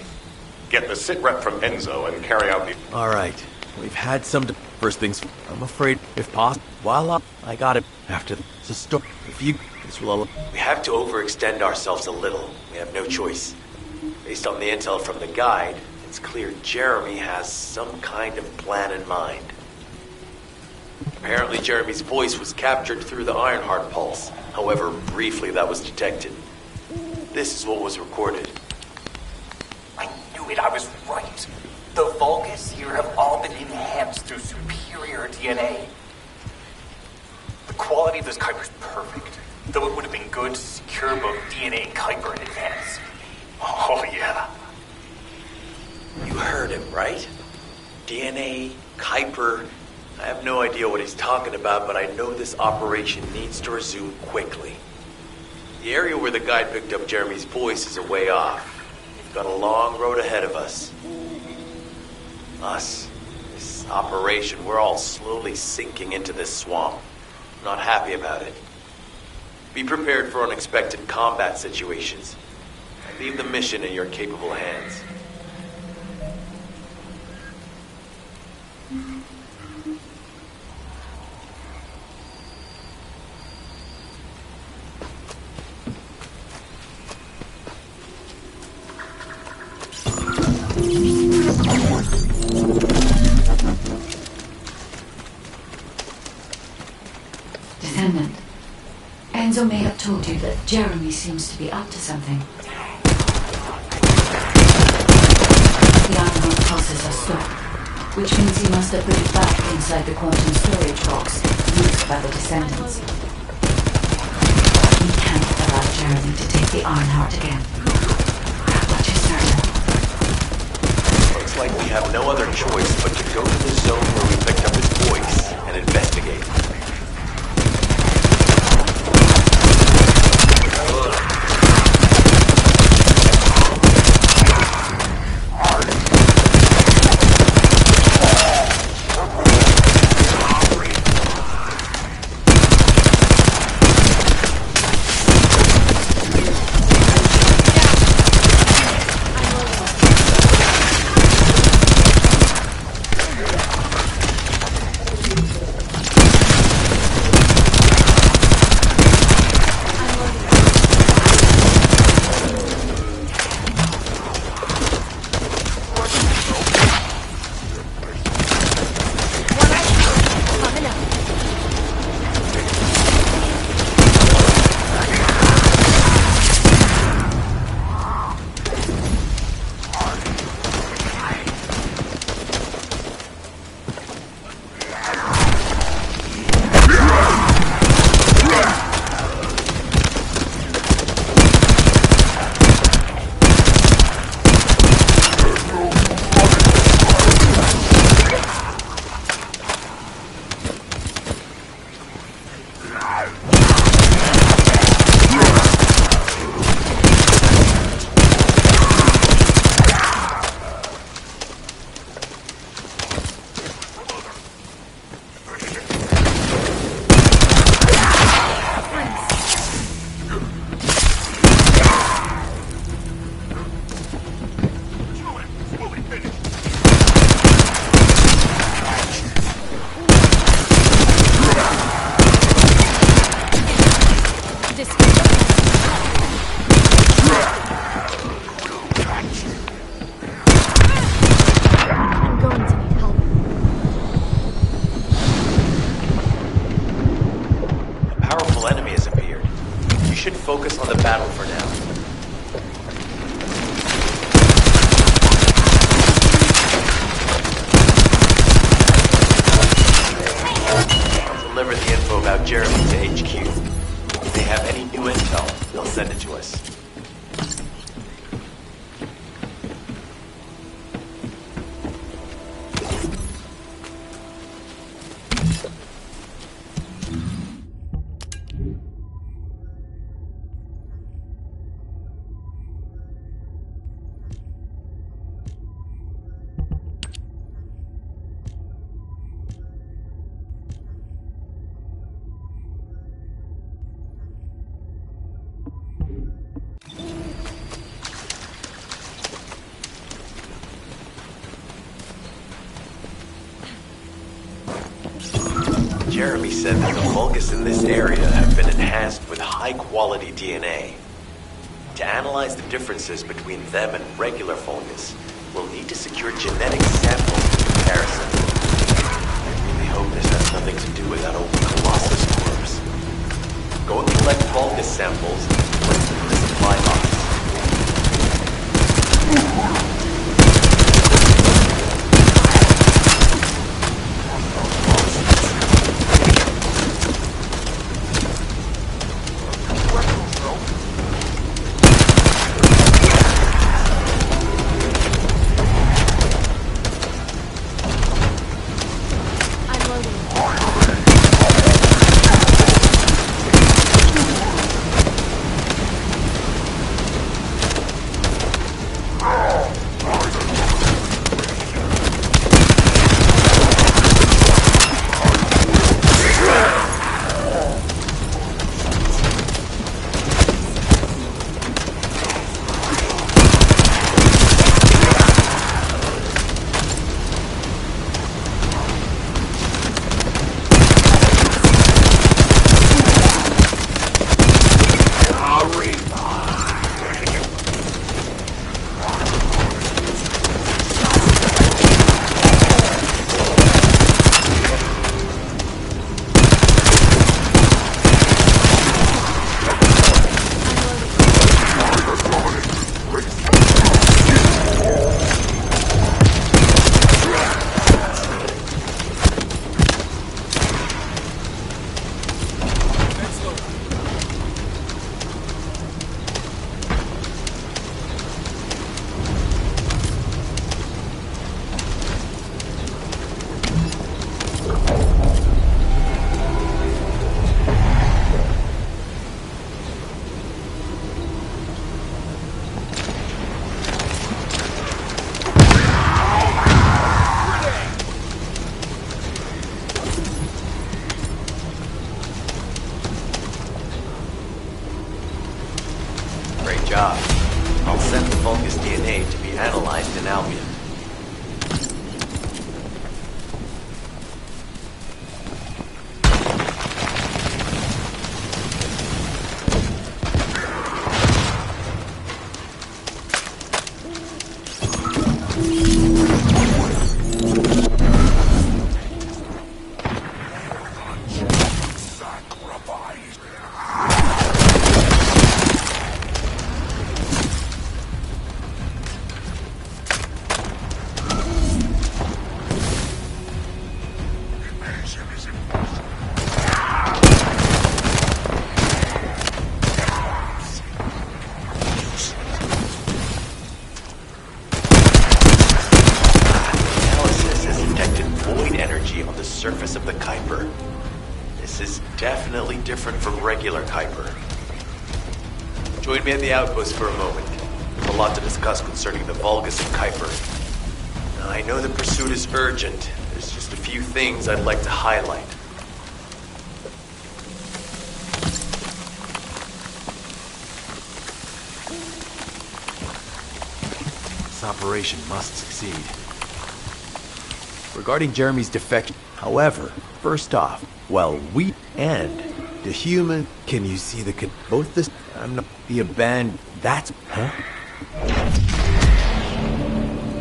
Get the sitrep from Enzo and carry out the... Alright, we've had some... First things, I'm afraid, if possible, while I got it after the store. If you... This will... We have to overextend ourselves a little. We have no choice. Based on the intel from the guide, it's clear Jeremy has some kind of plan in mind. Apparently Jeremy's voice was captured through the Ironheart pulse. However, briefly that was detected. This is what was recorded. I knew it, I was right. The Vulgus here have all been enhanced through superior DNA. The quality of this Kuiper is perfect, though it would have been good to secure both DNA and Kuiper in advance. Oh yeah. You heard him, right? DNA, Kuiper... I have no idea what he's talking about, but I know this operation needs to resume quickly. The area where the guide picked up Jeremy's voice is a way off. We've got a long road ahead of us. This operation, we're all slowly sinking into this swamp. Not happy about it. Be prepared for unexpected combat situations. I leave the mission in your capable hands. Descendant, Enzo may have told you that Jeremy seems to be up to something. The Ironheart pulses are stopped. which means he must have put it back inside the quantum storage box used by the Descendants. We can't allow Jeremy to take the Ironheart again. That much is certain. Looks like we have no other choice but to go to the zone where we picked up his voice and investigate. Focus on the battle for now. Deliver the info about Jeremy to HQ. If they have any new intel, they'll send it to us. Jeremy said that the Vulgus in this area have been enhanced with high-quality DNA. To analyze the differences between them and regular Vulgus, we'll need to secure genetic samples for comparison. I really hope this has nothing to do with that old Colossus corpse. Go and collect Vulgus samples and place them in the supply box. Definitely different from regular Kuiper. Join me at the outpost for a moment. There's a lot to discuss concerning the Vulgus and Kuiper. Now, I know the pursuit is urgent. There's just a few things I'd like to highlight. This operation must succeed. Regarding Jeremy's defection, however, first off, we and the human, can you see both this, I'm not, the abandoned, that's, huh?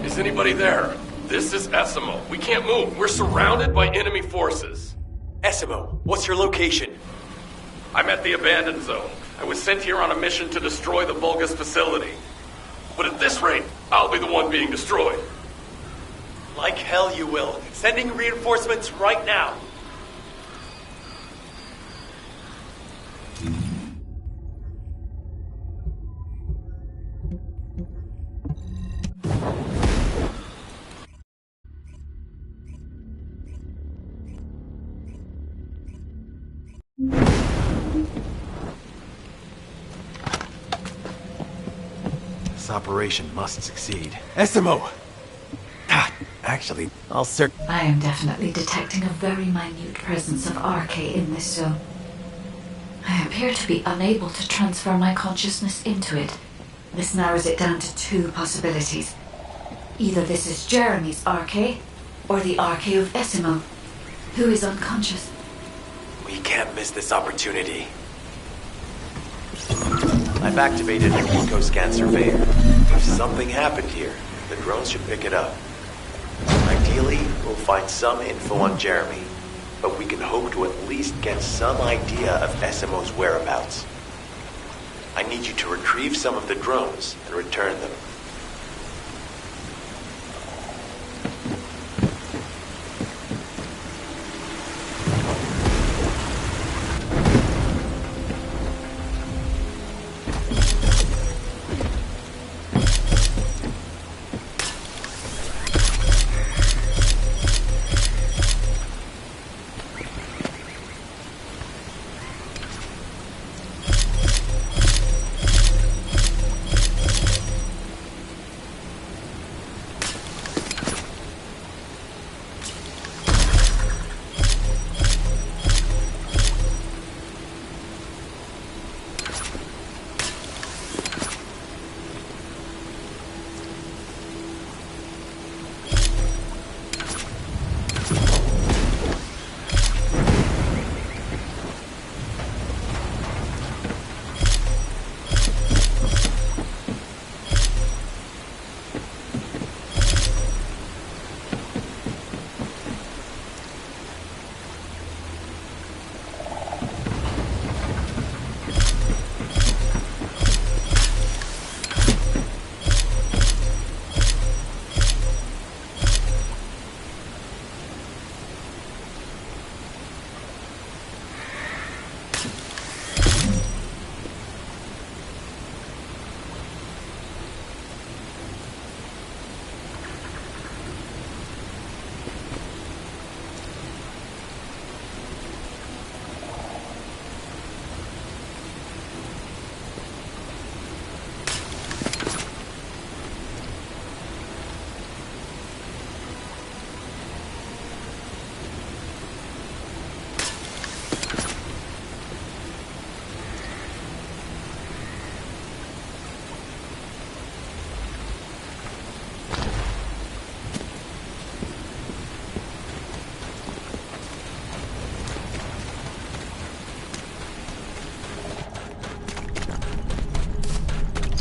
Is anybody there? This is Essimo. We can't move. We're surrounded by enemy forces. Essimo, what's your location? I'm at the abandoned zone. I was sent here on a mission to destroy the Vulgus facility. But at this rate, I'll be the one being destroyed. Like hell you will. Sending reinforcements right now. This operation must succeed. Essimo! Actually, I'll I am definitely detecting a very minute presence of RK in this zone. I appear to be unable to transfer my consciousness into it. This narrows it down to two possibilities. Either this is Jeremy's RK, or the RK of Essimo, who is unconscious. We can't miss this opportunity. I've activated an eco-scan surveyor. If something happened here, the drones should pick it up. Ideally, we'll find some info on Jeremy, but we can hope to at least get some idea of Essimo's whereabouts. I need you to retrieve some of the drones and return them.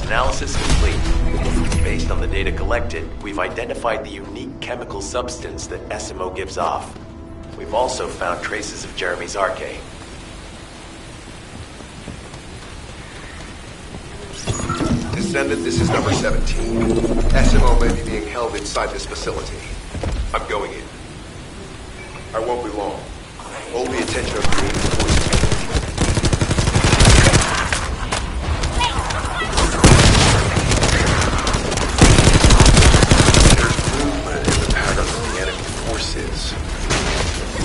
Analysis complete. Based on the data collected, we've identified the unique chemical substance that Essimo gives off. We've also found traces of Jeremy's RK. Descendant, this is number 17. Essimo may be being held inside this facility. I'm going in. I won't be long. Hold the attention of the reinforcements.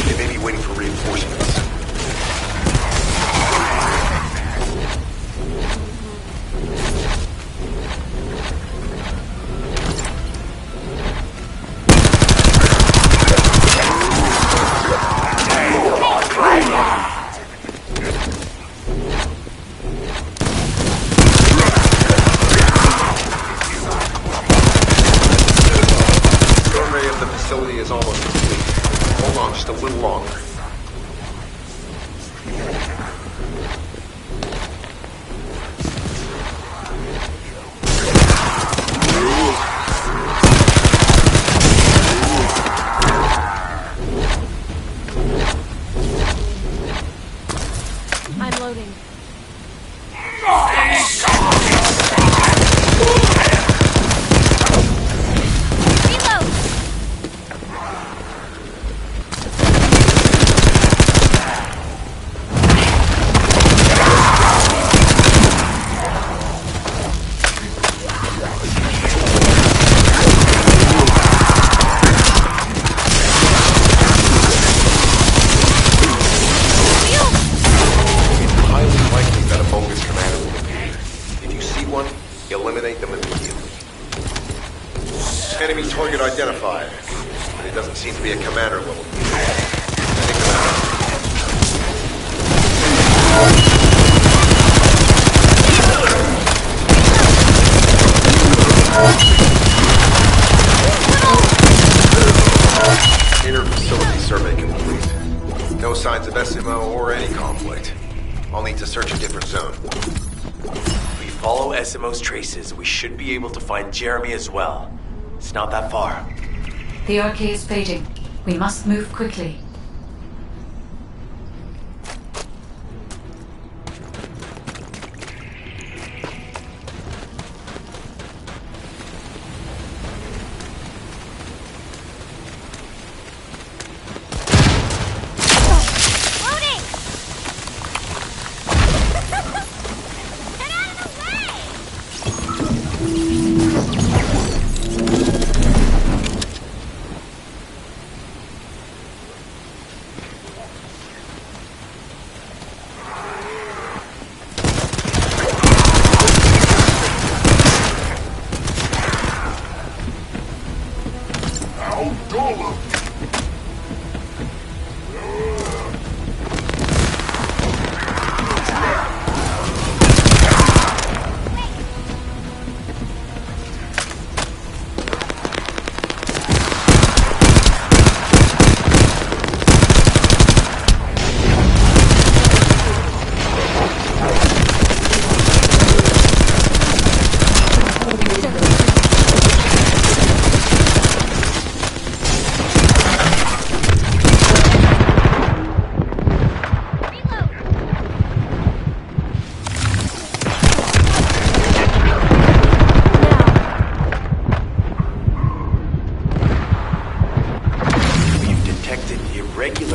They may be waiting for reinforcements. almost complete. Hold on just a little longer. I'm loading. Enemy target identified. But it doesn't seem to be a commander level. Inner facility survey complete. No signs of SMO or any conflict. I'll need to search a different zone. If we follow SMO's traces, we should be able to find Jeremy as well. It's not that far. The RK is fading. We must move quickly.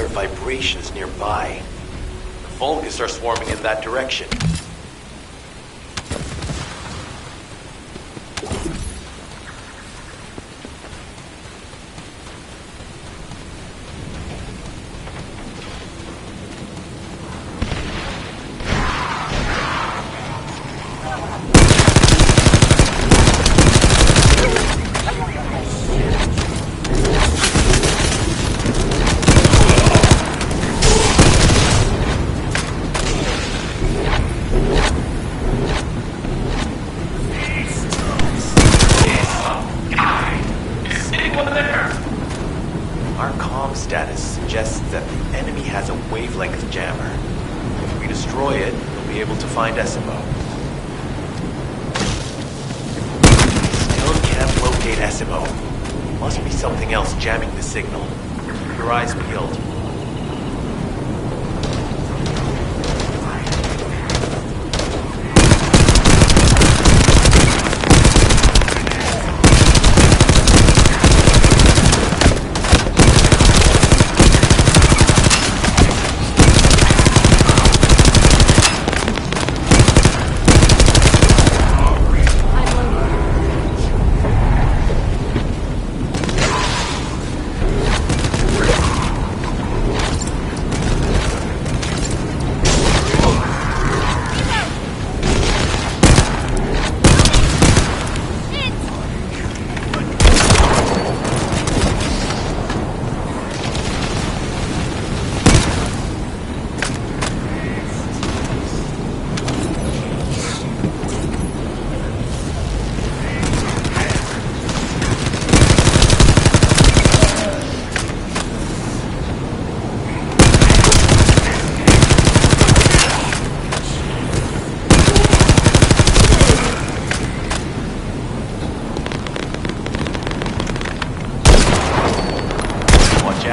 Vibrations nearby. The Vulgus are swarming in that direction. Our comm status suggests that the enemy has a wavelength jammer. If we destroy it, we'll be able to find SMO. Still can't locate SMO. Must be something else jamming the signal. Keep your eyes peeled.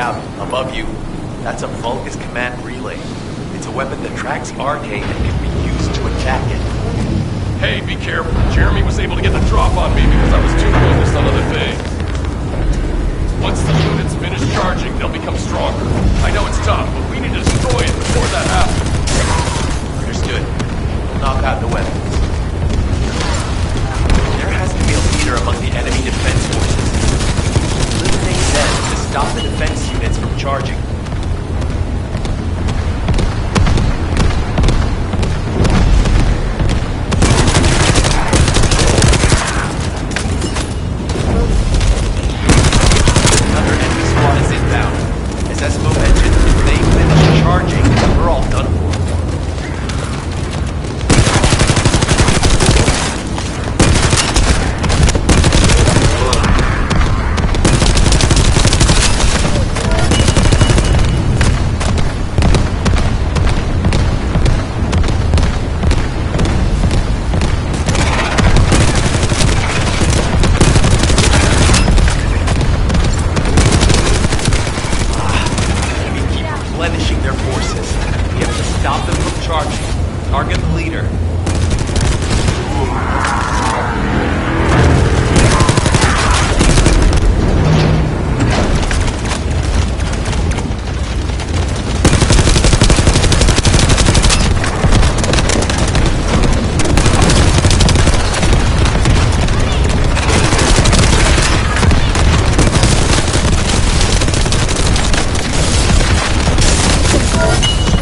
out, above you. That's a Vulgus command relay. It's a weapon that tracks RK and can be used to attack it. Hey, be careful. Jeremy was able to get the drop on me because I was too focused on other things. Once the units finish charging, they'll become stronger. I know it's tough, but we need to destroy it before that happens. Understood. We'll knock out the weapons. There has to be a leader among the enemy defense forces. Eliminate them to stop the defense units from charging. Another enemy squad is inbound. As SMO mentioned, if they finish charging, we're all done for. Replenishing their forces. We have to stop them from charging. Target the leader.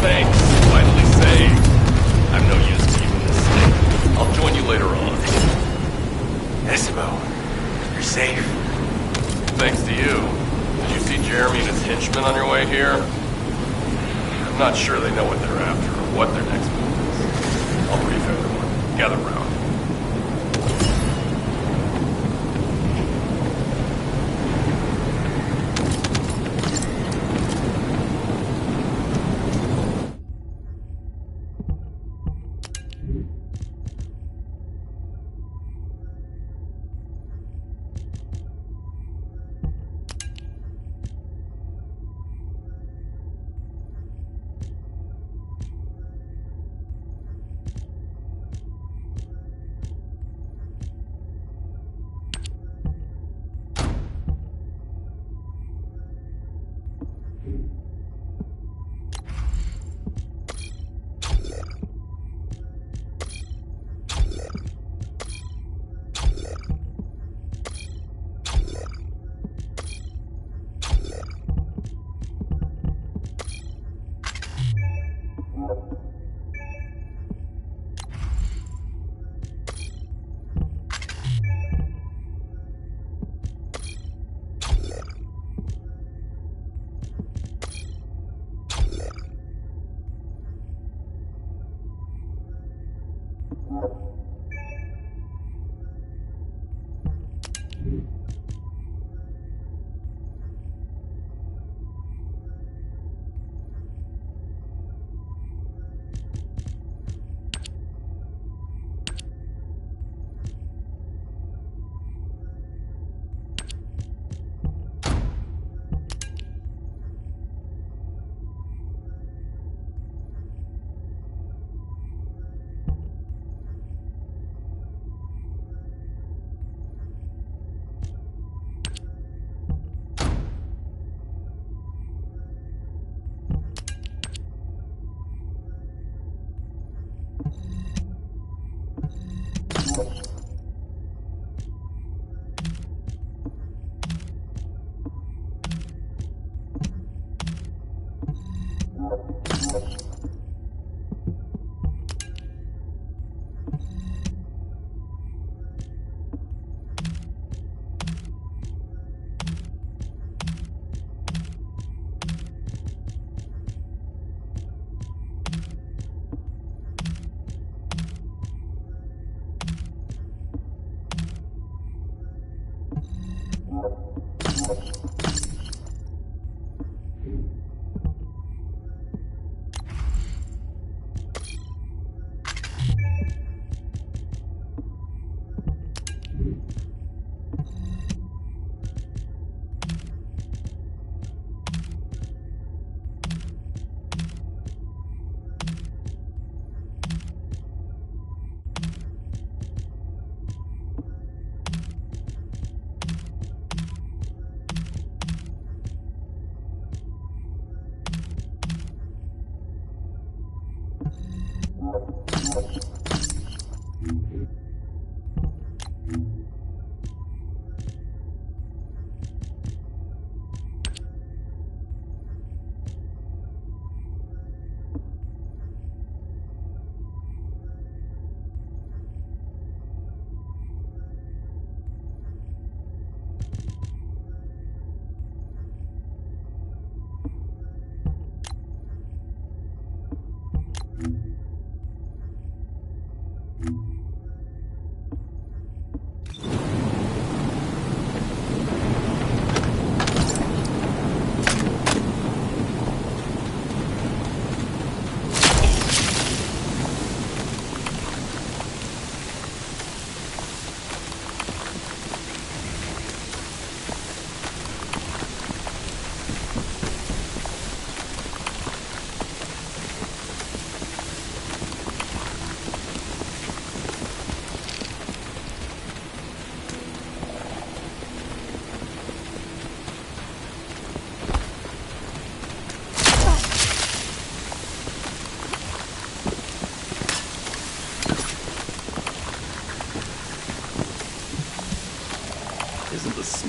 Thanks. Finally saved. I'm no use to you in this state. I'll join you later on. Esmo, you're safe. Thanks to you. Did you see Jeremy and his henchmen on your way here? I'm not sure they know what they're after or what their next move is. I'll brief everyone. Gather round.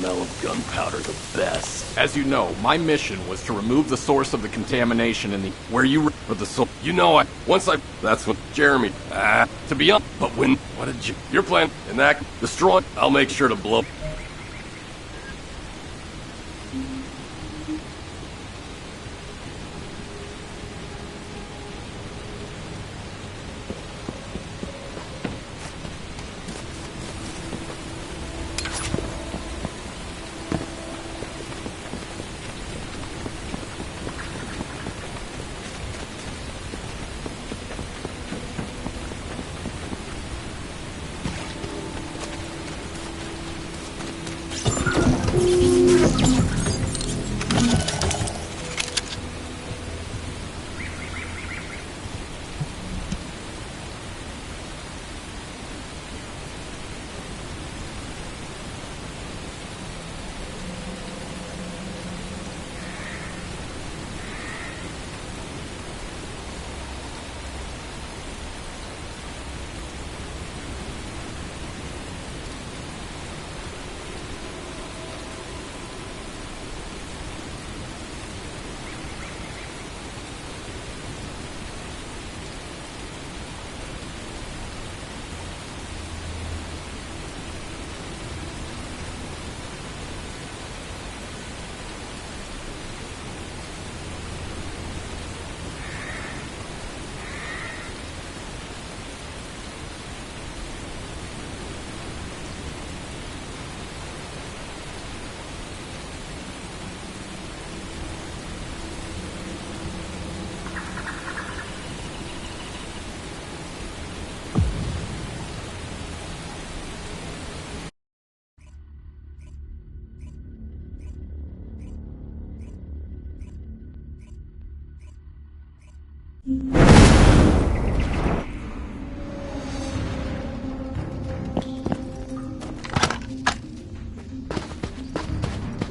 smell of gunpowder the best. As you know, my mission was to remove the source of the contamination in the... Where you... But the so... You know, that's what Jeremy... to be up. But when... What did you... Your plan... And that... Destroy... I'll make sure to blow...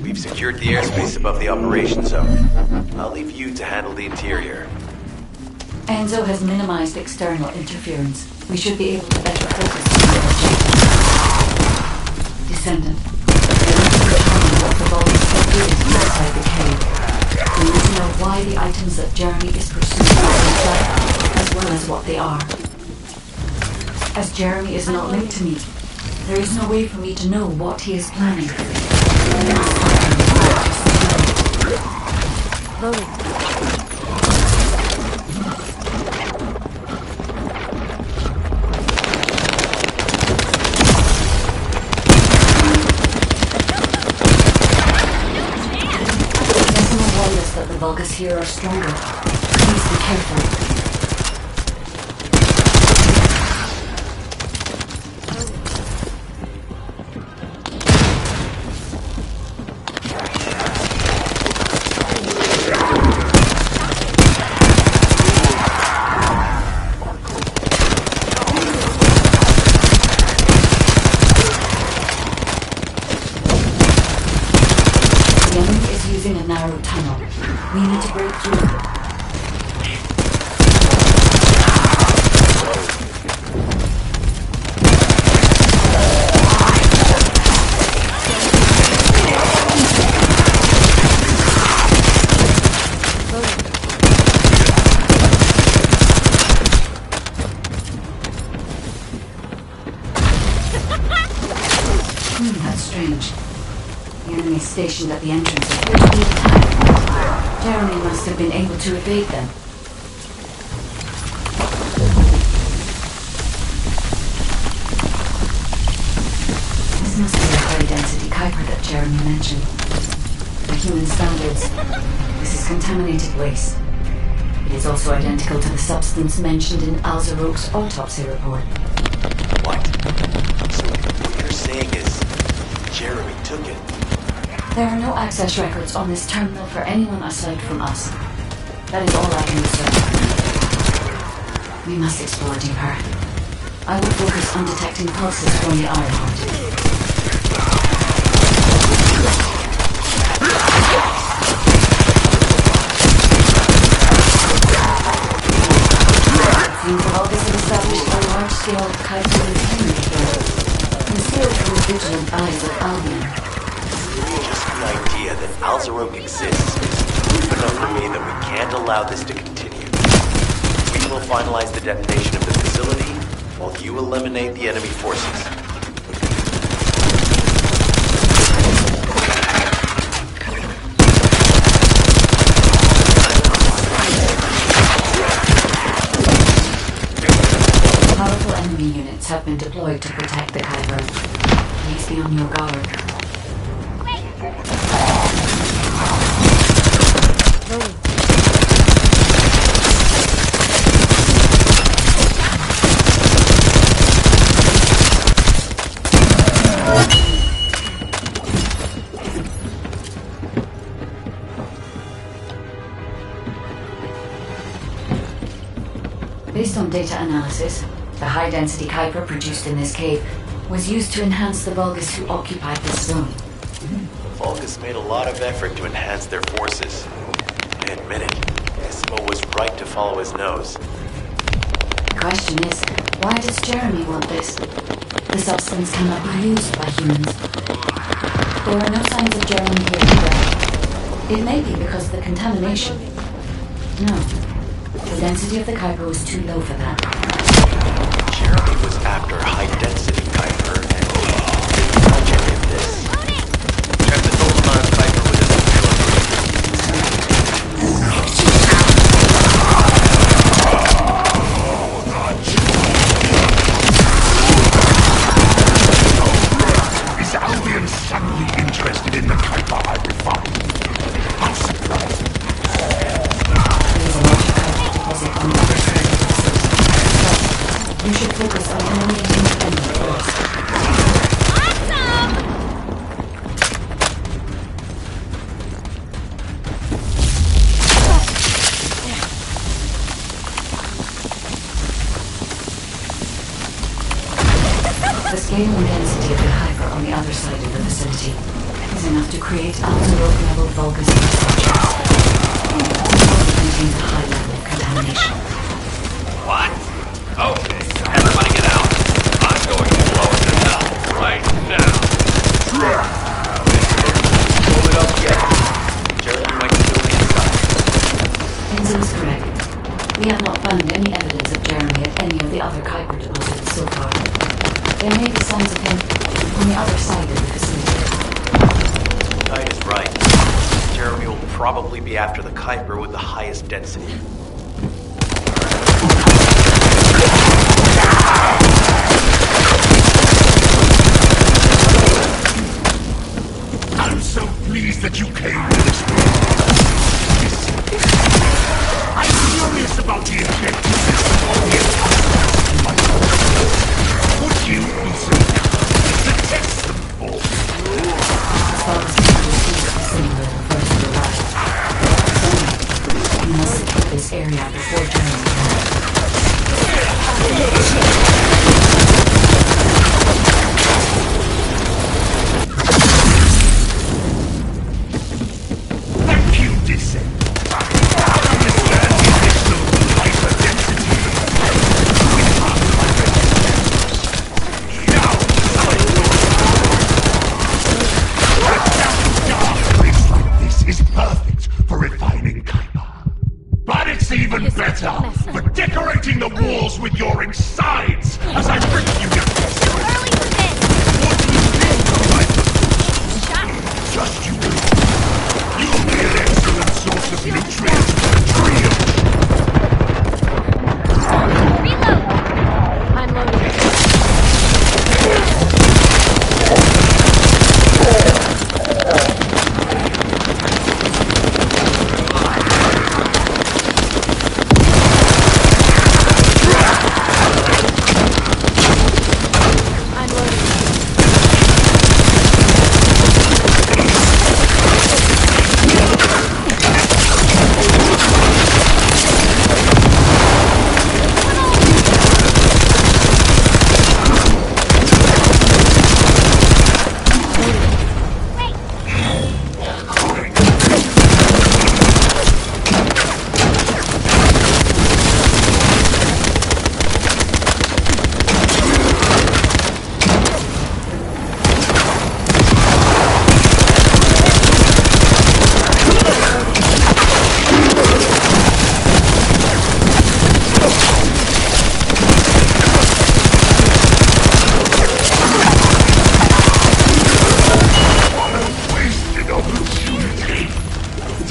We've secured the airspace above the operation zone. I'll leave you to handle the interior. Enzo has minimized external interference. We should be able to better focus on the objective. Descendant, we need to determine what the Vulgus security inside the cave. We need to know why the items that Jeremy is pursuing are inside, as well as what they are. As Jeremy is not linked to me, there is no way for me to know what he is planning. Loading. That the Vulgus here are stronger. Please be careful. The enemy is using a narrow tunnel. We need to break through it. That's strange. The enemy stationed at the entrance appears to be attacked. Jeremy must have been able to evade them. This must be the high-density Kuiper that Jeremy mentioned. By human standards, this is contaminated waste. It is also identical to the substance mentioned in Alzaroke's autopsy report. What? So what you're saying is Jeremy took it? There are no access records on this terminal for anyone aside from us. That is all I can discern. We must explore deeper. I will focus on detecting pulses from the Ironheart. Seems the Vulgus have established a large-scale Kuiper containment here, concealed from the vigilant eyes of Albion. Alzarok exists is proof enough for me that we can't allow this to continue. We will finalize the detonation of the facility while you eliminate the enemy forces. Powerful enemy units have been deployed to protect the Kyber. Please be on your guard. Based on data analysis, the high-density Kuiper produced in this cave was used to enhance the Vulgus who occupied this zone. The Vulgus made a lot of effort to enhance their forces. I admit it, Ismo was right to follow his nose. The question is, why does Jeremy want this? The substance cannot be used by humans. There are no signs of Jeremy here either. It may be because of the contamination. No. The density of the Kuiper was too low for that. Jeremy was after high-density Kuiper and didn't touch any of this. Check the total amount of Kuiper within the Is Albion suddenly interested in the Kuiper I refined? How surprising. You should focus on eliminating the enemy first. The scale and density of the Kuiper on the other side of the facility is enough to create Alzarok-level Vulgus infrastructures. It contains a high level of contamination. What? Okay, everybody get out. I'm going to blow it to hell right now. Pull it up yet. Jeremy might still be inside. Enzo is correct. We have not found any evidence of Jeremy at any of the other Kuiper deposits so far. There may be signs of him on the other side of the facility. Tide is right. Jeremy will probably be after the Kuiper with the highest density. I'm so pleased that you came to this place. I'm curious about the objective system of the entire. Would you be so kind to test them for me? You must secure this area before Jeremy can. Thank you, Descent. I understand the additional hyperdensity. Now, a place like this is perfect for refining Kuiper. But it's even better for decorating the walls with your insides as I bring you your best. What do you think of my proposals? Just you wait. You'll be an excellent source of nutrients for the trio. Reload! I'm loading.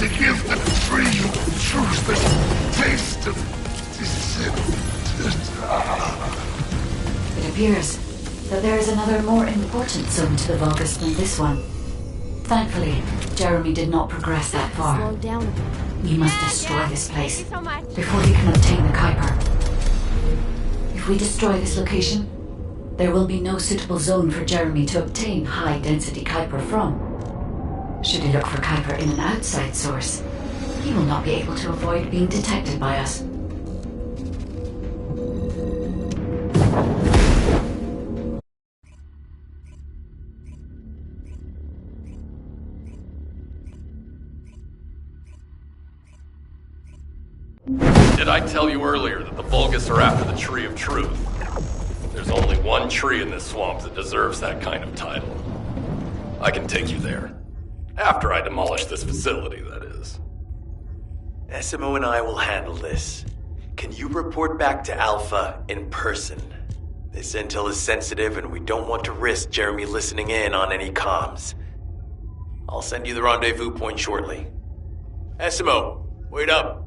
to give the tree of truth the taste of descent. It appears that there is another more important zone to the Vulgus than this one. Thankfully, Jeremy did not progress that far. Slow down a bit. We must destroy this place before he can obtain the Kuiper. If we destroy this location, there will be no suitable zone for Jeremy to obtain high-density Kuiper from. Should he look for Kuiper in an outside source, he will not be able to avoid being detected by us. Did I tell you earlier that the Vulgus are after the Tree of Truth? There's only one tree in this swamp that deserves that kind of title. I can take you there. After I demolish this facility, that is. Essimo and I will handle this. Can you report back to Alpha in person? This intel is sensitive and we don't want to risk Jeremy listening in on any comms. I'll send you the rendezvous point shortly. Essimo, wait up.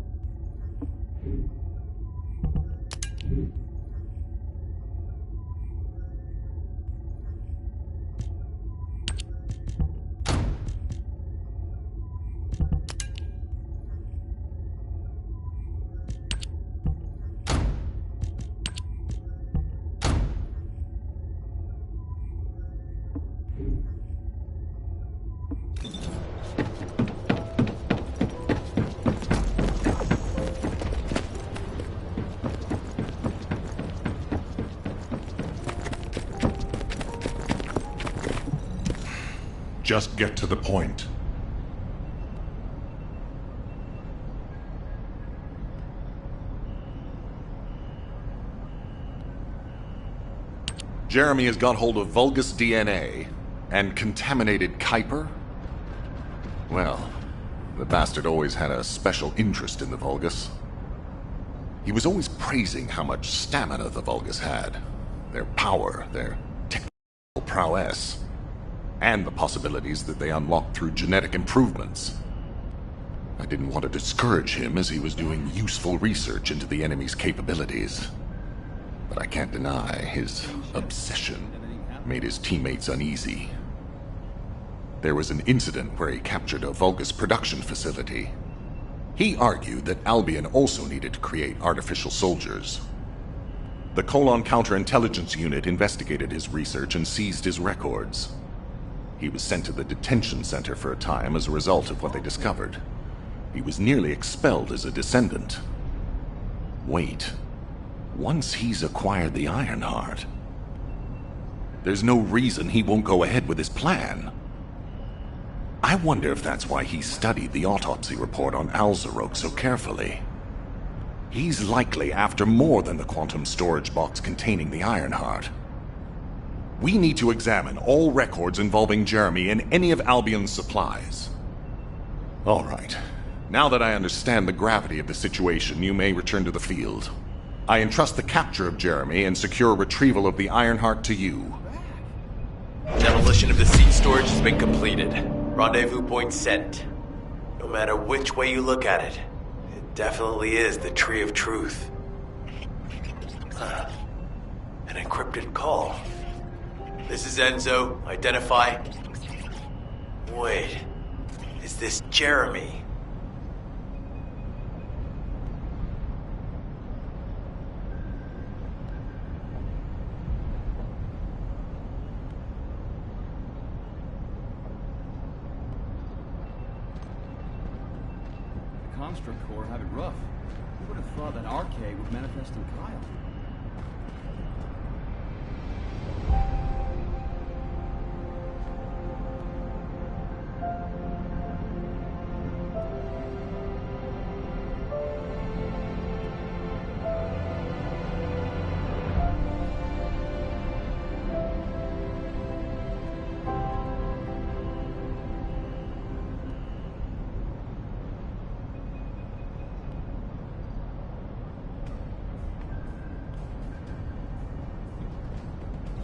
Just get to the point. Jeremy has got hold of Vulgus DNA and contaminated Kuiper? Well, the bastard always had a special interest in the Vulgus. He was always praising how much stamina the Vulgus had, their power, their technical prowess, and the possibilities that they unlocked through genetic improvements. I didn't want to discourage him as he was doing useful research into the enemy's capabilities. But I can't deny his obsession made his teammates uneasy. There was an incident where he captured a Vulgus production facility. He argued that Albion also needed to create artificial soldiers. The Colon Counterintelligence Unit investigated his research and seized his records. He was sent to the detention center for a time as a result of what they discovered. He was nearly expelled as a descendant. Wait. Once he's acquired the Ironheart, there's no reason he won't go ahead with his plan. I wonder if that's why he studied the autopsy report on Alzarok so carefully. He's likely after more than the quantum storage box containing the Ironheart. We need to examine all records involving Jeremy and any of Albion's supplies. All right. Now that I understand the gravity of the situation, you may return to the field. I entrust the capture of Jeremy and secure retrieval of the Ironheart to you. Demolition of the seed storage has been completed. Rendezvous point sent. No matter which way you look at it, it definitely is the Tree of Truth. An encrypted call. This is Enzo. Identify. Wait. Is this Jeremy? The Construct Corps have it rough. Who would have thought that RK would manifest in Kyle?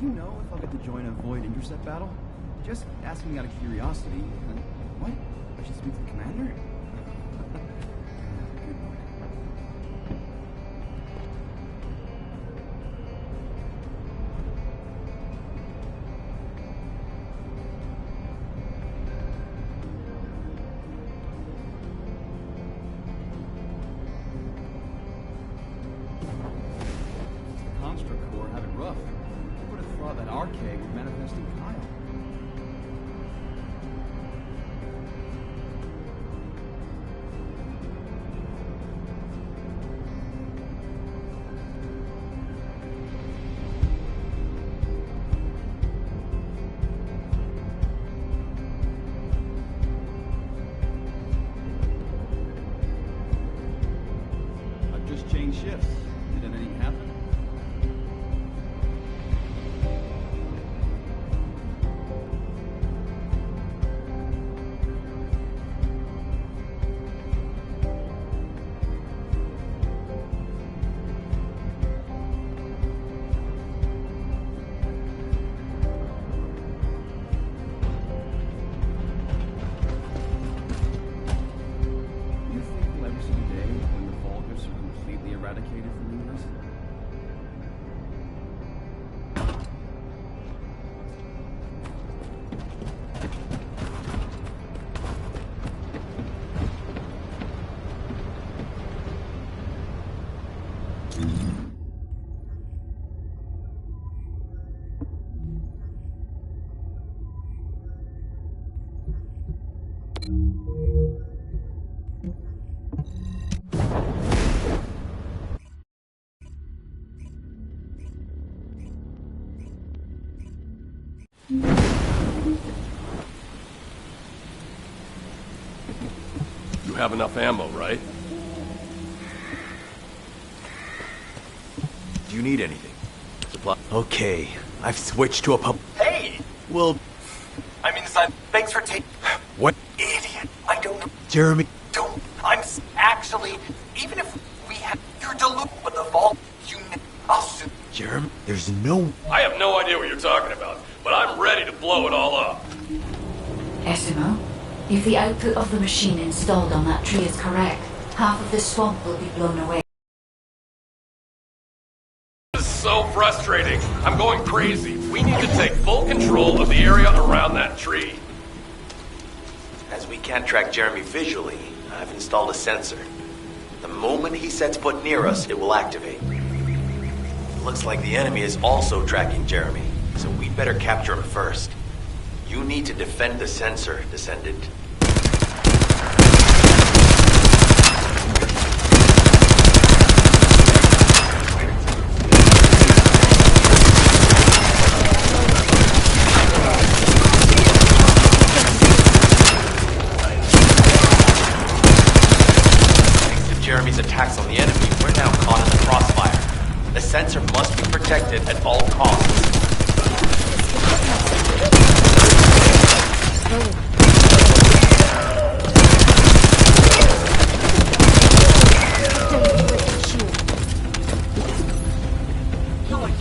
Do you know if I'll get to join a Void Intercept battle? Just asking out of curiosity. What? I should speak to the commander? Constra Corps have it rough. Who would have thought that archaic would manifest in Kyle? I've just changed shifts. Did anything happen? Do you think we'll ever see the day when the Vulgus are completely eradicated from the universe? You have enough ammo, right? Do you need anything? Supply. Okay, I've switched to a pub. Hey! Well, I'm inside. Thanks for taking. what? Idiot! I don't. Jeremy. Don't. Actually, even if we have. You're delusional with the vault. I'll sue. Jeremy, there's no. I have no idea what you're talking about, but I'm ready to blow it all up. Esimo, if the output of the machine installed on that tree is correct, half of the swamp will be blown away. This is so frustrating. I'm going crazy. We need to take full control of the area around that tree. As we can't track Jeremy visually, I've installed a sensor. The moment he sets foot near us, it will activate. Looks like the enemy is also tracking Jeremy, so we'd better capture him first. You need to defend the sensor, Descendant. Thanks to Jeremy's attacks on the enemy, we're now caught in the crossfire. The sensor must be protected at all costs.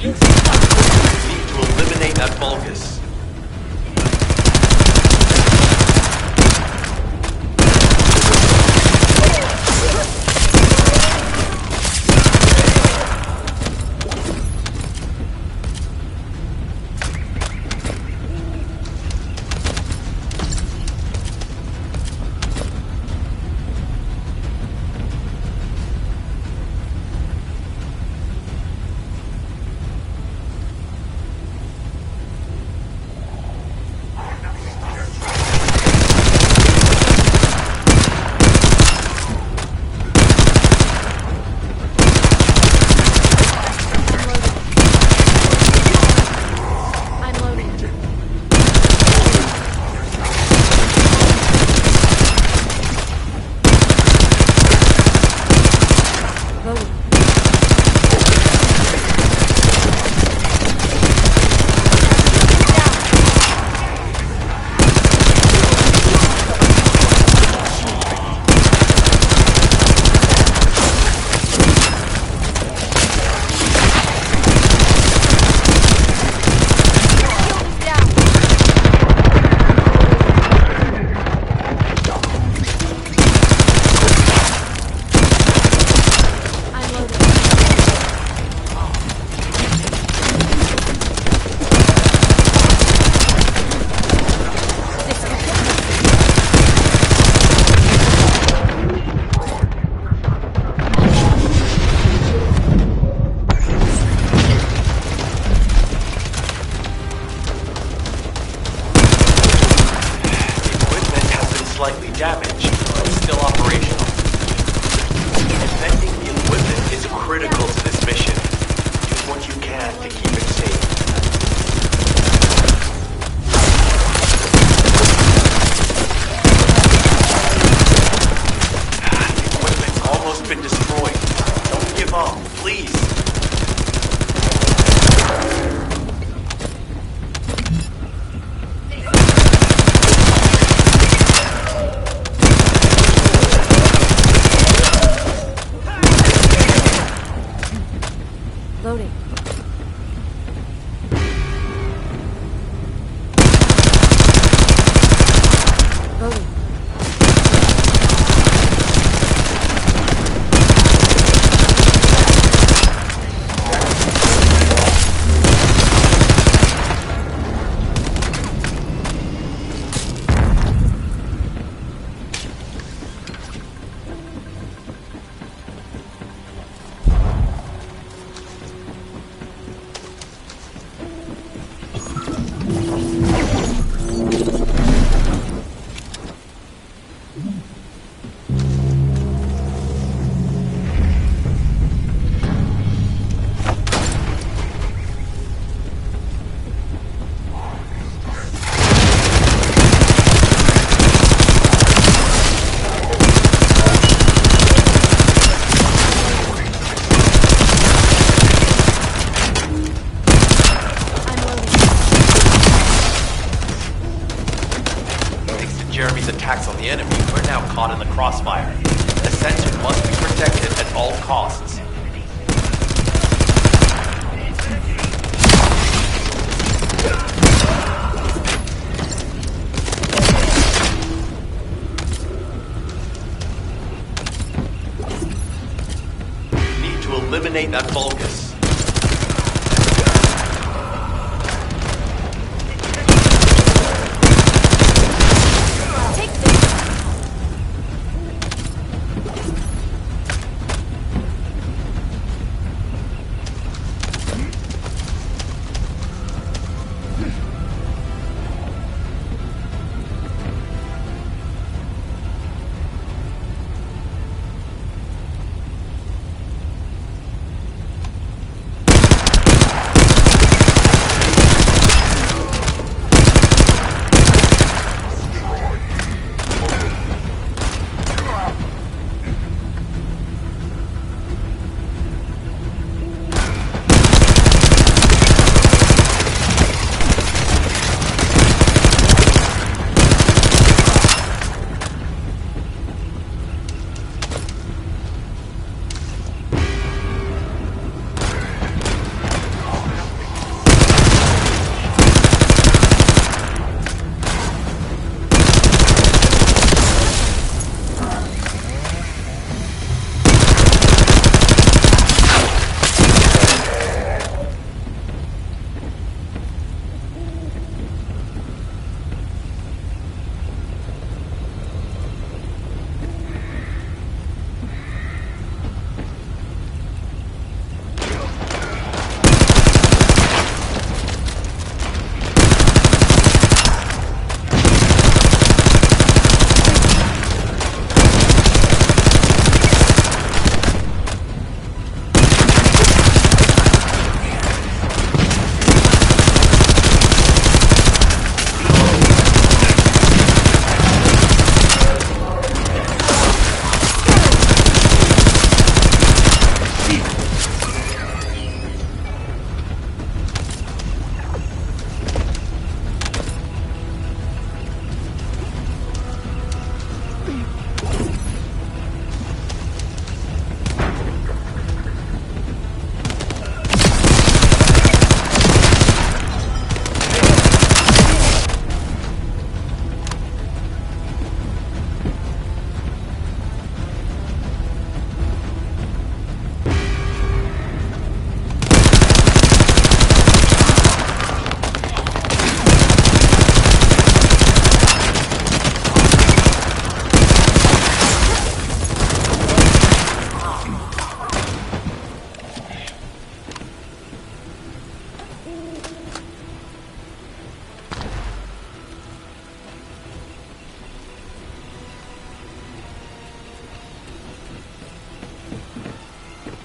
We need to eliminate that Vulgus. caught in the crossfire. Ascension must be protected at all costs. Need to eliminate that Vulgus.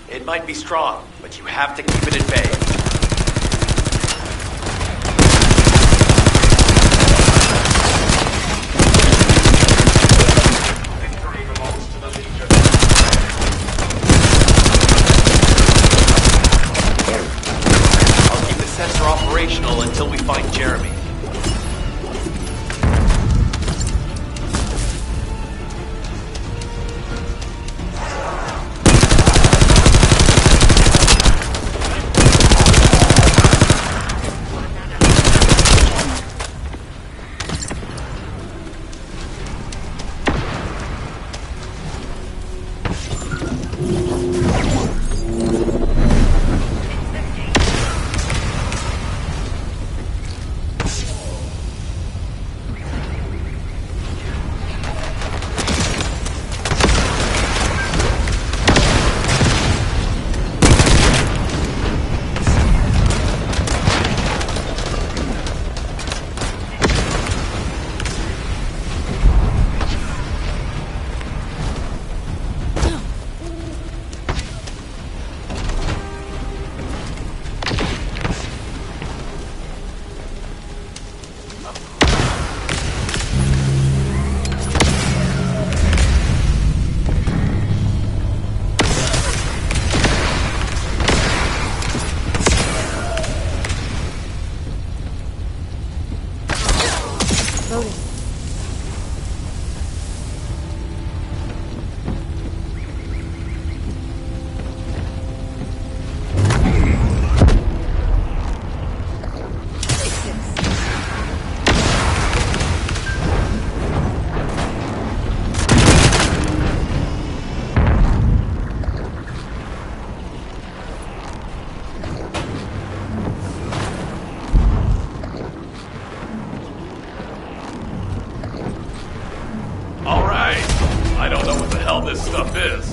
It might be strong, but you have to keep it at bay. I'll keep the sensor operational until we find Jeremy.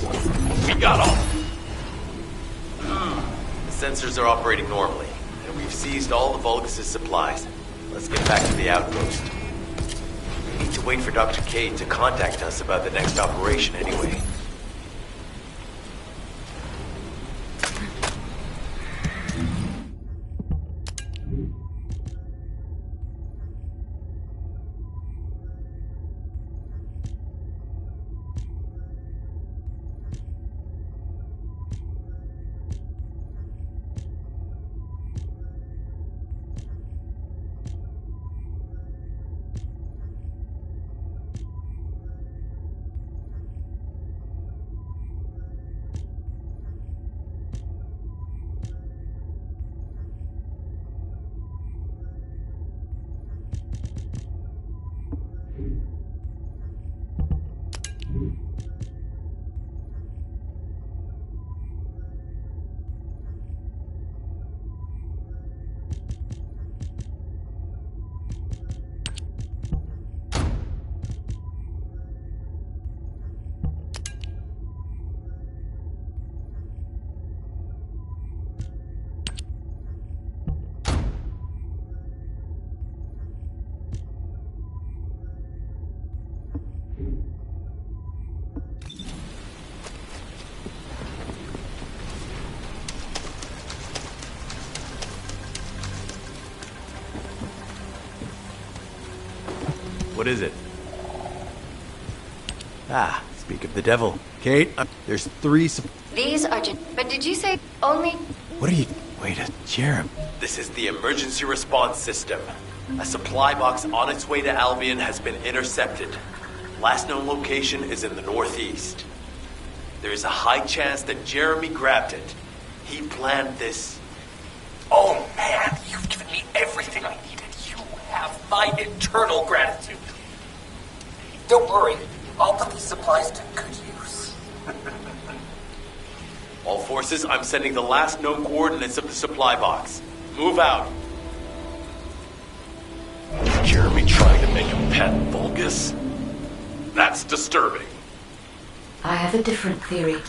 coordinates. We got all. The sensors are operating normally, and we've seized all of Vulgus' supplies. Let's get back to the outpost. We need to wait for Dr. Cade to contact us about the next operation anyway. What is it? Ah, speak of the devil. Kate, there's 3 These are but did you say only... What are you... Wait a... Jeremy. This is the emergency response system. A supply box on its way to Albion has been intercepted. Last known location is in the northeast. There is a high chance that Jeremy grabbed it. He planned this. Oh man, you've given me everything I needed. You have my eternal gratitude. Don't worry, I'll put these supplies to good use. All forces, I'm sending the last known coordinates of the supply box. Move out. Jeremy trying to make a pet Vulgus? That's disturbing. I have a different theory.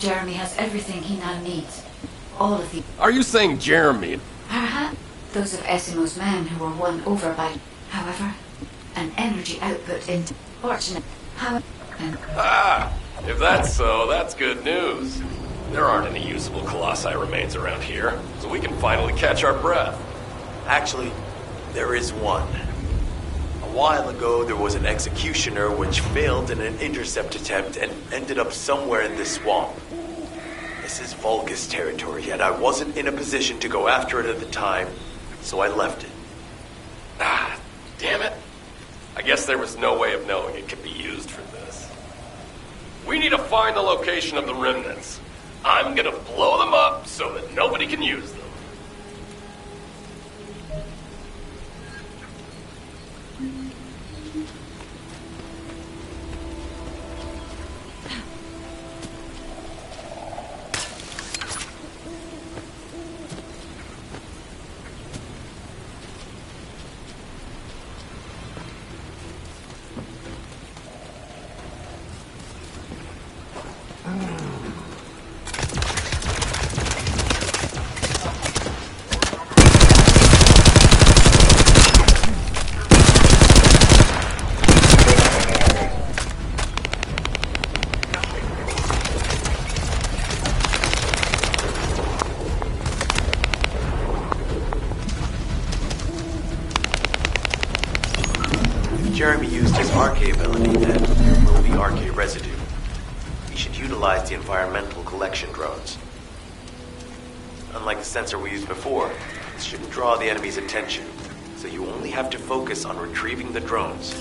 Jeremy has everything he now needs. All of the... Are you saying Jeremy? Perhaps those of Esimo's men who were won over by... However, an energy output into... Fortunate... How... If that's so, that's good news. There aren't any usable Colossi remains around here, so we can finally catch our breath. Actually, there is one. A while ago, there was an executioner which failed in an intercept attempt and ended up somewhere in this swamp. This is Vulgus territory, and I wasn't in a position to go after it at the time, so I left it. Damn it. I guess there was no way of knowing it could be used for this. We need to find the location of the remnants. I'm gonna blow them up so that nobody can use them. Jeremy used his RK ability, then there will be RK residue. We should utilize the environmental collection drones. Unlike the sensor we used before, this shouldn't draw the enemy's attention, so you only have to focus on retrieving the drones.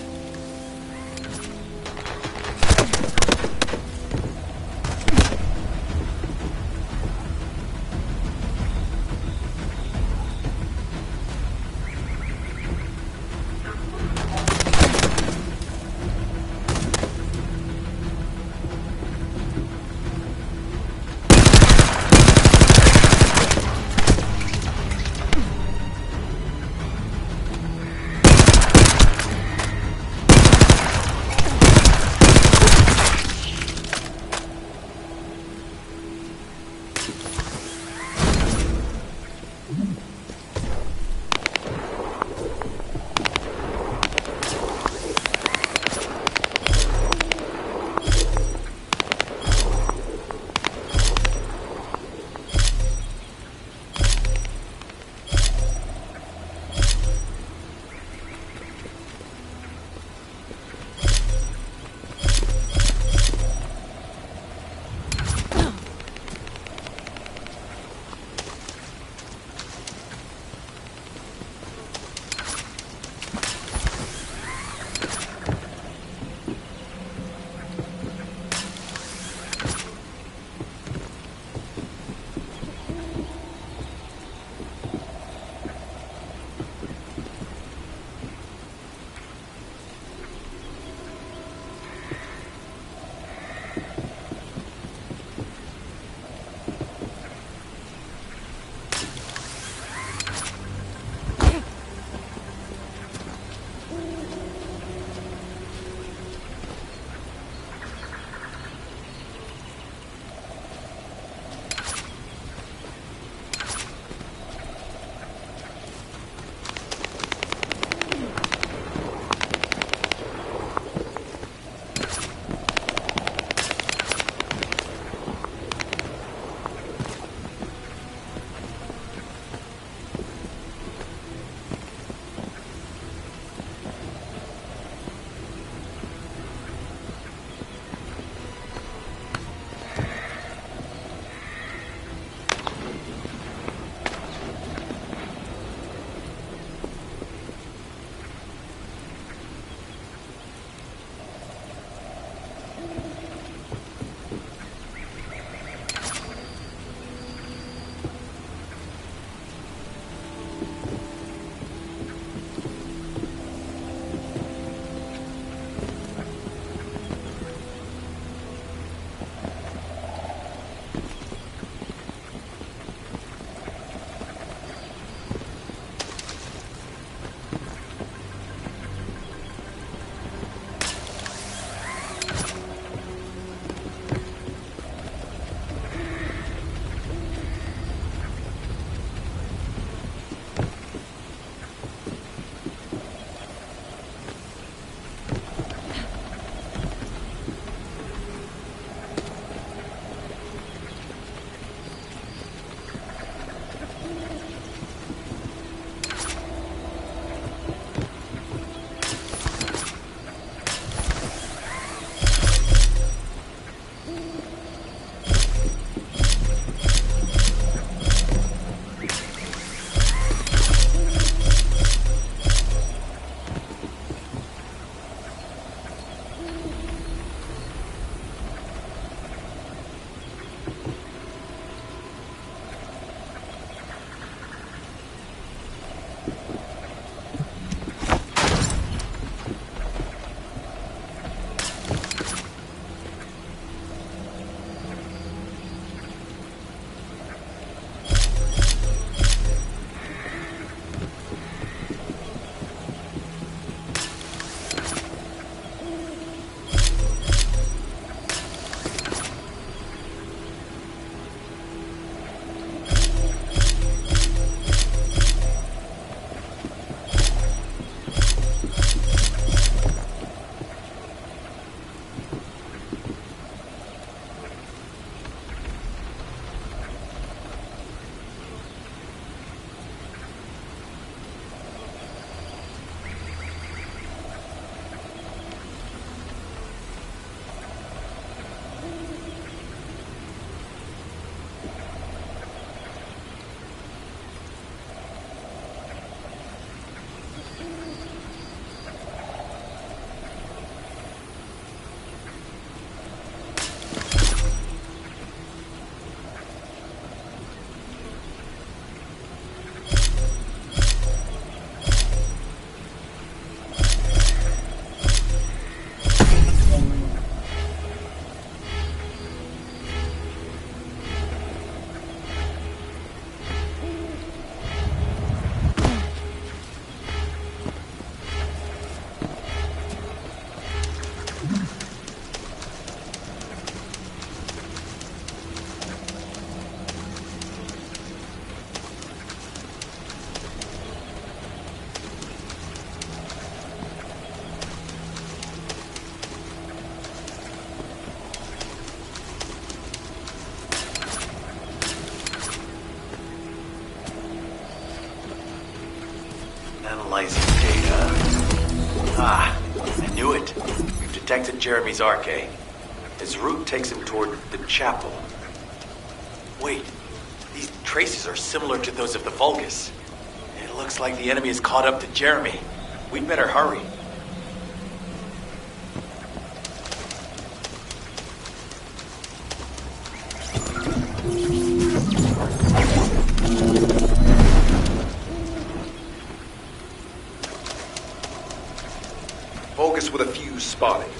Analyzing data. Ah, I knew it. We've detected Jeremy's arcade. His route takes him toward the chapel. Wait, these traces are similar to those of the Vulgus. It looks like the enemy is caught up to Jeremy. We'd better hurry. Vulgus with a fuse spotted.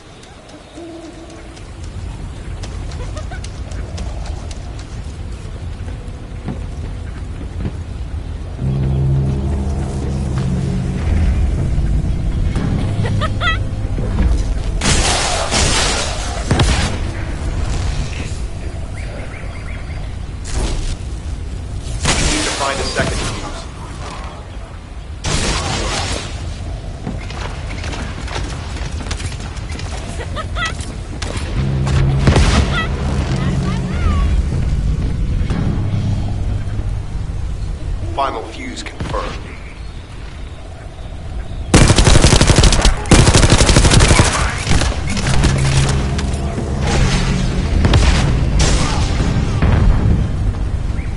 Find a second fuse. Final fuse confirmed.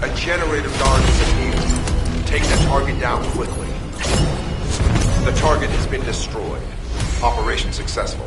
A generator guard disappeared. Take that target down quickly. The target has been destroyed. Operation successful.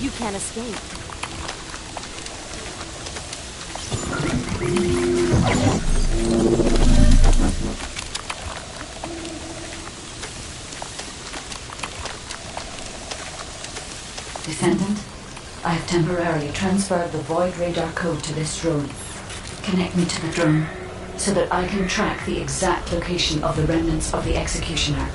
You can't escape. Descendant, I have temporarily transferred the Void radar code to this drone. Connect me to the drone so that I can track the exact location of the remnants of the Executioner.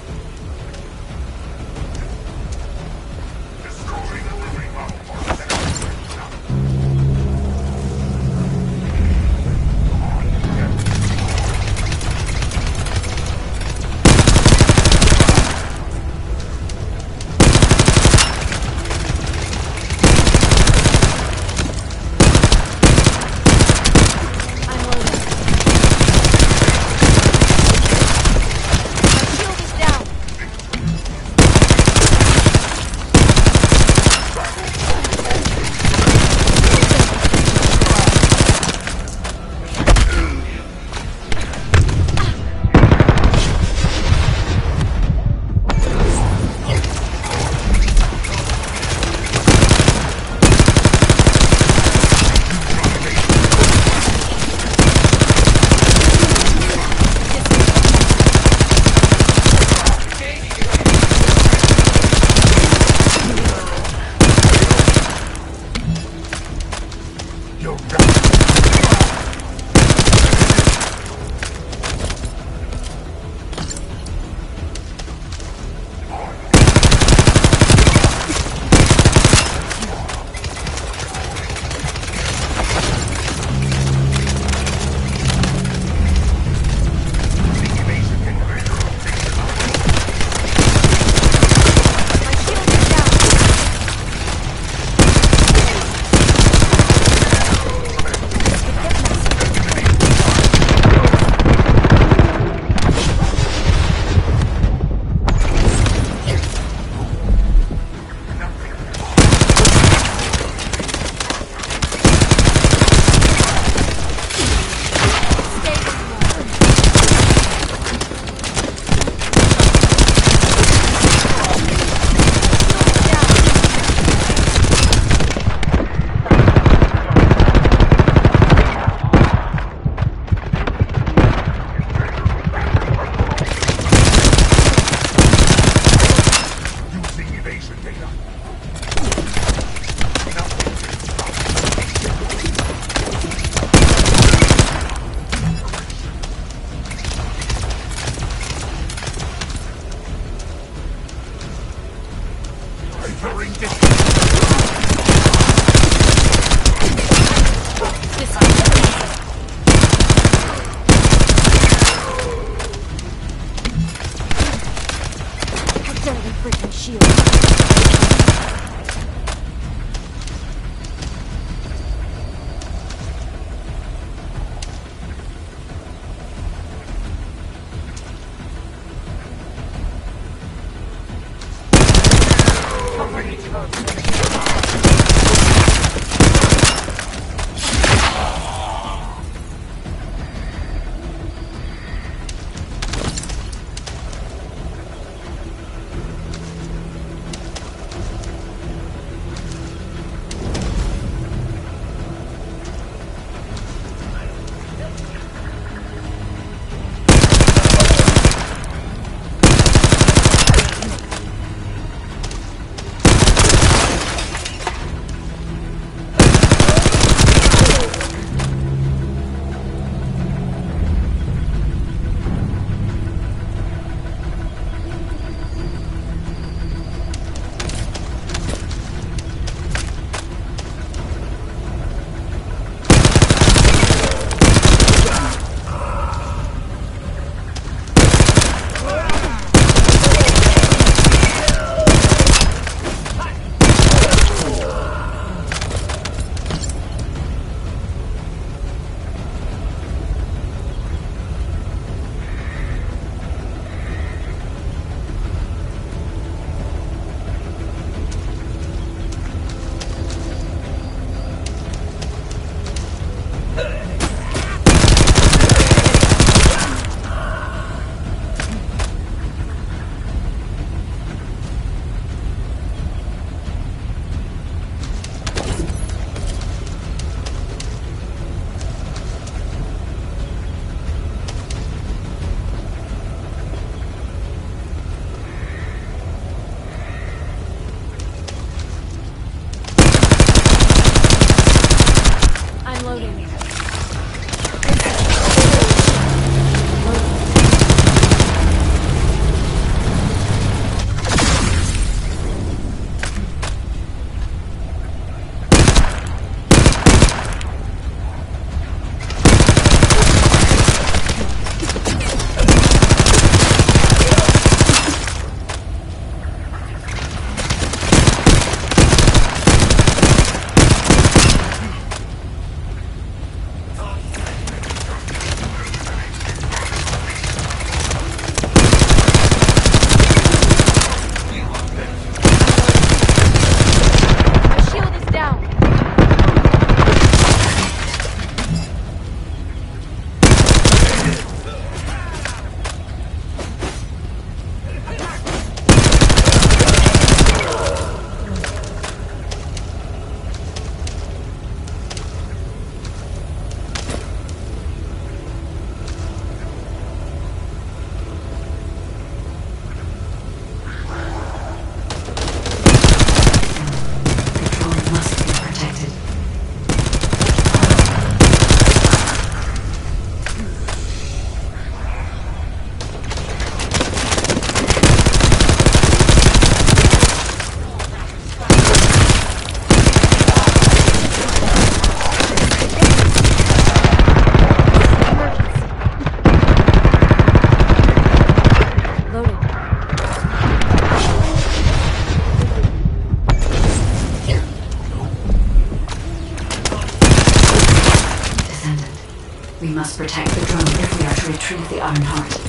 We must protect the drone if we are to retrieve the Ironheart.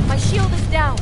My shield is down.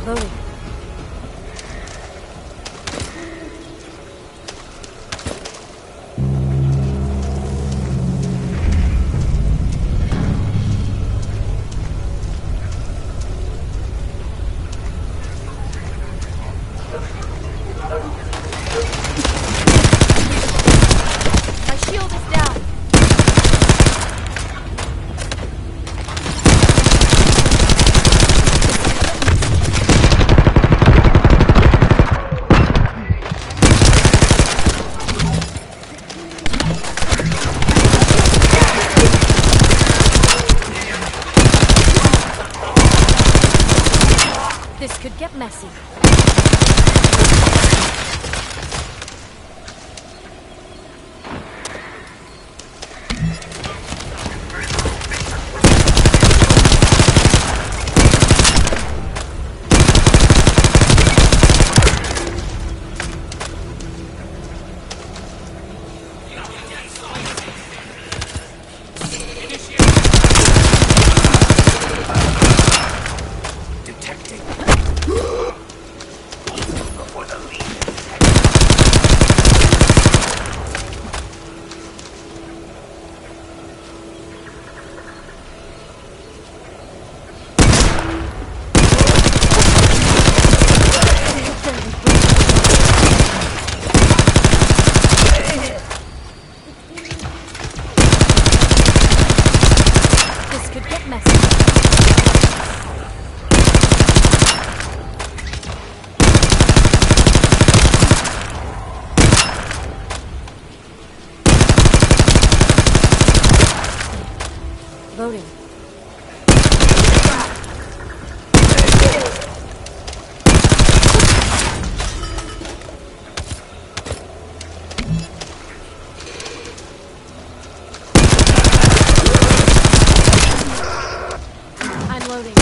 Loading. My shield is down. This could get messy. Loading. I'm loading.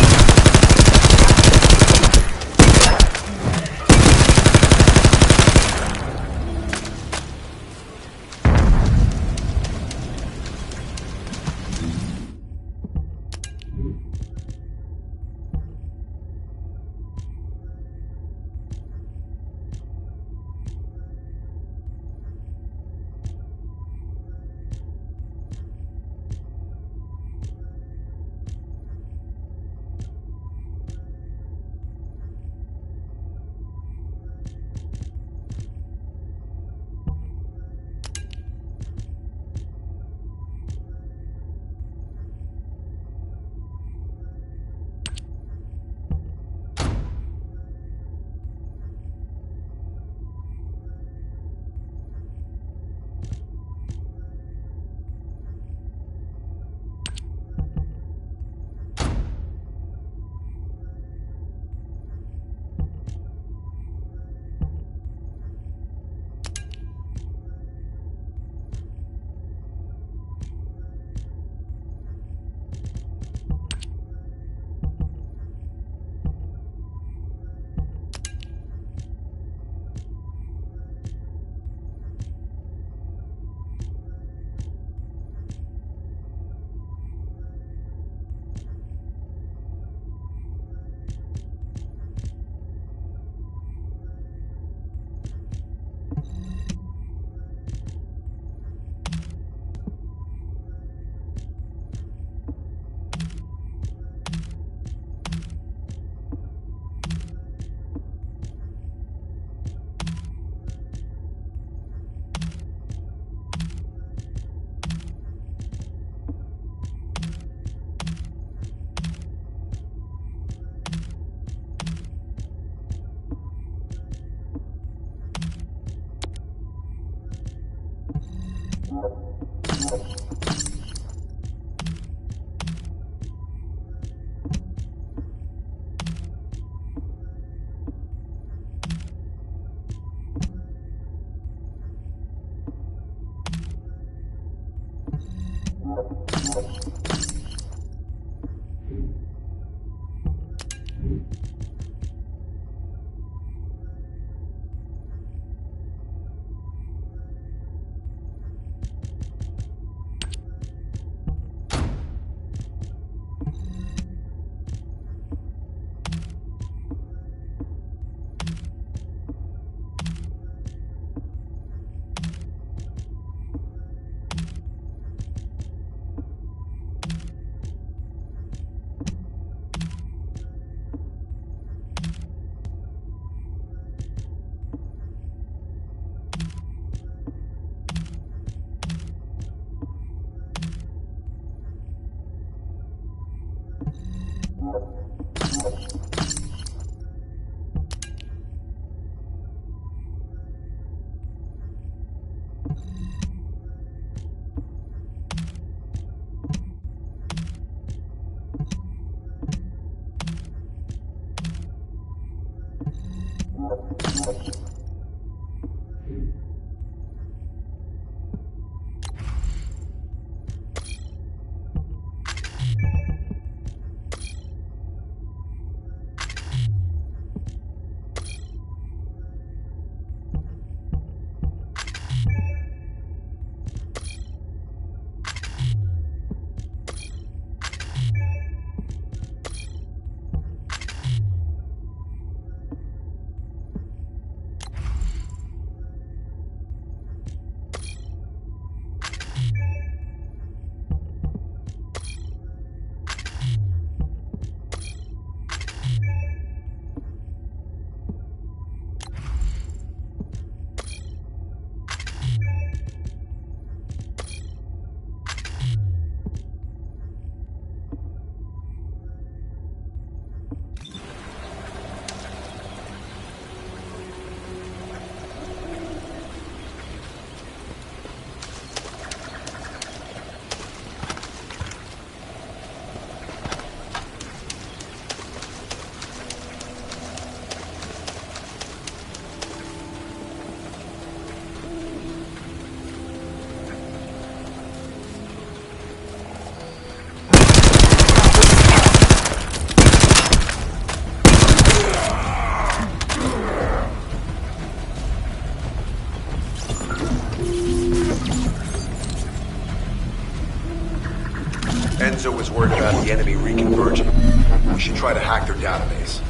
Enzo was worried about the enemy reconverging. We should try to hack their database.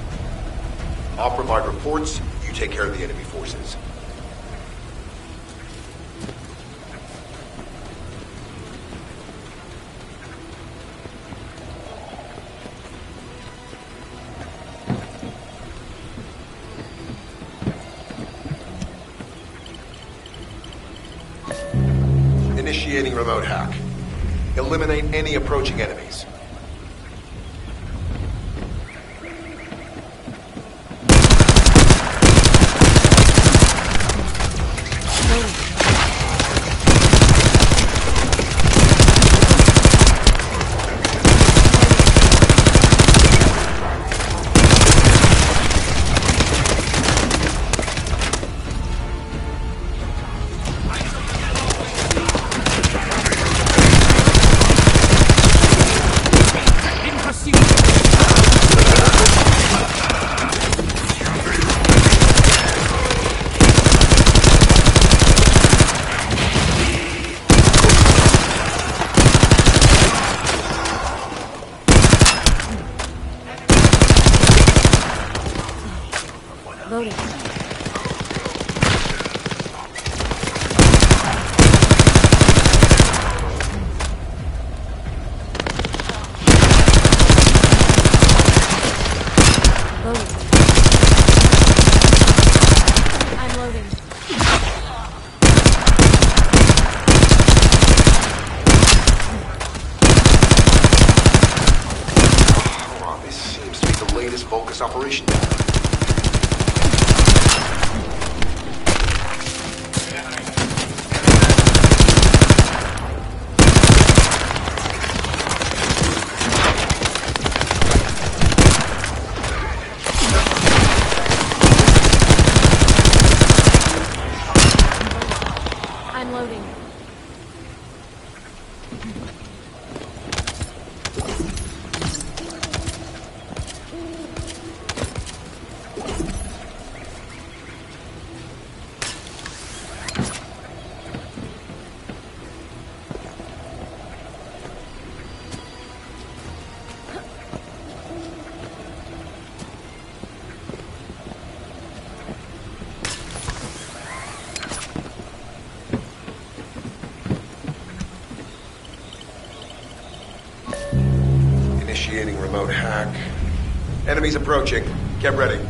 I'll provide reports, you take care of the enemy forces. Initiating remote hack. Eliminate any approaching enemies. Operation. I'm loading. Initiating remote hack. Enemies approaching. Get ready.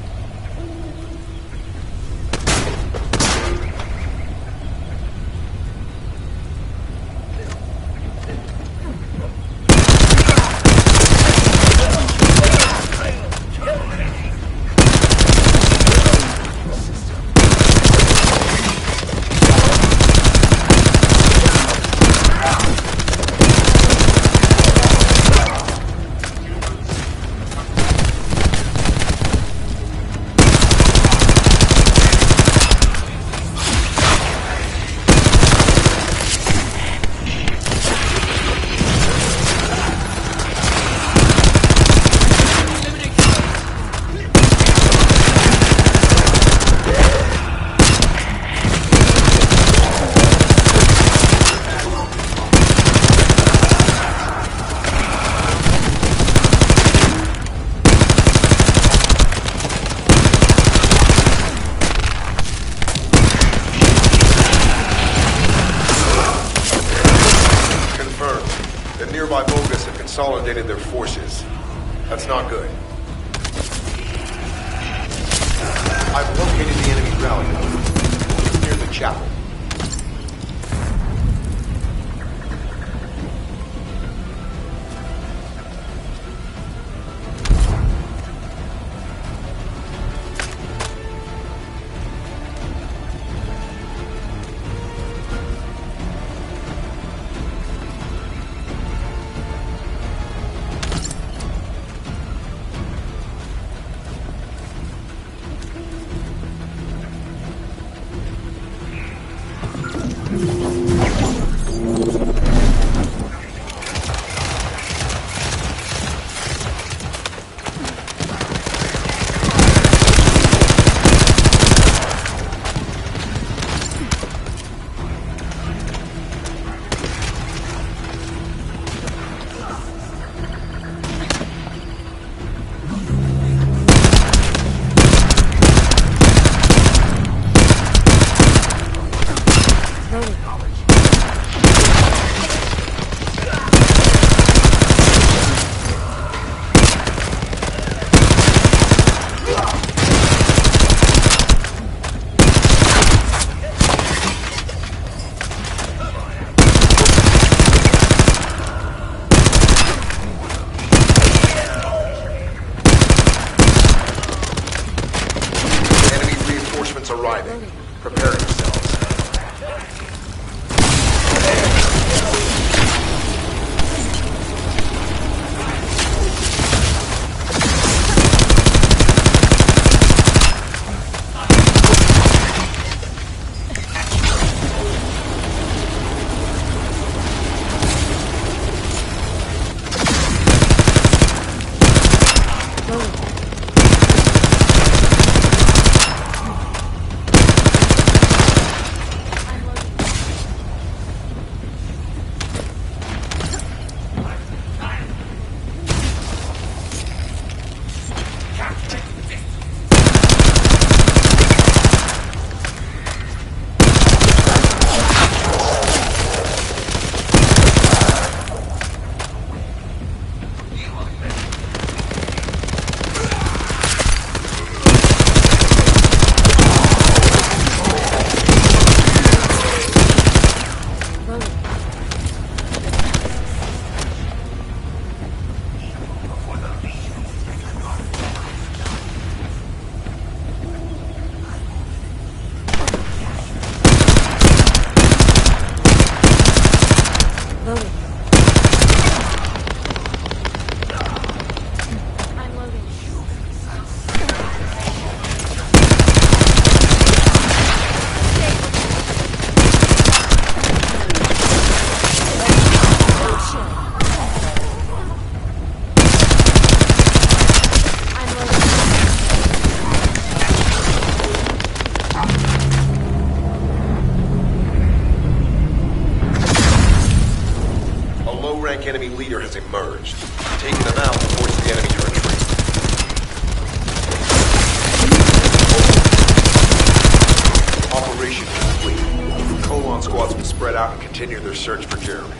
Consolidated their forces. That's not good. I've located the enemy rally point near the chapel. Arriving. Prepare yourselves. Enemy leader has emerged, taking them out to force the enemy to retreat. Operation complete. Colon squads will spread out and continue their search for Jeremy.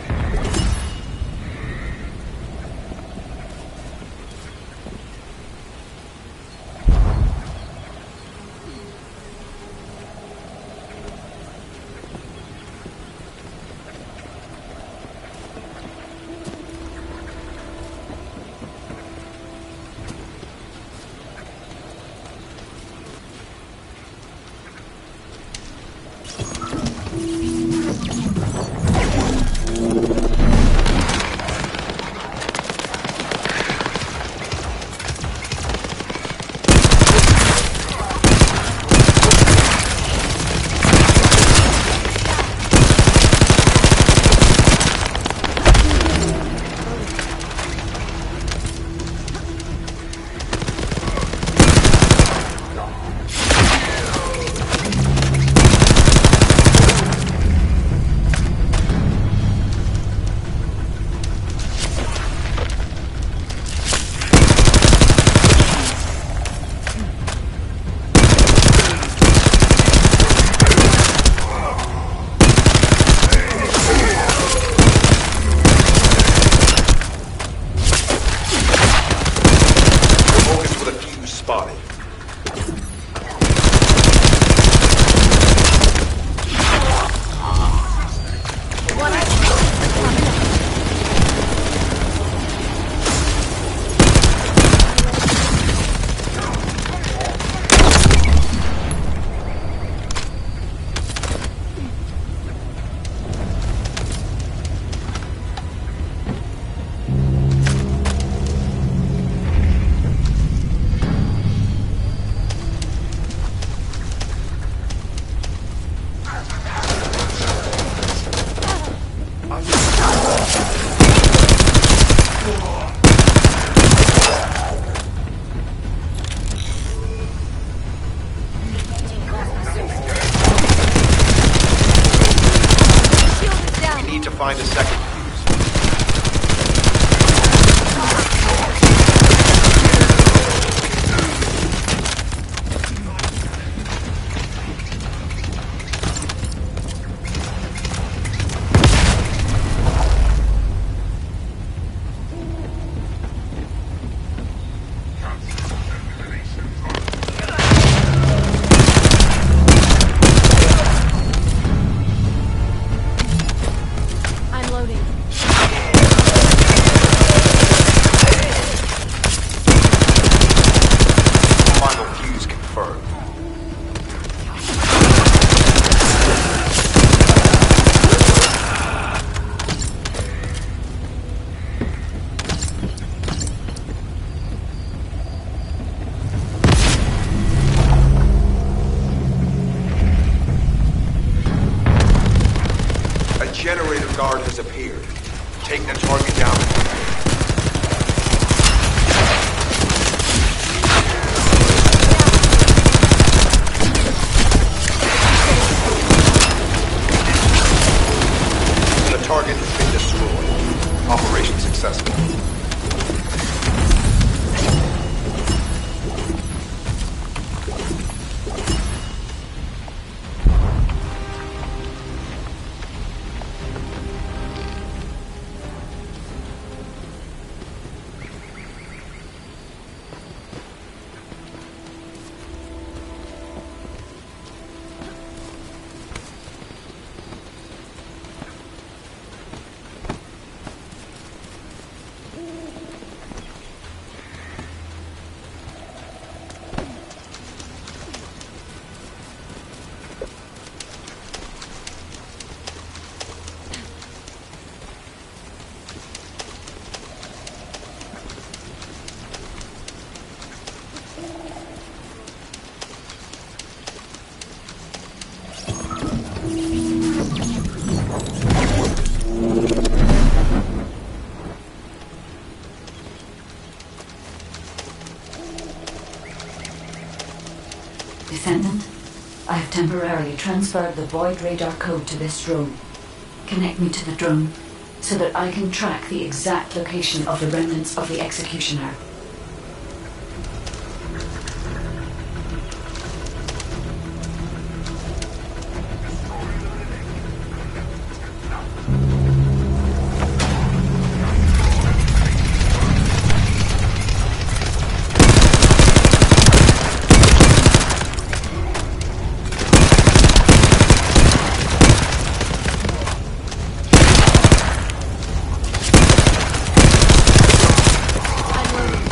We need to find a second fuse. I'm loading. Final fuse confirmed. A generator guard has appeared. Take the target down. The target has been destroyed. Operation successful. Descendant, I have temporarily transferred the void radar code to this drone. Connect me to the drone so that I can track the exact location of the remnants of the executioner. I'm loading.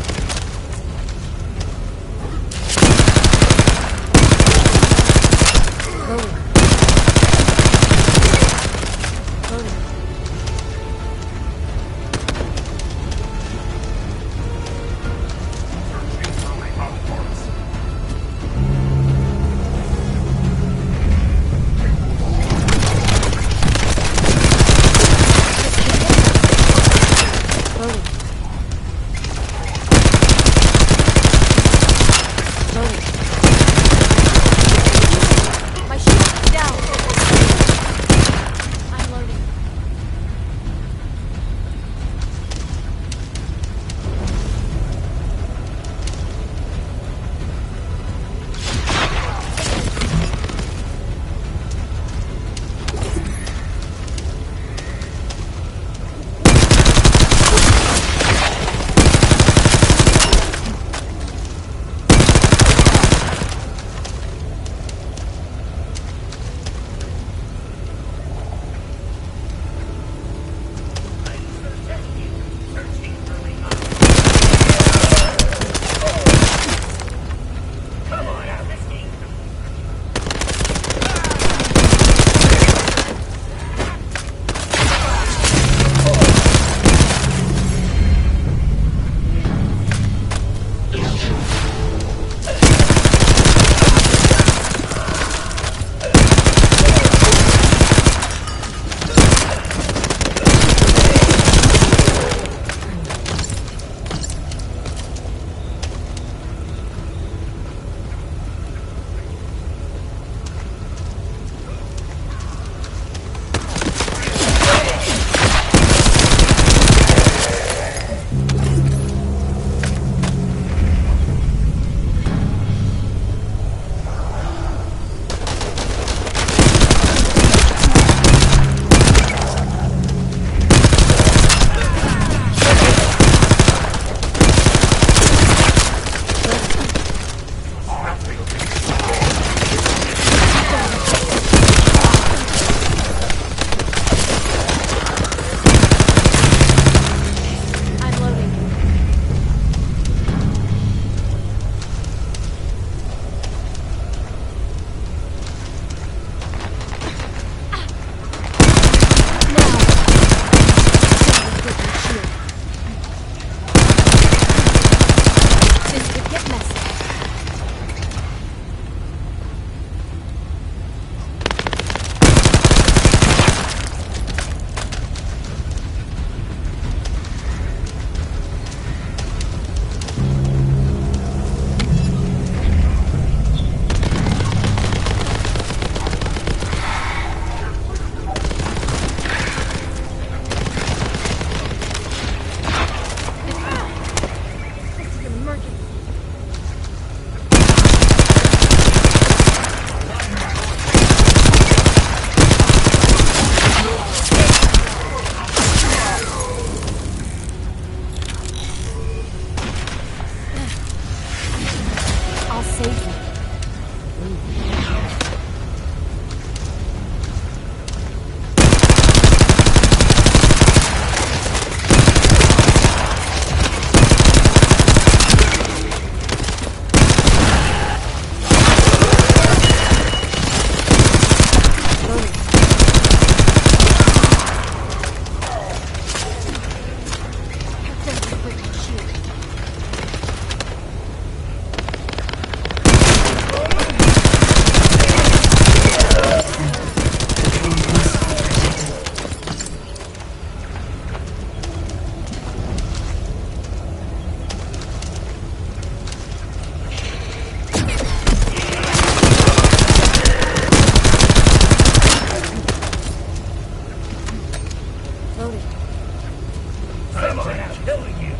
killing you.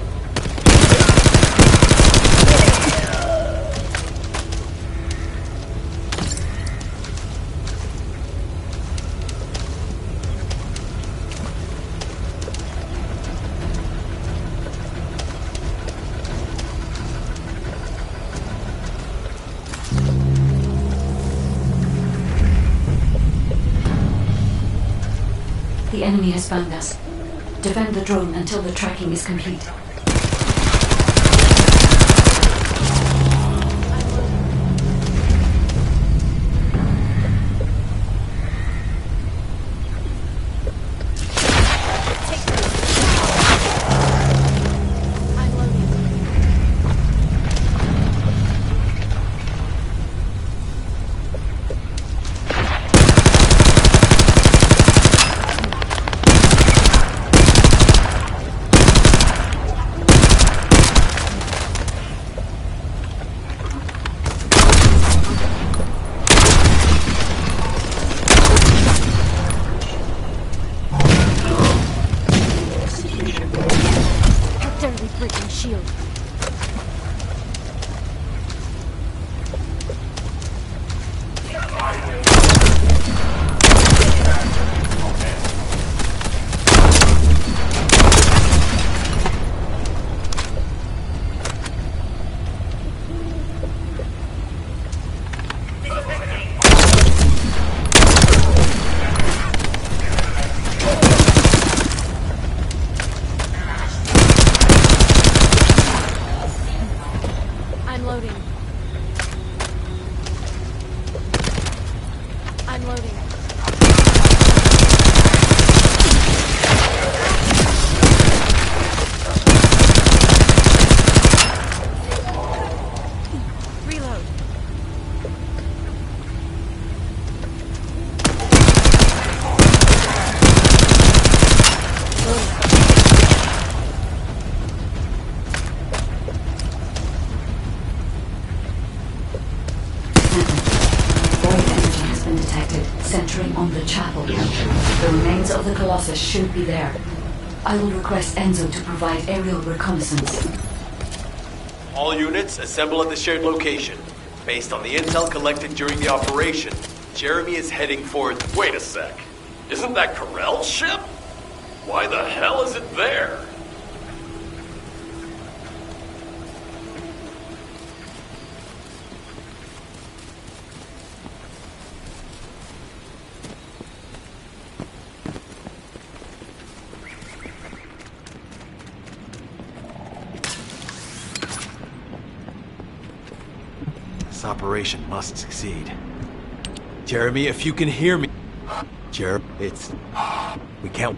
The enemy has found us. Defend the drone until the tracking is complete. Centering on the chapel. The remains of the Colossus should be there. I will request Enzo to provide aerial reconnaissance. All units assemble at the shared location. Based on the intel collected during the operation, Jeremy is heading for... Wait a sec. Isn't that Corell's ship? Why the hell is it there? This operation must succeed. Jeremy, if you can hear me... We can't...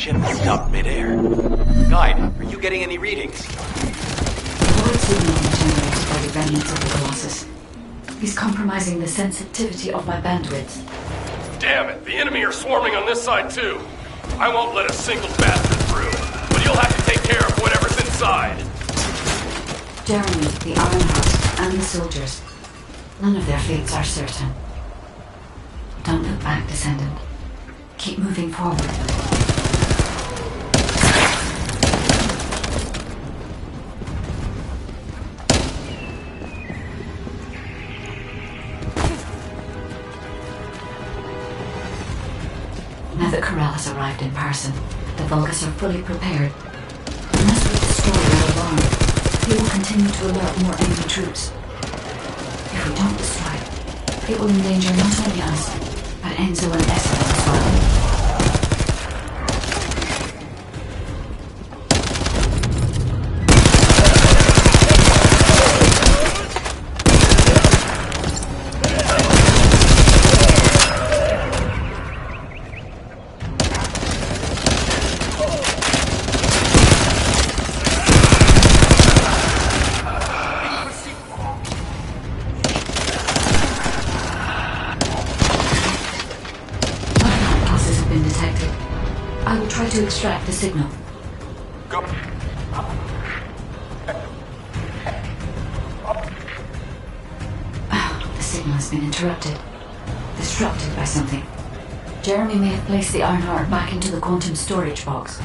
Ship is stopped midair. Guide, are you getting any readings? The void signal generated by the remnants of the Colossus is compromising the sensitivity of my bandwidth. Damn it, the enemy are swarming on this side too. I won't let a single bastard through, but you'll have to take care of whatever's inside. Jeremy, the Ironheart, and the soldiers. None of their fates are certain. Don't look back, Descendant. Keep moving forward. Now that Corral has arrived in person, the Vulgus are fully prepared. Unless we destroy their alarm, they will continue to alert more enemy troops. If we don't destroy it, it will endanger not only us, but Enzo and Esther as well. detected. I will try to extract the signal. Go. The signal has been interrupted. Disrupted by something. Jeremy may have placed the Ironheart back into the quantum storage box.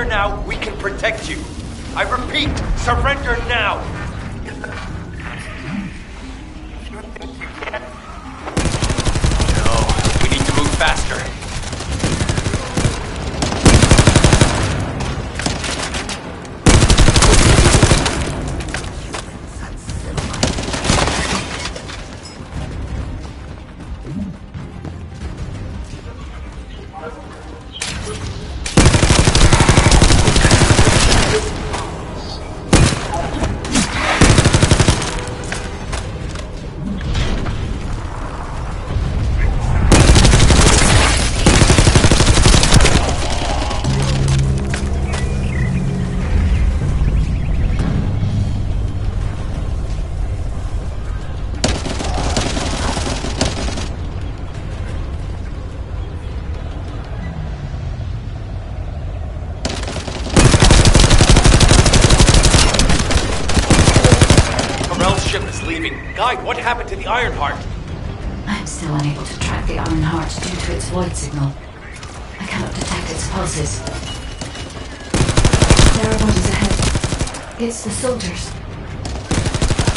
Now, we can protect you. I repeat, surrender now! No, we need to move faster. Guide, what happened to the Ironheart? I'm still unable to track the Ironheart due to its void signal. I cannot detect its pulses. There are bodies ahead. It's the soldiers.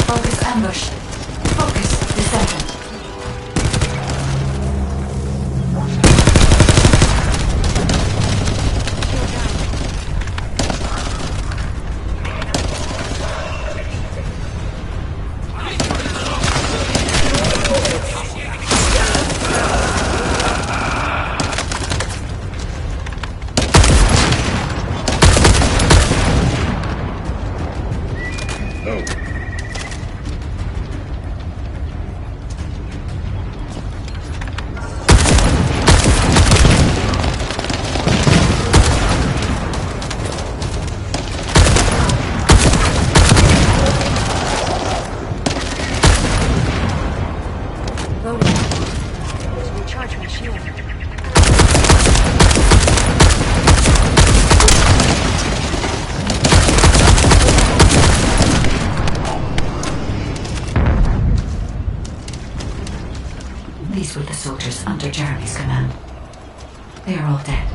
Focus ambush. Focus descendant. These were the soldiers under Jeremy's command. They are all dead.